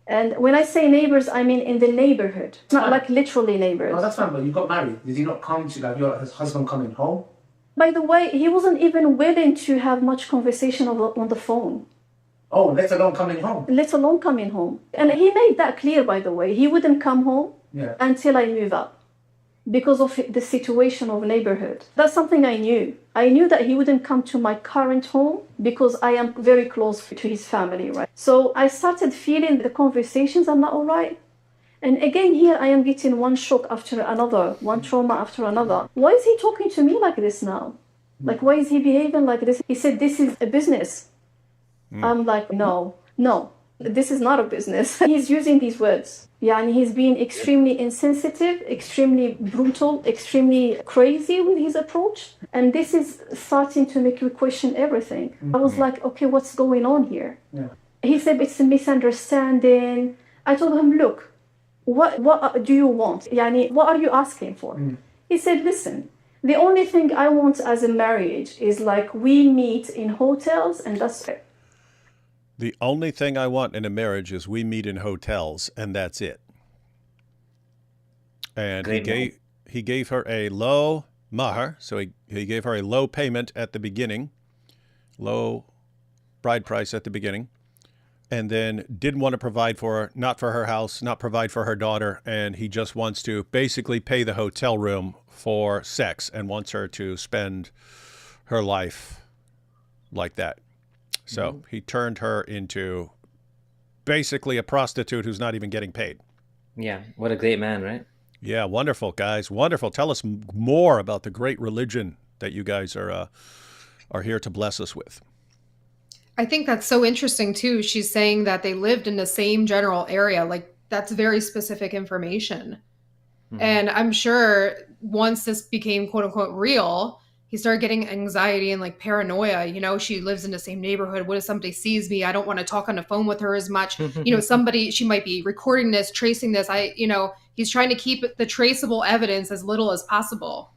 And when I say neighbors, I mean in the neighborhood. It's not like literally neighbors. No, that's fine, but you got married. Did he not come to, like, his husband coming home? By the way, he wasn't even willing to have much conversation on the phone. Oh, let alone coming home. Let alone coming home. And he made that clear, by the way. He wouldn't come home until I move up because of the situation of neighborhood. That's something I knew. I knew that he wouldn't come to my current home because I am very close to his family, right? So I started feeling the conversations are not all right. And again, here I am getting one shock after another, one trauma after another. Why is he talking to me like this now? Like, why is he behaving like this? He said, this is a business. I'm like, no, this is not a business. He's using these words. Yeah, and he's being extremely insensitive, extremely brutal, extremely crazy with his approach. And this is starting to make you question everything. I was like, okay, what's going on here? Yeah. He said, it's a misunderstanding. I told him, look, what do you want? Yani, what are you asking for? He said, listen, the only thing I want as a marriage is like we meet in hotels and that's it. The only thing I want in a marriage is we meet in hotels and that's it. And he gave her a low mahar, so he gave her a low payment at the beginning, low bride price at the beginning, and then didn't want to provide for her, not for her house, not provide for her daughter, and he just wants to basically pay the hotel room for sex and wants her to spend her life like that. So he turned her into basically a prostitute who's not even getting paid. Yeah, what a great man, right? Yeah, wonderful, guys. Wonderful. Tell us more about the great religion that you guys are here to bless us with. I think that's so interesting, too. She's saying that they lived in the same general area. Like, that's very specific information. And I'm sure once this became, quote unquote, real, he started getting anxiety and like paranoia. You know, she lives in the same neighborhood. What if somebody sees me? I don't want to talk on the phone with her as much. You know, she might be recording this, tracing this. He's trying to keep the traceable evidence as little as possible.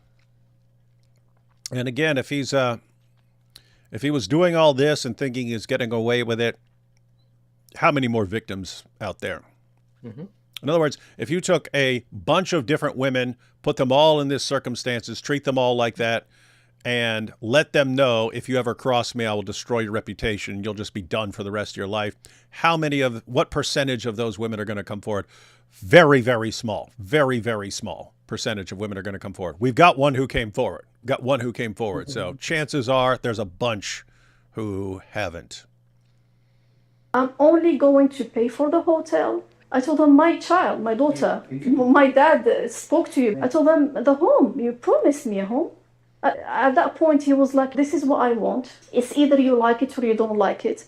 And again, if he was doing all this and thinking he's getting away with it, how many more victims out there? In other words, if you took a bunch of different women, put them all in these circumstances, treat them all like that, and let them know, if you ever cross me, I will destroy your reputation. You'll just be done for the rest of your life. What percentage of those women are going to come forward? Very, very small. Very, very small percentage of women are going to come forward. We've got one who came forward. So chances are there's a bunch who haven't. I'm only going to pay for the hotel. I told them, my child, my daughter, my dad spoke to you. I told them, the home, you promised me a home. At that point, he was like, this is what I want. It's either you like it or you don't like it.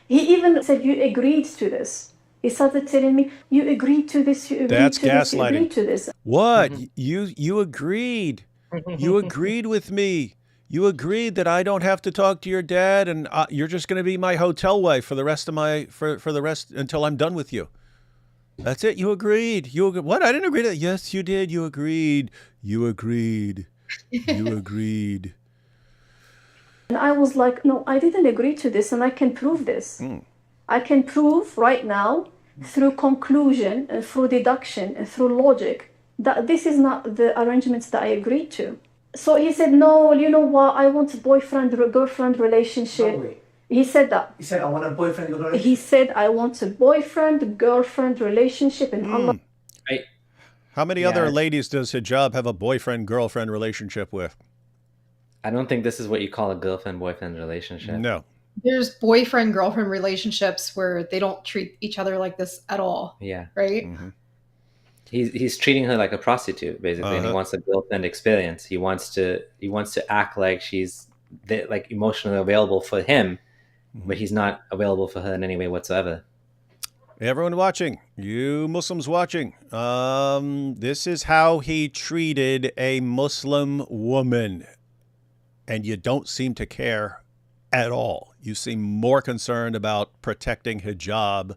He even said, you agreed to this. He started telling me, you agreed to this, you agreed That's to this, you gaslighting. agreed to this. What? You agreed. You agreed with me. You agreed that I don't have to talk to your dad and you're just going to be my hotel wife for the rest of for the rest until I'm done with you. That's it. You agreed. What? I didn't agree to that. Yes, you did. You agreed. You agreed. You agreed. And I was like, no, I didn't agree to this and I can prove this. I can prove right now through conclusion and through deduction and through logic that this is not the arrangements that I agreed to. So he said, no, you know what? I want a boyfriend-girlfriend relationship. Wait. He said that. He said, I want a boyfriend-girlfriend relationship. He said, I want a boyfriend-girlfriend relationship. And Allah. How many other ladies does Hijab have a boyfriend-girlfriend relationship with? I don't think this is what you call a girlfriend-boyfriend relationship. No. There's boyfriend-girlfriend relationships where they don't treat each other like this at all. Yeah. Right? He's treating her like a prostitute, basically, and he wants a girlfriend experience. He wants to act like she's like emotionally available for him, but he's not available for her in any way whatsoever. Everyone watching, you Muslims watching, this is how he treated a Muslim woman, and you don't seem to care at all. You seem more concerned about protecting hijab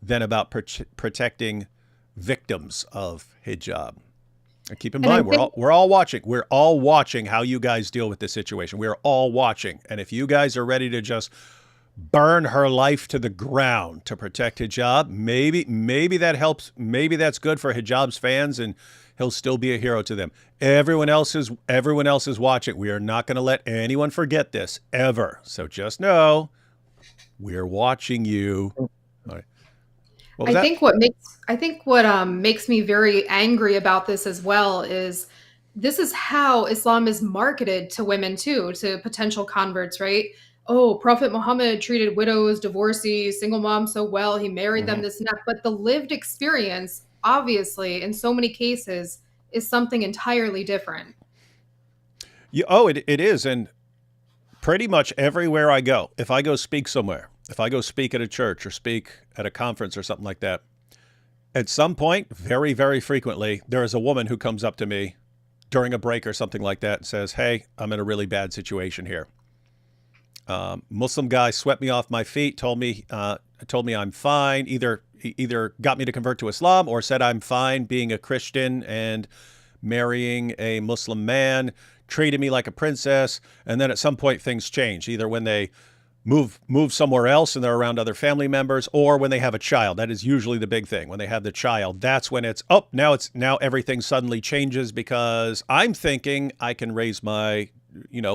than about protecting victims of hijab. And keep in mind, we're all watching. We're all watching how you guys deal with this situation. We're all watching. And if you guys are ready to just burn her life to the ground to protect hijab, maybe that helps. Maybe that's good for hijab's fans and he'll still be a hero to them. Everyone else is watching. We are not going to let anyone forget this ever. So just know we're watching you. All right. I think what makes me very angry about this as well is this is how Islam is marketed to women too, to potential converts, right? Oh, Prophet Mohammed treated widows, divorcees, single moms so well. He married them, this and that. But the lived experience, obviously, in so many cases, is something entirely different. It is. And pretty much everywhere I go, if I go speak somewhere, if I go speak at a church or speak at a conference or something like that, at some point, very, very frequently, there is a woman who comes up to me during a break or something like that and says, hey, I'm in a really bad situation here. Muslim guy swept me off my feet, told me I'm fine. Either either got me to convert to Islam or said I'm fine being a Christian and marrying a Muslim man, treated me like a princess, and then at some point things change, either when they move somewhere else and they're around other family members, or when they have a child. That is usually the big thing. When they have the child, that's when it's, now everything suddenly changes because I'm thinking I can raise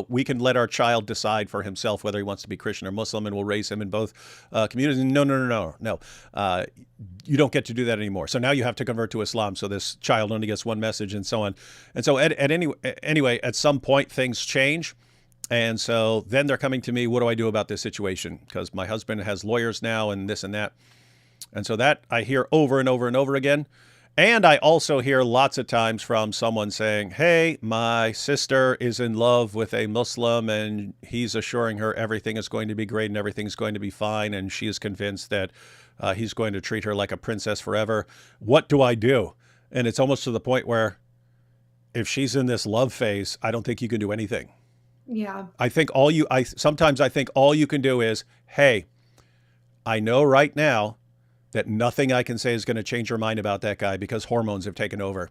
we can let our child decide for himself whether he wants to be Christian or Muslim, and we'll raise him in both communities. No. You don't get to do that anymore. So now you have to convert to Islam. So this child only gets one message and so on. And so anyway, at some point things change. And so then they're coming to me, what do I do about this situation? Because my husband has lawyers now and this and that. And so that I hear over and over and over again. And I also hear lots of times from someone saying, hey, my sister is in love with a Muslim and he's assuring her everything is going to be great and everything's going to be fine. And she is convinced that he's going to treat her like a princess forever. What do I do? And it's almost to the point where if she's in this love phase, I don't think you can do anything. Yeah. Sometimes I think all you can do is, hey, I know right now that nothing I can say is going to change your mind about that guy because hormones have taken over.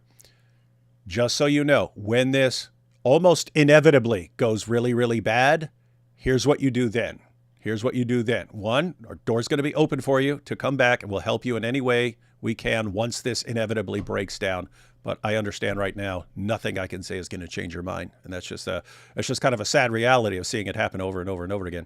Just so you know, when this almost inevitably goes really, really bad, here's what you do then. One, our door's going to be open for you to come back and we'll help you in any way we can once this inevitably breaks down. But I understand right now, nothing I can say is going to change your mind. And that's just kind of a sad reality of seeing it happen over and over and over again.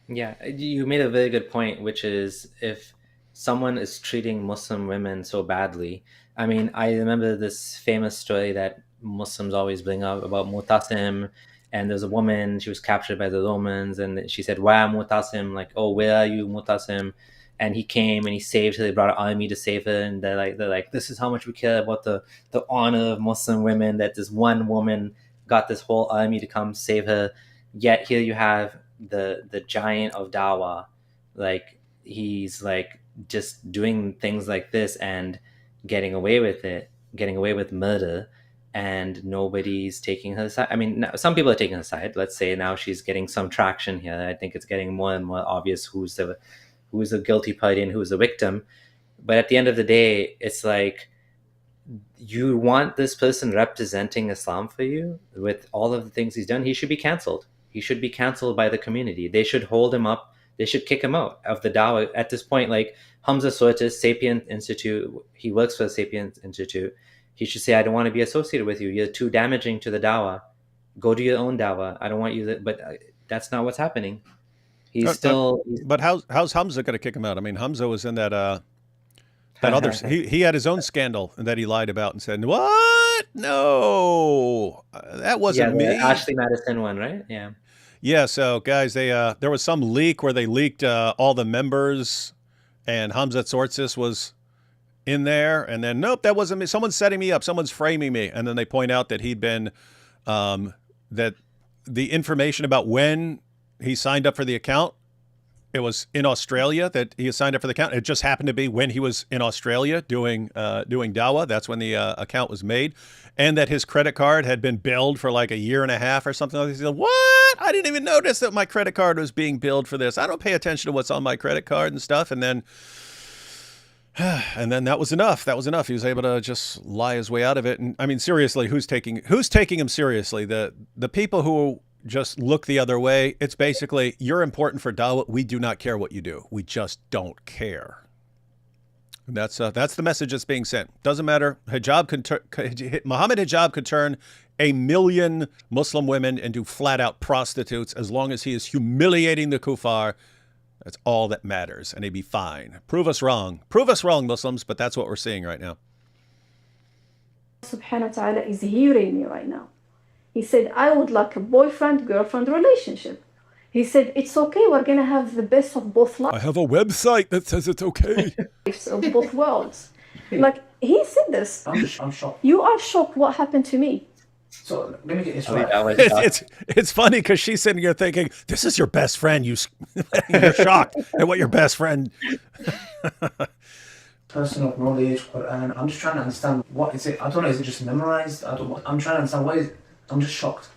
Yeah, you made a very good point, which is if someone is treating Muslim women so badly. I mean, I remember this famous story that Muslims always bring up about Mu'tasim. And there's a woman, she was captured by the Romans, and she said, "Why Mu'tasim?" Like, "Oh, where are you, Mu'tasim?" And he came and he saved her. They brought an army to save her, and they're like, "This is how much we care about the honor of Muslim women. That this one woman got this whole army to come save her." Yet here you have the giant of Dawah, like he's like just doing things like this and getting away with it, getting away with murder, and nobody's taking her side. I mean, some people are taking her side. Let's say now she's getting some traction here. I think it's getting more and more obvious who's the guilty party and who's the victim. But at the end of the day, it's like you want this person representing Islam for you with all of the things he's done. He should be canceled. He should be canceled by the community. They should hold him up. They should kick him out of the Dawah. At this point, like Hamza Sortis, Sapient Institute, he works for the Sapient Institute. He should say, "I don't want to be associated with you. You're too damaging to the Dawah. Go do your own Dawah. I don't want you to," but that's not what's happening. But how's Hamza going to kick him out? I mean, Hamza was in that other. He had his own scandal that he lied about and said, "What? No, that wasn't me." The Ashley Madison one, right? Yeah. Yeah. So guys, there was some leak where they leaked all the members, and Hamza Sortis was in there, and then nope, that wasn't me. Someone's setting me up. Someone's framing me, and then they point out that he'd been that the information about when he signed up for the account, it was in Australia that he signed up for the account. It just happened to be when he was in Australia doing Dawah. That's when the account was made. And that his credit card had been billed for like a year and a half or something like this. He's like, what? I didn't even notice that my credit card was being billed for this. I don't pay attention to what's on my credit card and stuff. And then that was enough. That was enough. He was able to just lie his way out of it. And I mean, seriously, who's taking him seriously? The people who just look the other way. It's basically, you're important for Dawah. We do not care what you do. We just don't care. And that's the message that's being sent. Doesn't matter. Mohammed Hijab could turn 1 million Muslim women into flat out prostitutes as long as he is humiliating the kuffar. That's all that matters, and he'd be fine. Prove us wrong. Prove us wrong, Muslims, but that's what we're seeing right now. Subhanahu wa ta'ala is hearing me right now. He said, I would like a boyfriend-girlfriend relationship. He said, it's okay, we're going to have the best of both lives. I have a website that says it's okay. Of both worlds. Like, he said this. I'm shocked. You are shocked what happened to me. So, let me get this right. It's funny because she's sitting here thinking, this is your best friend. You're shocked at what your best friend... Personal knowledge, Quran. I'm just trying to understand, what is it? I don't know, is it just memorized? I'm trying to understand, what is it? I'm just shocked.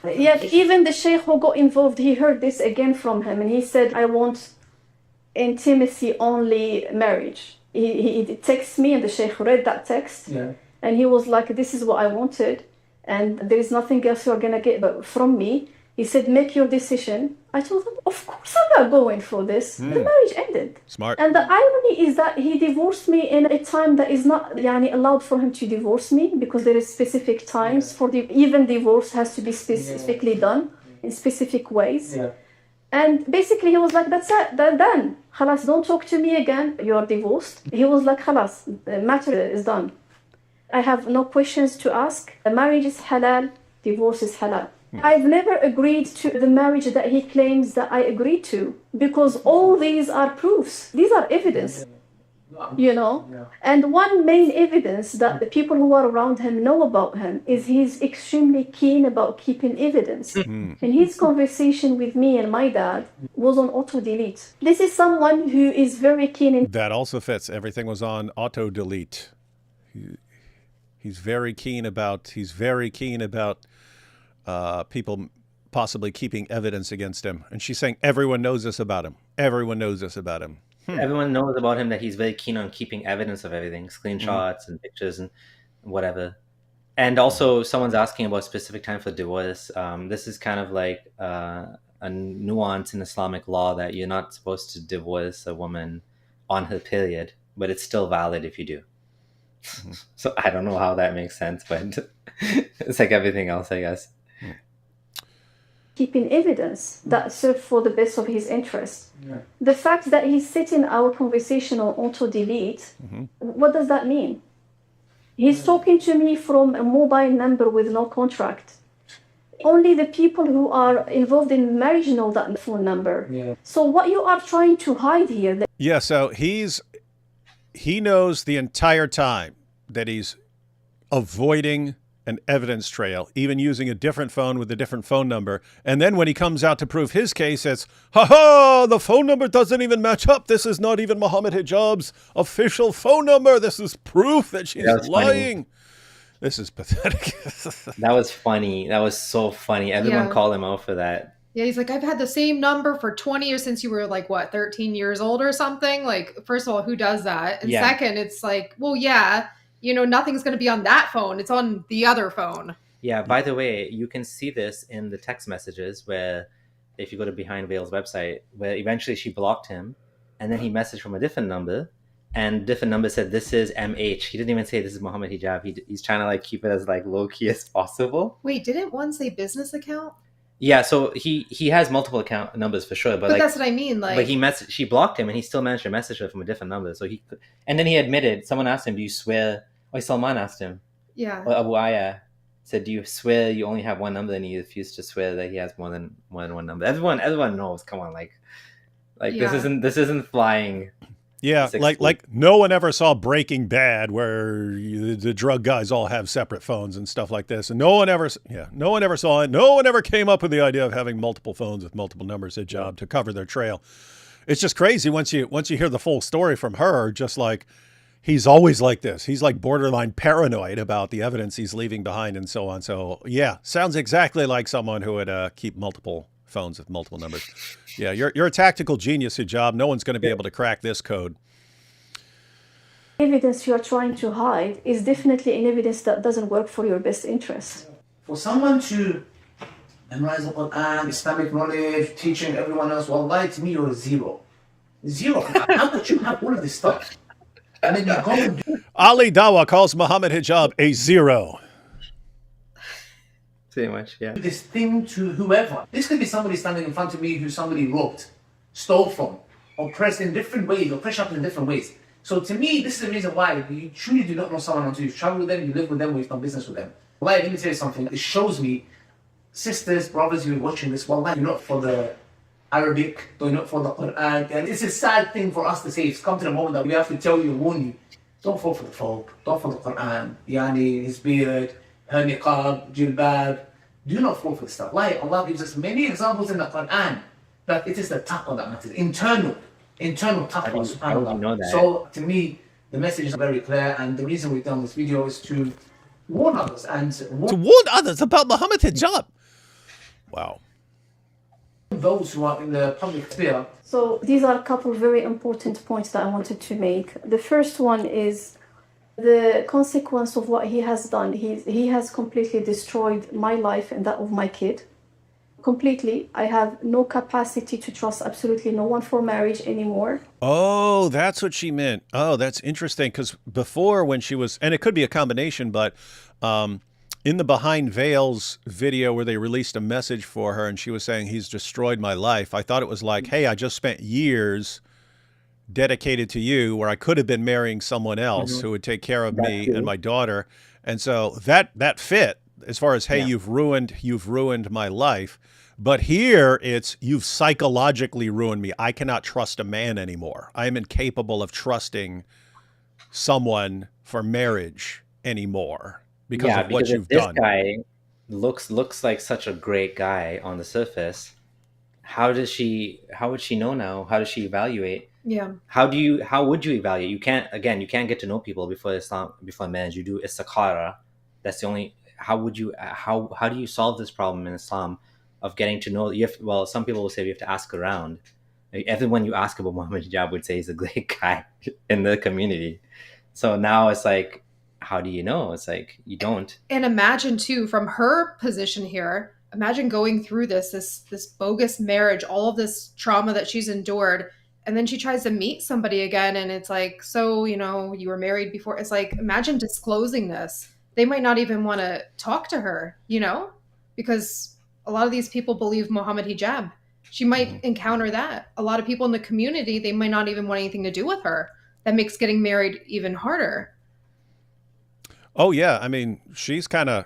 Yeah, even the sheikh who got involved, he heard this again from him, and he said, I want intimacy-only marriage. He texted me, and the sheikh read that text, and he was like, this is what I wanted, and there is nothing else you're going to get from me. He said, make your decision. I told him, of course I'm not going for this. The marriage ended. Smart. And the irony is that he divorced me in a time that is not allowed for him to divorce me, because there is specific times for even divorce has to be specifically done in specific ways. And basically he was like, that's it, done. Khalas, don't talk to me again. You are divorced. He was like, khalas, the matter is done. I have no questions to ask. The marriage is halal, divorce is halal. I've never agreed to the marriage that he claims that I agreed to, because all these are proofs. These are evidence, And one main evidence that the people who are around him know about him is he's extremely keen about keeping evidence. And his conversation with me and my dad was on auto-delete. This is someone who is very keen. That also fits. Everything was on auto-delete. He's very keen about people possibly keeping evidence against him. And she's saying everyone knows this about him. Everyone knows this about him. Everyone knows about him that he's very keen on keeping evidence of everything, screenshots and pictures and whatever. And also someone's asking about specific time for divorce. This is kind of like a nuance in Islamic law that you're not supposed to divorce a woman on her period, but it's still valid if you do. So I don't know how that makes sense, but it's like everything else, I guess. Keeping evidence that served for the best of his interest. The fact that he's setting our conversation on auto-delete, what does that mean? He's talking to me from a mobile number with no contract. Only the people who are involved in marriage know that phone number. So what you are trying to hide here... So he knows the entire time that he's avoiding an evidence trail, even using a different phone with a different phone number. And then when he comes out to prove his case, it's, the phone number doesn't even match up. This is not even Mohammed Hijab's official phone number. This is proof that she's lying. Funny. This is pathetic. That was funny. That was so funny. Everyone called him out for that. Yeah, he's like, I've had the same number for 20 years since you were 13 years old or something. Like, first of all, who does that? And second, it's like, well, nothing's going to be on that phone. It's on the other phone. Yeah, by the way, you can see this in the text messages where if you go to Behind Veil's website, where eventually she blocked him and then he messaged from a different number and different number said, this is MH. He didn't even say this is Mohammed Hijab. He's trying to keep it as low key as possible. Wait, didn't one say business account? Yeah, so he has multiple account numbers for sure, but that's what I mean. But she blocked him, and he still managed to message her from a different number. So and then he admitted. Someone asked him, "Do you swear?" Salman asked him. Yeah. Or Abu Aya said, "Do you swear you only have one number?" And he refused to swear that he has more than one number. Everyone knows. Come on, this isn't flying. Yeah, like no one ever saw Breaking Bad where the drug guys all have separate phones and stuff like this, and no one ever saw it. No one ever came up with the idea of having multiple phones with multiple numbers at job to cover their trail. It's just crazy once you hear the full story from her. Just he's always like this. He's borderline paranoid about the evidence he's leaving behind and so on. So yeah, sounds exactly like someone who would keep multiple phones with multiple numbers. Yeah, you're a tactical genius, Hijab. No one's going to be able to crack this code. Evidence you're trying to hide is definitely an evidence that doesn't work for your best interest. For someone to memorize the Quran, Islamic knowledge, teaching everyone else, wallahi, to me you're zero. How could you have all of this stuff? And then you go and do... Ali Dawa calls Mohammed Hijab a zero. Pretty much, yeah. This thing to whoever. This could be somebody standing in front of me who somebody robbed, stole from, oppressed in different ways, or pressured in different ways. So to me, this is the reason why you truly do not know someone until you travel with them, you live with them, or you've done business with them. Wallahi, let me tell you something. It shows me, sisters, brothers, you're watching this, wallahi, you're not for the Arabic, you're not for the Quran. And it's a sad thing for us to say. It's come to the moment that we have to tell you and warn you. Don't fall for the folk. Don't fall for the Quran. His beard, her niqab, jilbab. Do not fall for the stuff. Like Allah gives us many examples in the Quran that it is the taqwa that matters. Internal taqwa, subhanAllah. So to me, the message is very clear, and the reason we've done this video is to warn others and to warn others about Mohammed Hijab. Wow. Those who are in the public sphere. So these are a couple of very important points that I wanted to make. The first one is the consequence of what he has done. He has completely destroyed my life and that of my kid. Completely. I have no capacity to trust absolutely no one for marriage anymore. Oh, that's what she meant. Oh, that's interesting. Because before, when she was, and it could be a combination, but in the Behind Veils video where they released a message for her and she was saying, he's destroyed my life, I thought it was like, hey, I just spent years dedicated to you where I could have been marrying someone else who would take care of me and my daughter. And so that fit as far as, hey, you've ruined my life. But here it's, you've psychologically ruined me. I cannot trust a man anymore. I am incapable of trusting someone for marriage anymore because of what you've done. This guy looks like such a great guy on the surface. How would she know now? How does she evaluate? Yeah. How would you evaluate? You can't get to know people before marriage. You do istikhara. That's the only, how do you solve this problem in Islam of getting to know? Some people will say you have to ask around. Everyone you ask about Mohammed Hijab would say he's a great guy in the community. So now it's like, how do you know? It's like, you don't. And imagine too, from her position here, imagine going through this bogus marriage, all of this trauma that she's endured, and then she tries to meet somebody again, and it's like, so, you were married before. It's like, imagine disclosing this. They might not even want to talk to her, because a lot of these people believe Mohammed Hijab. She might encounter that. A lot of people in the community, they might not even want anything to do with her. That makes getting married even harder. Oh, yeah. I mean, she's kind of,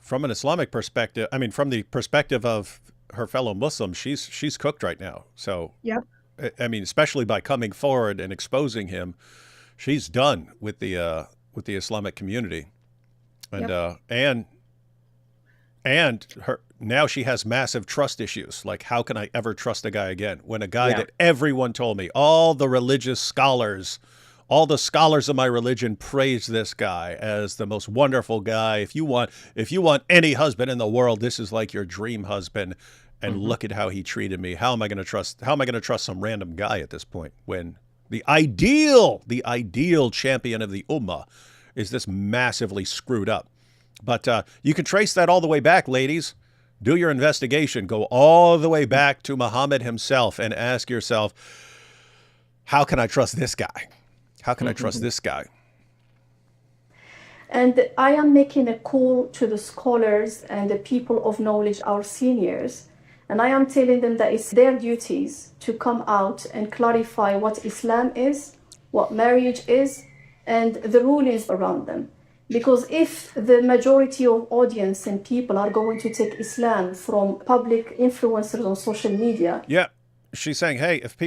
from an Islamic perspective, from the perspective of her fellow Muslims, she's cooked right now. So, yep. Especially by coming forward and exposing him, she's done with the Islamic community. And and her now she has massive trust issues. Like, how can I ever trust a guy again? When a guy that everyone told me, all the religious scholars, all the scholars of my religion praise this guy as the most wonderful guy. If you want any husband in the world, this is like your dream husband. And look at how he treated me. How am I going to trust some random guy at this point when the ideal champion of the ummah is this massively screwed up? But you can trace that all the way back, ladies. Do your investigation. Go all the way back to Muhammad himself and ask yourself, how can I trust this guy? How can I trust this guy? And I am making a call to the scholars and the people of knowledge, our seniors, and I am telling them that it's their duties to come out and clarify what Islam is, what marriage is, and the rulings around them. Because if the majority of audience and people are going to take Islam from public influencers on social media. Yeah, she's saying, hey, if the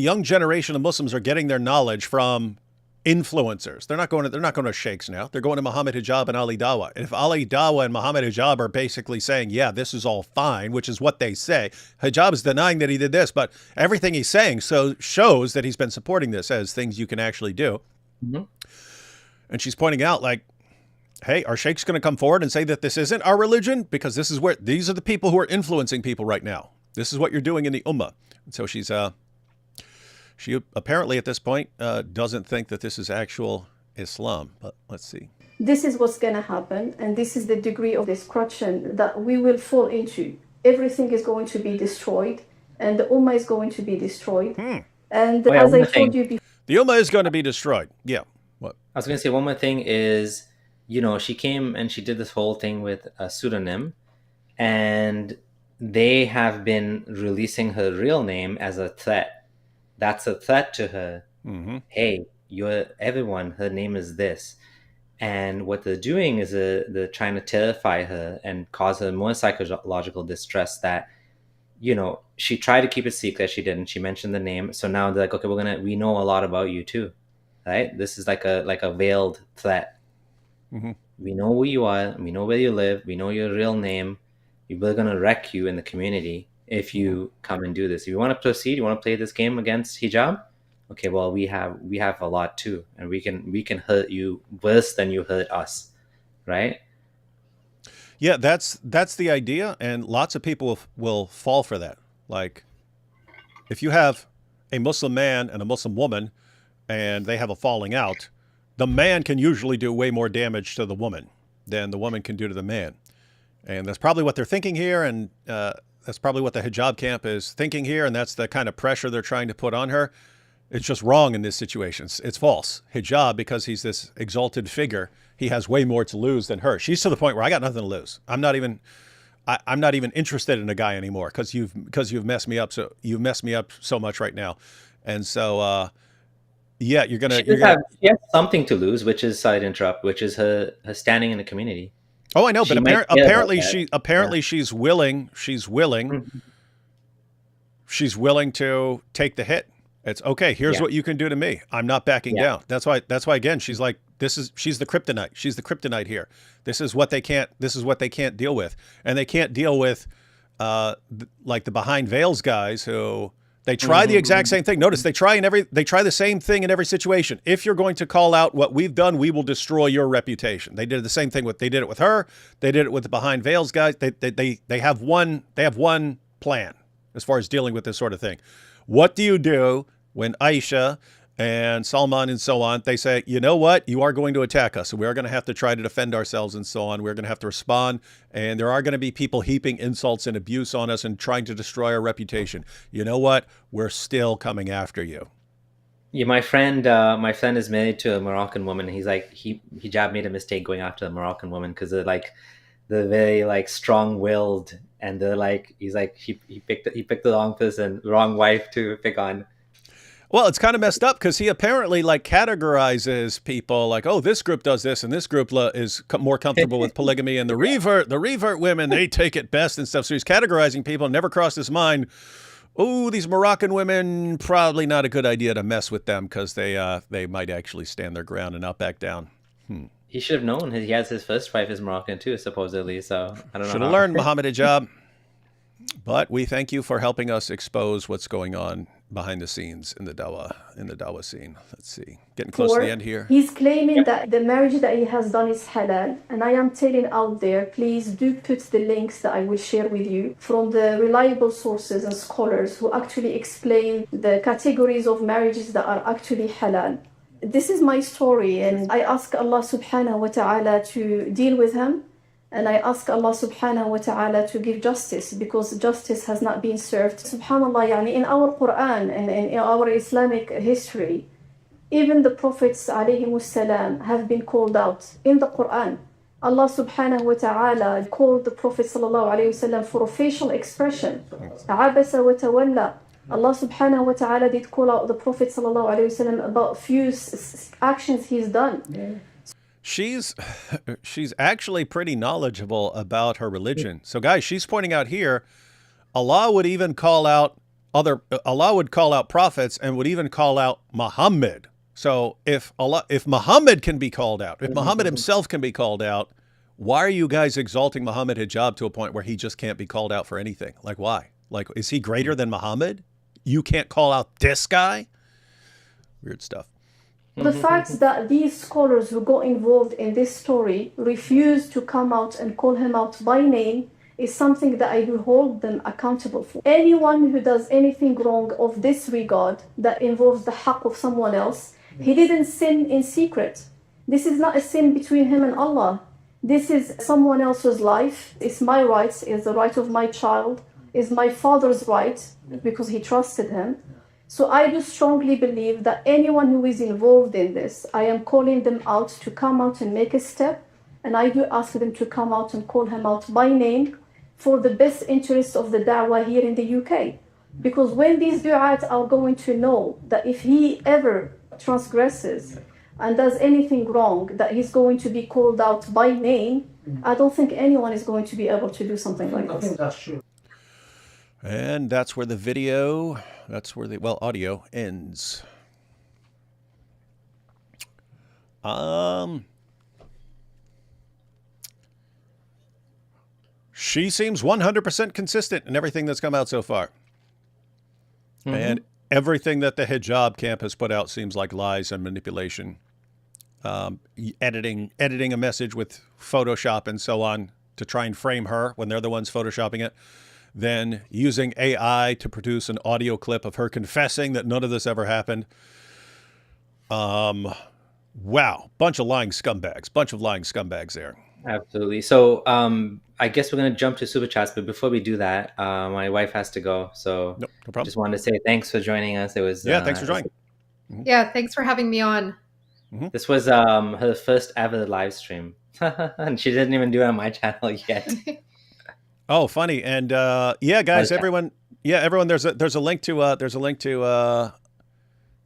young generation of Muslims are getting their knowledge from influencers, they're not going to sheikhs now. They're going to Muhammad Hijab and Ali Dawah. And if Ali Dawah and Muhammad Hijab are basically saying, yeah, this is all fine, which is what they say. Hijab is denying that he did this, but everything he's saying shows that he's been supporting this as things you can actually do. And she's pointing out, like, hey, are sheikhs going to come forward and say that this isn't our religion? Because these are the people who are influencing people right now. This is what you're doing in the ummah. And so she apparently at this point doesn't think that this is actual Islam, but let's see. This is what's going to happen, and this is the degree of destruction that we will fall into. Everything is going to be destroyed, and the Ummah is going to be destroyed. And as I told you before, the Ummah is going to be destroyed. Yeah. What? I was going to say one more thing is, she came and she did this whole thing with a pseudonym, and they have been releasing her real name as a threat. That's a threat to her. Hey, you're everyone. Her name is this. And what they're doing is they're trying to terrify her and cause her more psychological distress that, she tried to keep it secret. She didn't. She mentioned the name. So now they're like, okay, we know a lot about you too, right? This is like a veiled threat. We know who you are. We know where you live. We know your real name. We're going to wreck you in the community if you come and do this. If you want to proceed, you want to play this game against hijab, okay, well, we have a lot too, and we can hurt you worse than you hurt us, right? Yeah, that's the idea, and lots of people will fall for that. Like, if you have a Muslim man and a Muslim woman, and they have a falling out, the man can usually do way more damage to the woman than the woman can do to the man. And that's probably what they're thinking here, and that's probably what the hijab camp is thinking here, and that's the kind of pressure they're trying to put on her. It's just wrong in this situation. It's false. Hijab, because he's this exalted figure, he has way more to lose than her. She's to the point where I got nothing to lose. I'm not even interested in a guy anymore because you've messed me up. So you've messed me up so much right now, and so yeah, you're gonna. She has something to lose, which is, sorry to interrupt, which is her standing in the community. Oh, I know, but apparently she's willing. She's willing to take the hit. It's okay. Here's what you can do to me. I'm not backing down. That's why again, she's like, she's the kryptonite. She's the kryptonite here. This is what they can't deal with. And they can't deal with like the behind veils guys who they try the exact same thing. Notice they try the same thing in every situation. If you're going to call out what we've done, we will destroy your reputation. They did the same thing they did it with her. They did it with the behind veils guys. They have one plan as far as dealing with this sort of thing. What do you do when Aisha and Salman and so on, they say, you know what, you are going to attack us, and we are going to have to try to defend ourselves and so on. We're going to have to respond, and there are going to be people heaping insults and abuse on us and trying to destroy our reputation. You know what? We're still coming after you. Yeah, my friend is married to a Moroccan woman. He's like, Hijab made a mistake going after the Moroccan woman because they're very strong-willed, and they're like, he's like, he picked the wrong person, the wrong wife to pick on. Well, it's kind of messed up because he apparently categorizes people like, oh, this group does this and this group is more comfortable with polygamy, and the revert women, they take it best and stuff. So he's categorizing people. Never crossed his mind, oh, these Moroccan women, probably not a good idea to mess with them because they might actually stand their ground and not back down. He should have known. He has his first wife is Moroccan too, supposedly. So I don't know. Should have learned, Mohammed Hijab. But we thank you for helping us expose what's going on behind the scenes in the dawah scene. Let's see. Getting close to the end here. He's claiming that the marriage that he has done is halal. And I am telling out there, please do put the links that I will share with you from the reliable sources and scholars who actually explain the categories of marriages that are actually halal. This is my story, and I ask Allah subhanahu wa ta'ala to deal with him. And I ask Allah subhanahu wa ta'ala to give justice, because justice has not been served. Subhanallah, in our Quran and in our Islamic history, even the Prophets alayhimus salam have been called out in the Quran. Allah subhanahu wa ta'ala called the Prophet sallallahu alayhi wasallam for a facial expression. Abasa wa tawalla. Allah subhanahu wa ta'ala did call out the Prophet sallallahu alayhi wasallam about few actions he's done. Yeah. She's actually pretty knowledgeable about her religion. So guys, she's pointing out here, Allah would call out prophets and would even call out Muhammad. So if Muhammad can be called out, if Muhammad himself can be called out, why are you guys exalting Muhammad Hijab to a point where he just can't be called out for anything? Like, why? Like, is he greater than Muhammad? You can't call out this guy? Weird stuff. The fact that these scholars who got involved in this story refuse to come out and call him out by name is something that I will hold them accountable for. Anyone who does anything wrong of this regard that involves the haqq of someone else, he didn't sin in secret. This is not a sin between him and Allah. This is someone else's life. It's my rights, it's the right of my child, it's my father's right because he trusted him. So I do strongly believe that anyone who is involved in this, I am calling them out to come out and make a step. And I do ask them to come out and call him out by name for the best interest of the da'wah here in the UK. Because when these du'at are going to know that if he ever transgresses and does anything wrong, that he's going to be called out by name, I don't think anyone is going to be able to do something like this. I think that's true. And that's where the audio ends. She seems 100% consistent in everything that's come out so far. Mm-hmm. And everything that the hijab camp has put out seems like lies and manipulation. Editing a message with Photoshop and so on. to try and frame her when they're the ones photoshopping it. Then using AI to produce an audio clip of her confessing that none of this ever happened. Wow. Bunch of lying scumbags there. Absolutely. So I guess we're going to jump to super chats, but before we do that, my wife has to go. So no problem. Just wanted to say thanks for joining us. It was thanks for joining. Yeah, thanks for having me on. This was her first ever live stream, and she didn't even do it on my channel yet. Oh, funny. And guys, everyone. There's a link to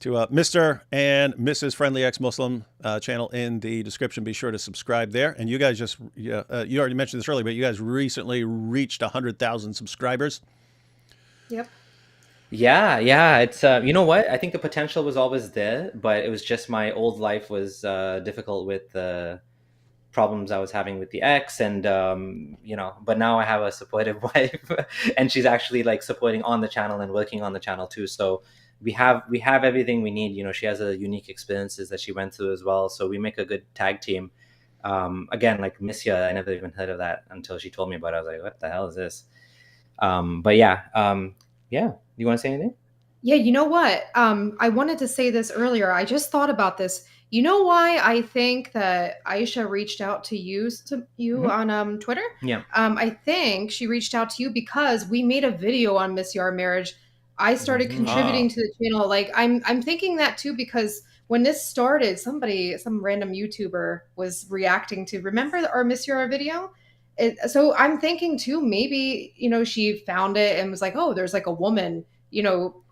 Mr. and Mrs. Friendly Ex-Muslim channel in the description. Be sure to subscribe there. And you guys you already mentioned this earlier, but you guys recently reached 100,000 subscribers. Yep. Yeah. It's you know what? I think the potential was always there, but it was just my old life was difficult with the problems I was having with the ex, and but now I have a supportive wife, and she's actually like supporting on the channel and working on the channel too. So we have everything we need. She has a unique experiences that she went through as well, so we make a good tag team. Again, like Misya, I never even heard of that until she told me about it. I was like, what the hell is this? You want to say anything? Yeah, you know what? I wanted to say this earlier. I just thought about this. You know why I think that Aisha reached out to you on Twitter? Yeah. I think she reached out to you because we made a video on Miss Your Marriage. I started contributing to the channel. Like I'm thinking that too, because when this started, some random YouTuber was reacting to, remember our Miss Your video? So I'm thinking too, maybe, she found it and was like, oh, there's like a woman,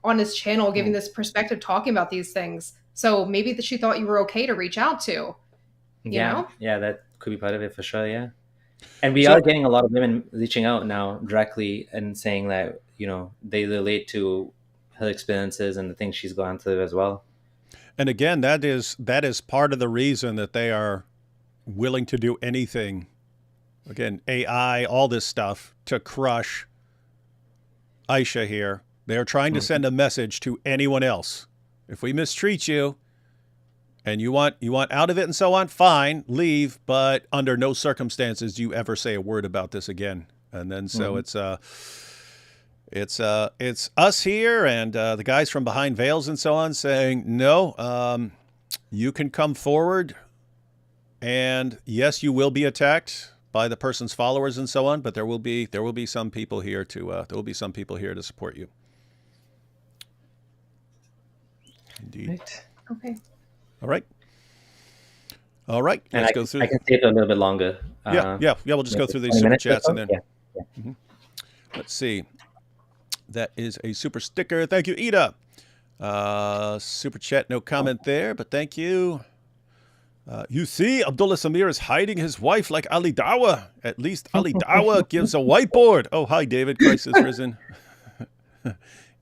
on his channel giving this perspective, talking about these things. So maybe she thought you were okay to reach out to. You know? Yeah, that could be part of it for sure. Yeah. And we are getting a lot of women reaching out now directly and saying that, they relate to her experiences and the things she's gone through as well. And again, that is part of the reason that they are willing to do anything. Again, AI, all this stuff to crush Aisha here. They're trying to send a message to anyone else. If we mistreat you and you want out of it and so on, fine, leave, but under no circumstances do you ever say a word about this again. And then so it's us here and the guys from behind veils and so on saying, no, you can come forward and yes, you will be attacked by the person's followers and so on, but there will be some people here to support you. Indeed. Right. Okay. All right. And Let's go through. I can stay for a little bit longer. Yeah. We'll just go through these super chats and then. Yeah. Let's see. That is a super sticker. Thank you, Ida. Super chat, no comment there, but thank you. You see, Abdullah Samir is hiding his wife like Ali Dawa. At least Ali Dawa gives a whiteboard. Oh, hi, David. Christ is risen.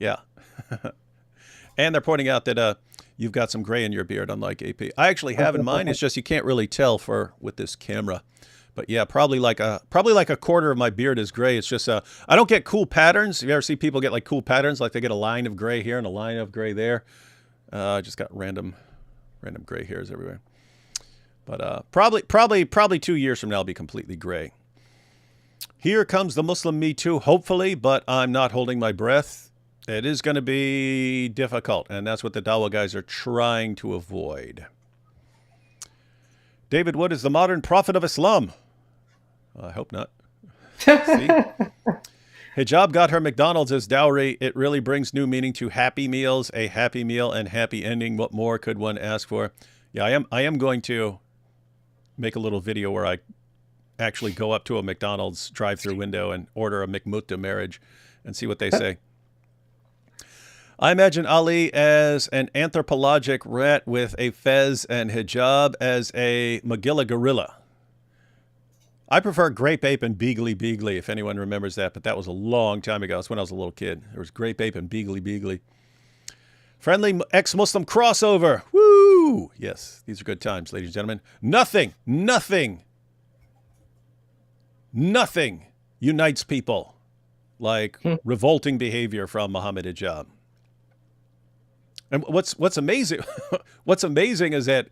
Yeah. And they're pointing out that you've got some gray in your beard, unlike AP. I actually have in mine. It's just you can't really tell with this camera. But yeah, probably like a quarter of my beard is gray. It's just I don't get cool patterns. You ever see people get like cool patterns, like they get a line of gray here and a line of gray there? I just got random gray hairs everywhere. But probably 2 years from now, I'll be completely gray. Here comes the Muslim Me Too, hopefully, but I'm not holding my breath. It is going to be difficult, and that's what the Dawah guys are trying to avoid. David Wood is the modern prophet of Islam. I hope not. See? Hijab got her McDonald's as dowry. It really brings new meaning to happy meals, a happy meal, and happy ending. What more could one ask for? Yeah, I am going to make a little video where I actually go up to a McDonald's drive-through window and order a McMutta marriage and see what they say. I imagine Ali as an anthropologic rat with a fez and hijab as a Magilla gorilla. I prefer Grape Ape and Beagly Beagly, if anyone remembers that, but that was a long time ago. That's when I was a little kid. There was Grape Ape and Beagly Beagly. Friendly ex-Muslim crossover. Woo! Yes, these are good times, ladies and gentlemen. Nothing unites people like revolting behavior from Mohammed Hijab. And what's amazing is that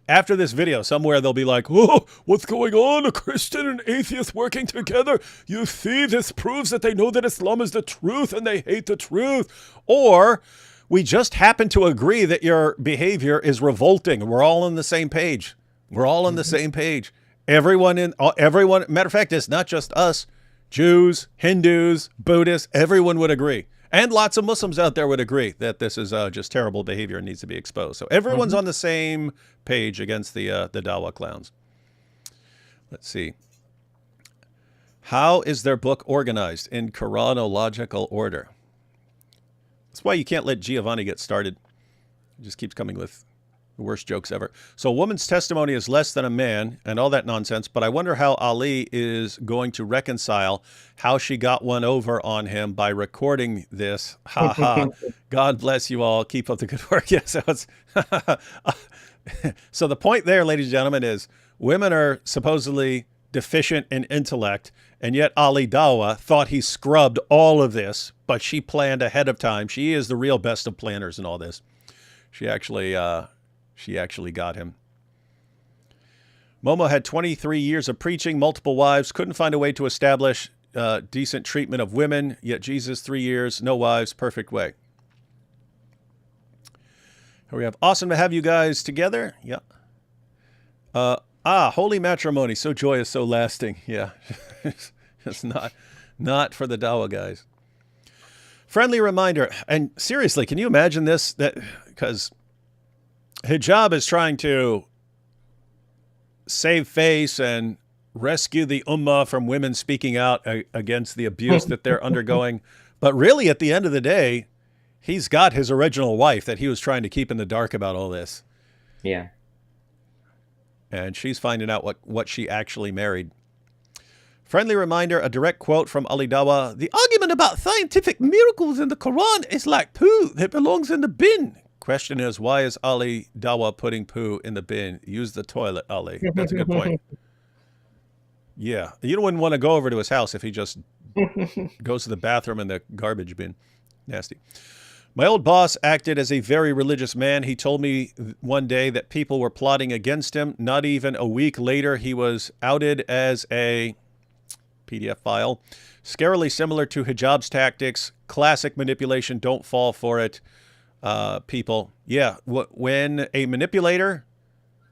after this video, somewhere they'll be like, oh, what's going on? A Christian and atheist working together. You see, this proves that they know that Islam is the truth and they hate the truth. Or we just happen to agree that your behavior is revolting. We're all on the same page. We're all on the same page. Everyone, matter of fact, it's not just us. Jews, Hindus, Buddhists, everyone would agree. And lots of Muslims out there would agree that this is just terrible behavior and needs to be exposed. So everyone's on the same page against the Dawah clowns. Let's see. How is their book organized in chronological order? That's why you can't let Giovanni get started. He just keeps coming with the worst jokes ever. So a woman's testimony is less than a man and all that nonsense, but I wonder how Ali is going to reconcile how she got one over on him by recording this. Ha ha. God bless you all. Keep up the good work. Yes, so the point there, ladies and gentlemen, is women are supposedly deficient in intellect, and yet Ali Dawah thought he scrubbed all of this, but she planned ahead of time. She is the real best of planners in all this. She actually got him. Momo had 23 years of preaching, multiple wives, couldn't find a way to establish decent treatment of women, yet Jesus, 3 years, no wives, perfect way. Here we have, awesome to have you guys together. Yeah. Holy matrimony, so joyous, so lasting. Yeah. It's not for the Dawah guys. Friendly reminder, and seriously, can you imagine this? Because Hijab is trying to save face and rescue the ummah from women speaking out against the abuse that they're undergoing. But really, at the end of the day, he's got his original wife that he was trying to keep in the dark about all this. Yeah. And she's finding out what she actually married. Friendly reminder, a direct quote from Ali Dawah. The argument about scientific miracles in the Quran is like poo that belongs in the bin. Question is, why is Ali Dawah putting poo in the bin? Use the toilet, Ali. That's a good point. Yeah. You wouldn't want to go over to his house if he just goes to the bathroom in the garbage bin. Nasty. My old boss acted as a very religious man. He told me one day that people were plotting against him. Not even a week later, he was outed as a PDF file. Scarily similar to Hijab's tactics. Classic manipulation. Don't fall for it. People. Yeah. When a manipulator,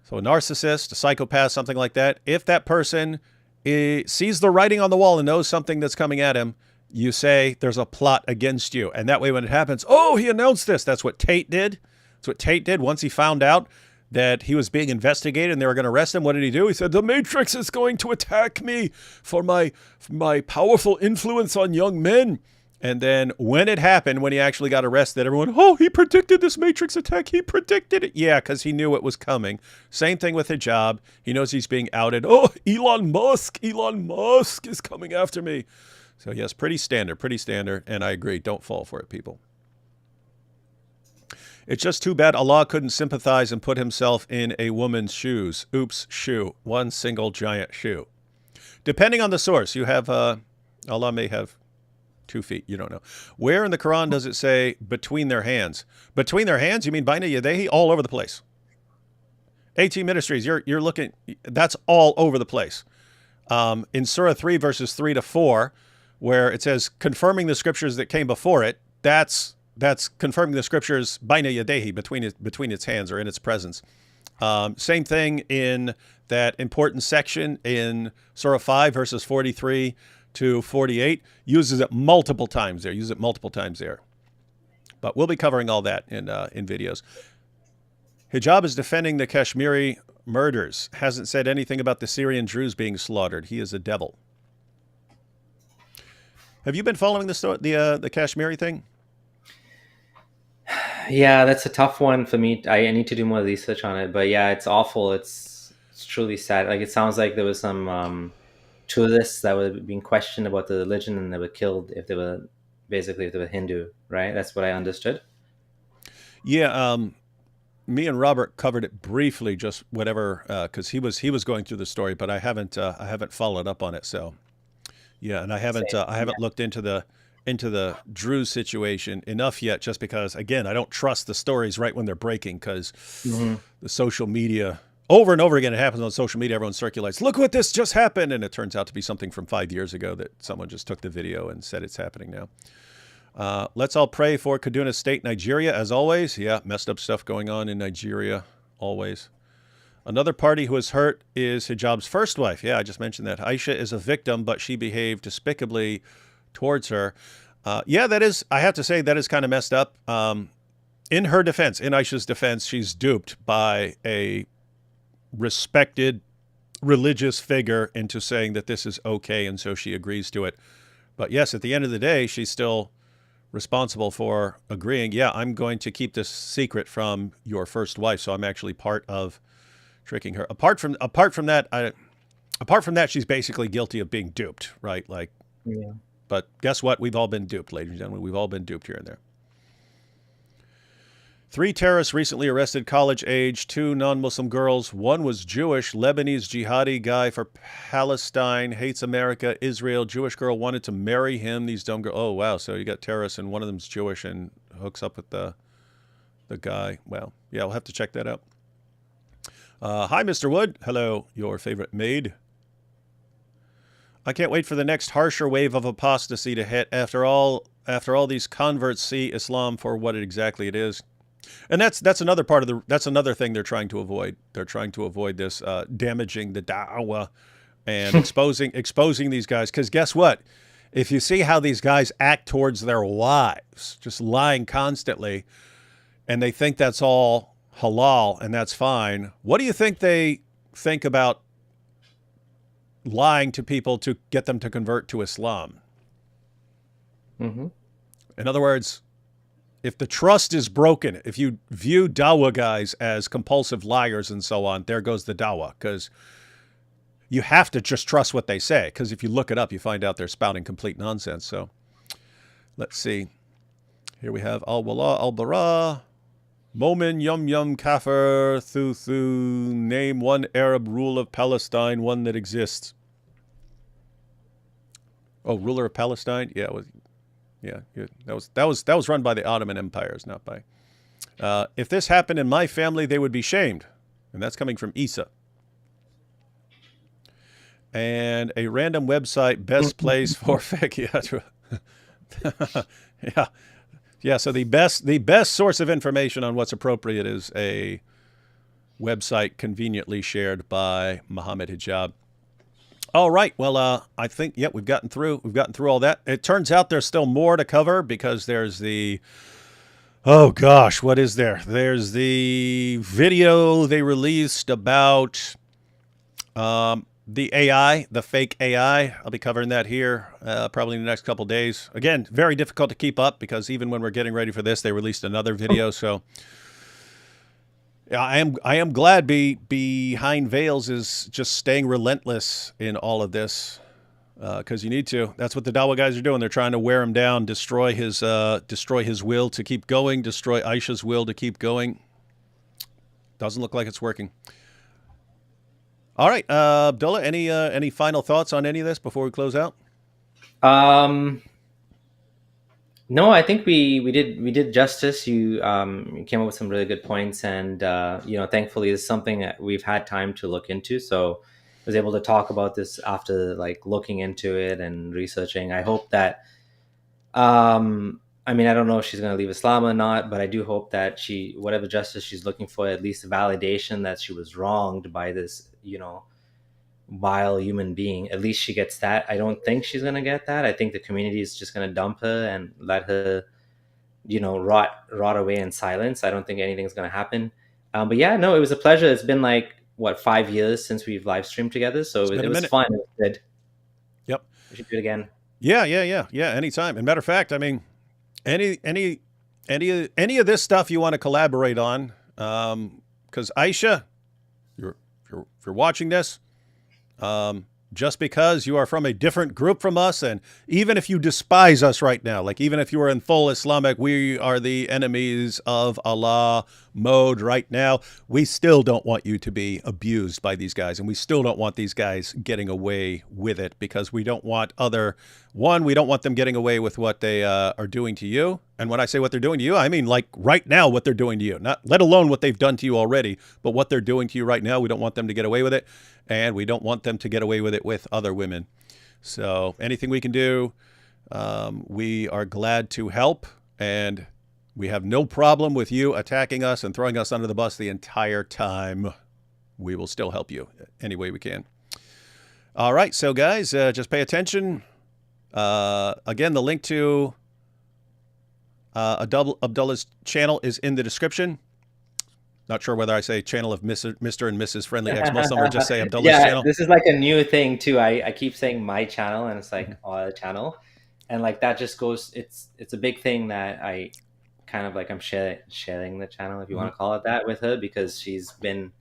so a narcissist, a psychopath, something like that, if that person sees the writing on the wall and knows something that's coming at him, you say there's a plot against you. And that way when it happens, oh, he announced this. That's what Tate did. That's what Tate did. Once he found out that he was being investigated and they were going to arrest him, what did he do? He said, the Matrix is going to attack me for my powerful influence on young men. And then when it happened, when he actually got arrested, everyone, oh, he predicted this Matrix attack. He predicted it. Yeah, because he knew it was coming. Same thing with Hijab. He knows he's being outed. Oh, Elon Musk is coming after me. So yes, pretty standard. And I agree. Don't fall for it, people. It's just too bad Allah couldn't sympathize and put himself in a woman's shoes. Oops, shoe. One single giant shoe. Depending on the source, you have, Allah may have 2 feet. You don't know. Where in the Quran does it say between their hands? Between their hands? You mean Baina Yadehi? All over the place. AT Ministries, you're looking, that's all over the place. In Surah 3, verses 3 to 4, where it says confirming the scriptures that came before it, that's confirming the scriptures Baina Yadehi, between its hands or in its presence. Same thing in that important section in Surah 5, verses 43 to 48, uses it multiple times there. But we'll be covering all that in videos. Hijab is defending the Kashmiri murders. Hasn't said anything about the Syrian Druze being slaughtered. He is a devil. Have you been following the Kashmiri thing? Yeah, that's a tough one for me. I need to do more research on it. But yeah, it's awful. It's truly sad. Like, it sounds like there was some tourists that were being questioned about the religion and they were killed if they were Hindu, right? That's what I understood. Yeah, me and Robert covered it briefly, just whatever, because he was going through the story, but I haven't followed up on it. So yeah, and I haven't looked into the Druze situation enough yet, just because, again, I don't trust the stories right when they're breaking, because the social media over and over again, it happens on social media. Everyone circulates, look what this just happened. And it turns out to be something from 5 years ago that someone just took the video and said it's happening now. Let's all pray for Kaduna State, Nigeria, as always. Yeah, messed up stuff going on in Nigeria, always. Another party who is hurt is Hijab's first wife. Yeah, I just mentioned that. Aisha is a victim, but she behaved despicably towards her. Yeah, that is, I have to say, that is kind of messed up. In her defense, in Aisha's defense, she's duped by a respected religious figure into saying that this is okay, and so she agrees to it. But yes, at the end of the day, she's still responsible for agreeing, yeah, I'm going to keep this secret from your first wife, so I'm actually part of tricking her. Apart from that, she's basically guilty of being duped, right? Like, Yeah. But guess what? We've all been duped, ladies and gentlemen. We've all been duped here and there. 3 terrorists recently arrested, college age, 2 non-Muslim girls. 1 was Jewish, Lebanese jihadi guy for Palestine, hates America, Israel. Jewish girl wanted to marry him. These dumb girls. Oh, wow. So you got terrorists and one of them's Jewish and hooks up with the guy. Well, yeah, we'll have to check that out. Hi, Mr. Wood. Hello, your favorite maid. I can't wait for the next harsher wave of apostasy to hit after all these converts see Islam for what exactly it is. And that's another part of that's another thing they're trying to avoid. They're trying to avoid this damaging the da'wah and exposing these guys. Because guess what? If you see how these guys act towards their wives, just lying constantly, and they think that's all halal and that's fine, what do you think they think about lying to people to get them to convert to Islam? Mm-hmm. In other words, if the trust is broken, if you view dawah guys as compulsive liars and so on, there goes the dawah, because you have to just trust what they say, because if you look it up, you find out they're spouting complete nonsense. So let's see. Here we have al-wala, al-bara, Momin, yum yum, kafir, thu thu, name one Arab rule of Palestine, one that exists. Oh, ruler of Palestine? Yeah, that was run by the Ottoman empires, not by. If this happened in my family, they would be shamed, and that's coming from Isa. And a random website, best place for fiqh. Yeah. Yeah, so the best source of information on what's appropriate is a website conveniently shared by Mohammed Hijab. All right, well, I think, yeah, we've gotten through all that. It turns out there's still more to cover, because there's oh gosh, what is there? There's the video they released about the AI, the fake AI. I'll be covering that here probably in the next couple days. Again, very difficult to keep up, because even when we're getting ready for this, they released another video. So yeah, I am glad Behind Veils is just staying relentless in all of this, because you need to. That's what the Dawa guys are doing. They're trying to wear him down, destroy his will to keep going, destroy Aisha's will to keep going. Doesn't look like it's working. All right, Abdullah, any final thoughts on any of this before we close out? No, I think we did justice. You came up with some really good points, and thankfully, it's something that we've had time to look into. So I was able to talk about this after looking into it and researching. I hope that, I don't know if she's going to leave Islam or not, but I do hope that whatever justice she's looking for, at least a validation that she was wronged by this, vile human being. At least she gets that. I don't think she's going to get that. I think the community is just going to dump her and let her, rot away in silence. I don't think anything's going to happen. But yeah, no, it was a pleasure. It's been 5 years since we've live streamed together. So it was fun. It was good. Yep. We should do it again. Yeah. Anytime. And matter of fact, any of this stuff you want to collaborate on, because Aisha, if you're watching this, just because you are from a different group from us, and even if you despise us right now, even if you are in full Islamic, we are the enemies of Allah mode right now, we still don't want you to be abused by these guys, and we still don't want these guys getting away with it, because we don't want we don't want them getting away with what they are doing to you, And when I say what they're doing to you, I mean like right now what they're doing to you, not let alone what they've done to you already, but what they're doing to you right now. We don't want them to get away with it, and we don't want them to get away with it with other women. So anything we can do, we are glad to help, and we have no problem with you attacking us and throwing us under the bus the entire time. We will still help you any way we can. All right, so guys, just pay attention. Again, the link to Abdullah's channel is in the description. Not sure whether I say channel of Mr. and Mrs. Friendly Ex-Muslim or just say Abdullah's channel. This is like a new thing too. I keep saying my channel, and it's like our channel, and like that just goes. It's a big thing that I kind of like I'm sharing the channel, if you want to call it that, with her, because she's been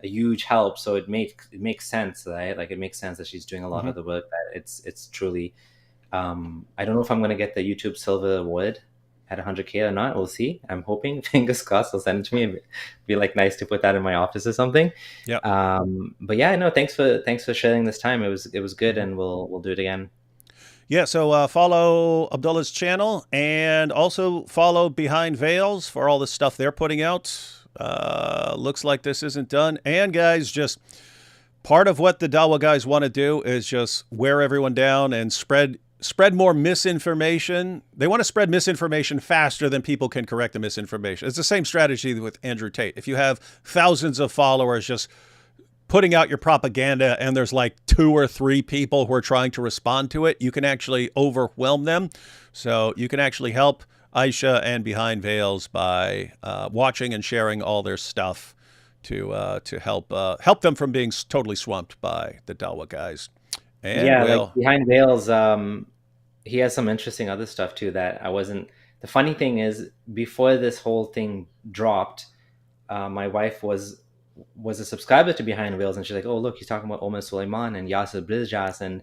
a huge help. So it makes sense, right? Like it makes sense that she's doing a lot of the work. That it's truly. I don't know if I'm gonna get the YouTube Silver Award at 100K or not. We'll see. I'm hoping, fingers crossed, they'll send it to me. It'd be like nice to put that in my office or something. Yeah. But yeah, no, thanks for sharing this time. It was good, and we'll do it again. Yeah, so follow Abdullah's channel, and also follow Behind Veils for all the stuff they're putting out. Looks like this isn't done. And guys, just part of what the Dawah guys want to do is just wear everyone down and spread more misinformation. They want to spread misinformation faster than people can correct the misinformation. It's the same strategy with Andrew Tate. If you have thousands of followers just putting out your propaganda and there's like 2 or 3 people who are trying to respond to it, you can actually overwhelm them. So you can actually help Aisha and Behind Veils by watching and sharing all their stuff to help them from being totally swamped by the Dawah guys. And yeah, like Behind Veils, he has some interesting other stuff too that I wasn't. The funny thing is, before this whole thing dropped, my wife was a subscriber to Behind Veils, and she's like, "Oh, look, he's talking about Omar Suleiman and Yasser Brizjas and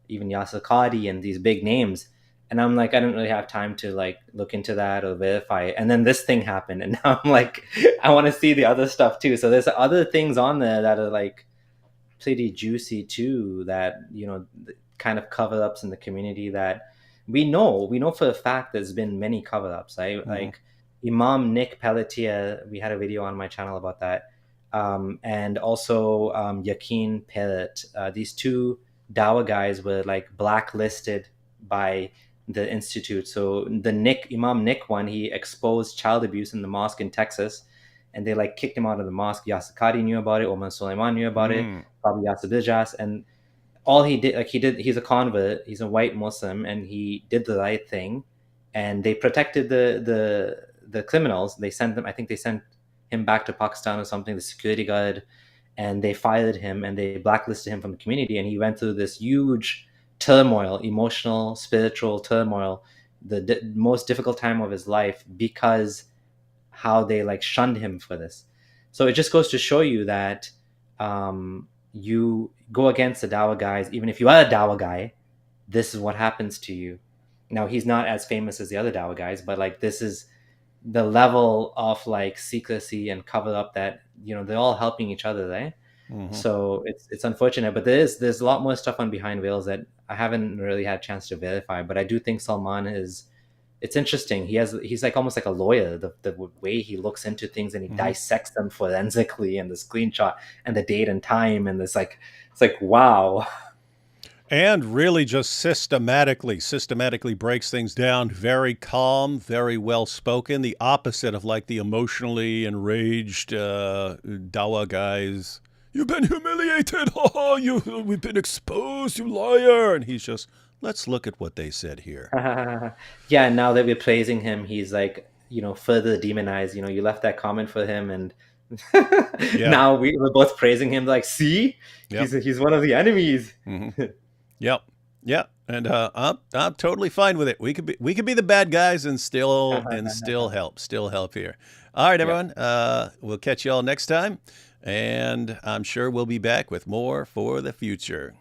even Yasser Qadi and these big names." And I'm like, I didn't really have time to like look into that or verify it. And then this thing happened, and now I'm like, I want to see the other stuff too. So there's other things on there that are like pretty juicy too, that, you know, kind of cover-ups in the community that we know for a fact there's been many cover-ups, right? Like Imam Nick Pelletier, we had a video on my channel about that, and also Yaqeen Parrot. These 2 Dawah guys were like blacklisted by the institute. So the Imam Nick one, he exposed child abuse in the mosque in Texas, and they like kicked him out of the mosque. Yasser Qadi knew about it. Omar Suleiman knew about it. Probably Yasser Brizjas. And all he did, he's a convert. He's a white Muslim, and he did the right thing. And they protected the criminals. They sent them. I think they sent him back to Pakistan or something. The security guard, and they fired him, and they blacklisted him from the community. And he went through this huge turmoil, emotional, spiritual turmoil, the most difficult time of his life, because how they like shunned him for this. So it just goes to show you that you go against the Dawah guys, even if you are a Dawah guy, this is what happens to you. Now, he's not as famous as the other Dawah guys, but like this is the level of like secrecy and cover up that, you know, they're all helping each other, right? So it's unfortunate, but there's a lot more stuff on Behind Veils that I haven't really had a chance to verify. But I do think Salman it's interesting. He's like almost like a lawyer, the way he looks into things, and he dissects them forensically, and the screenshot and the date and time, and it's like wow. And really just systematically breaks things down. Very calm, very well spoken. The opposite of like the emotionally enraged Dawah guys. You've been humiliated. Oh, we've been exposed, you liar. And he's just, let's look at what they said here. Yeah, now that we're praising him, he's like, you know, further demonized. You know, you left that comment for him, and now we're both praising him. Like, see, he's one of the enemies. Yep. And I'm totally fine with it. We could be the bad guys and still help here. All right, everyone. We'll catch you all next time, and I'm sure we'll be back with more for the future.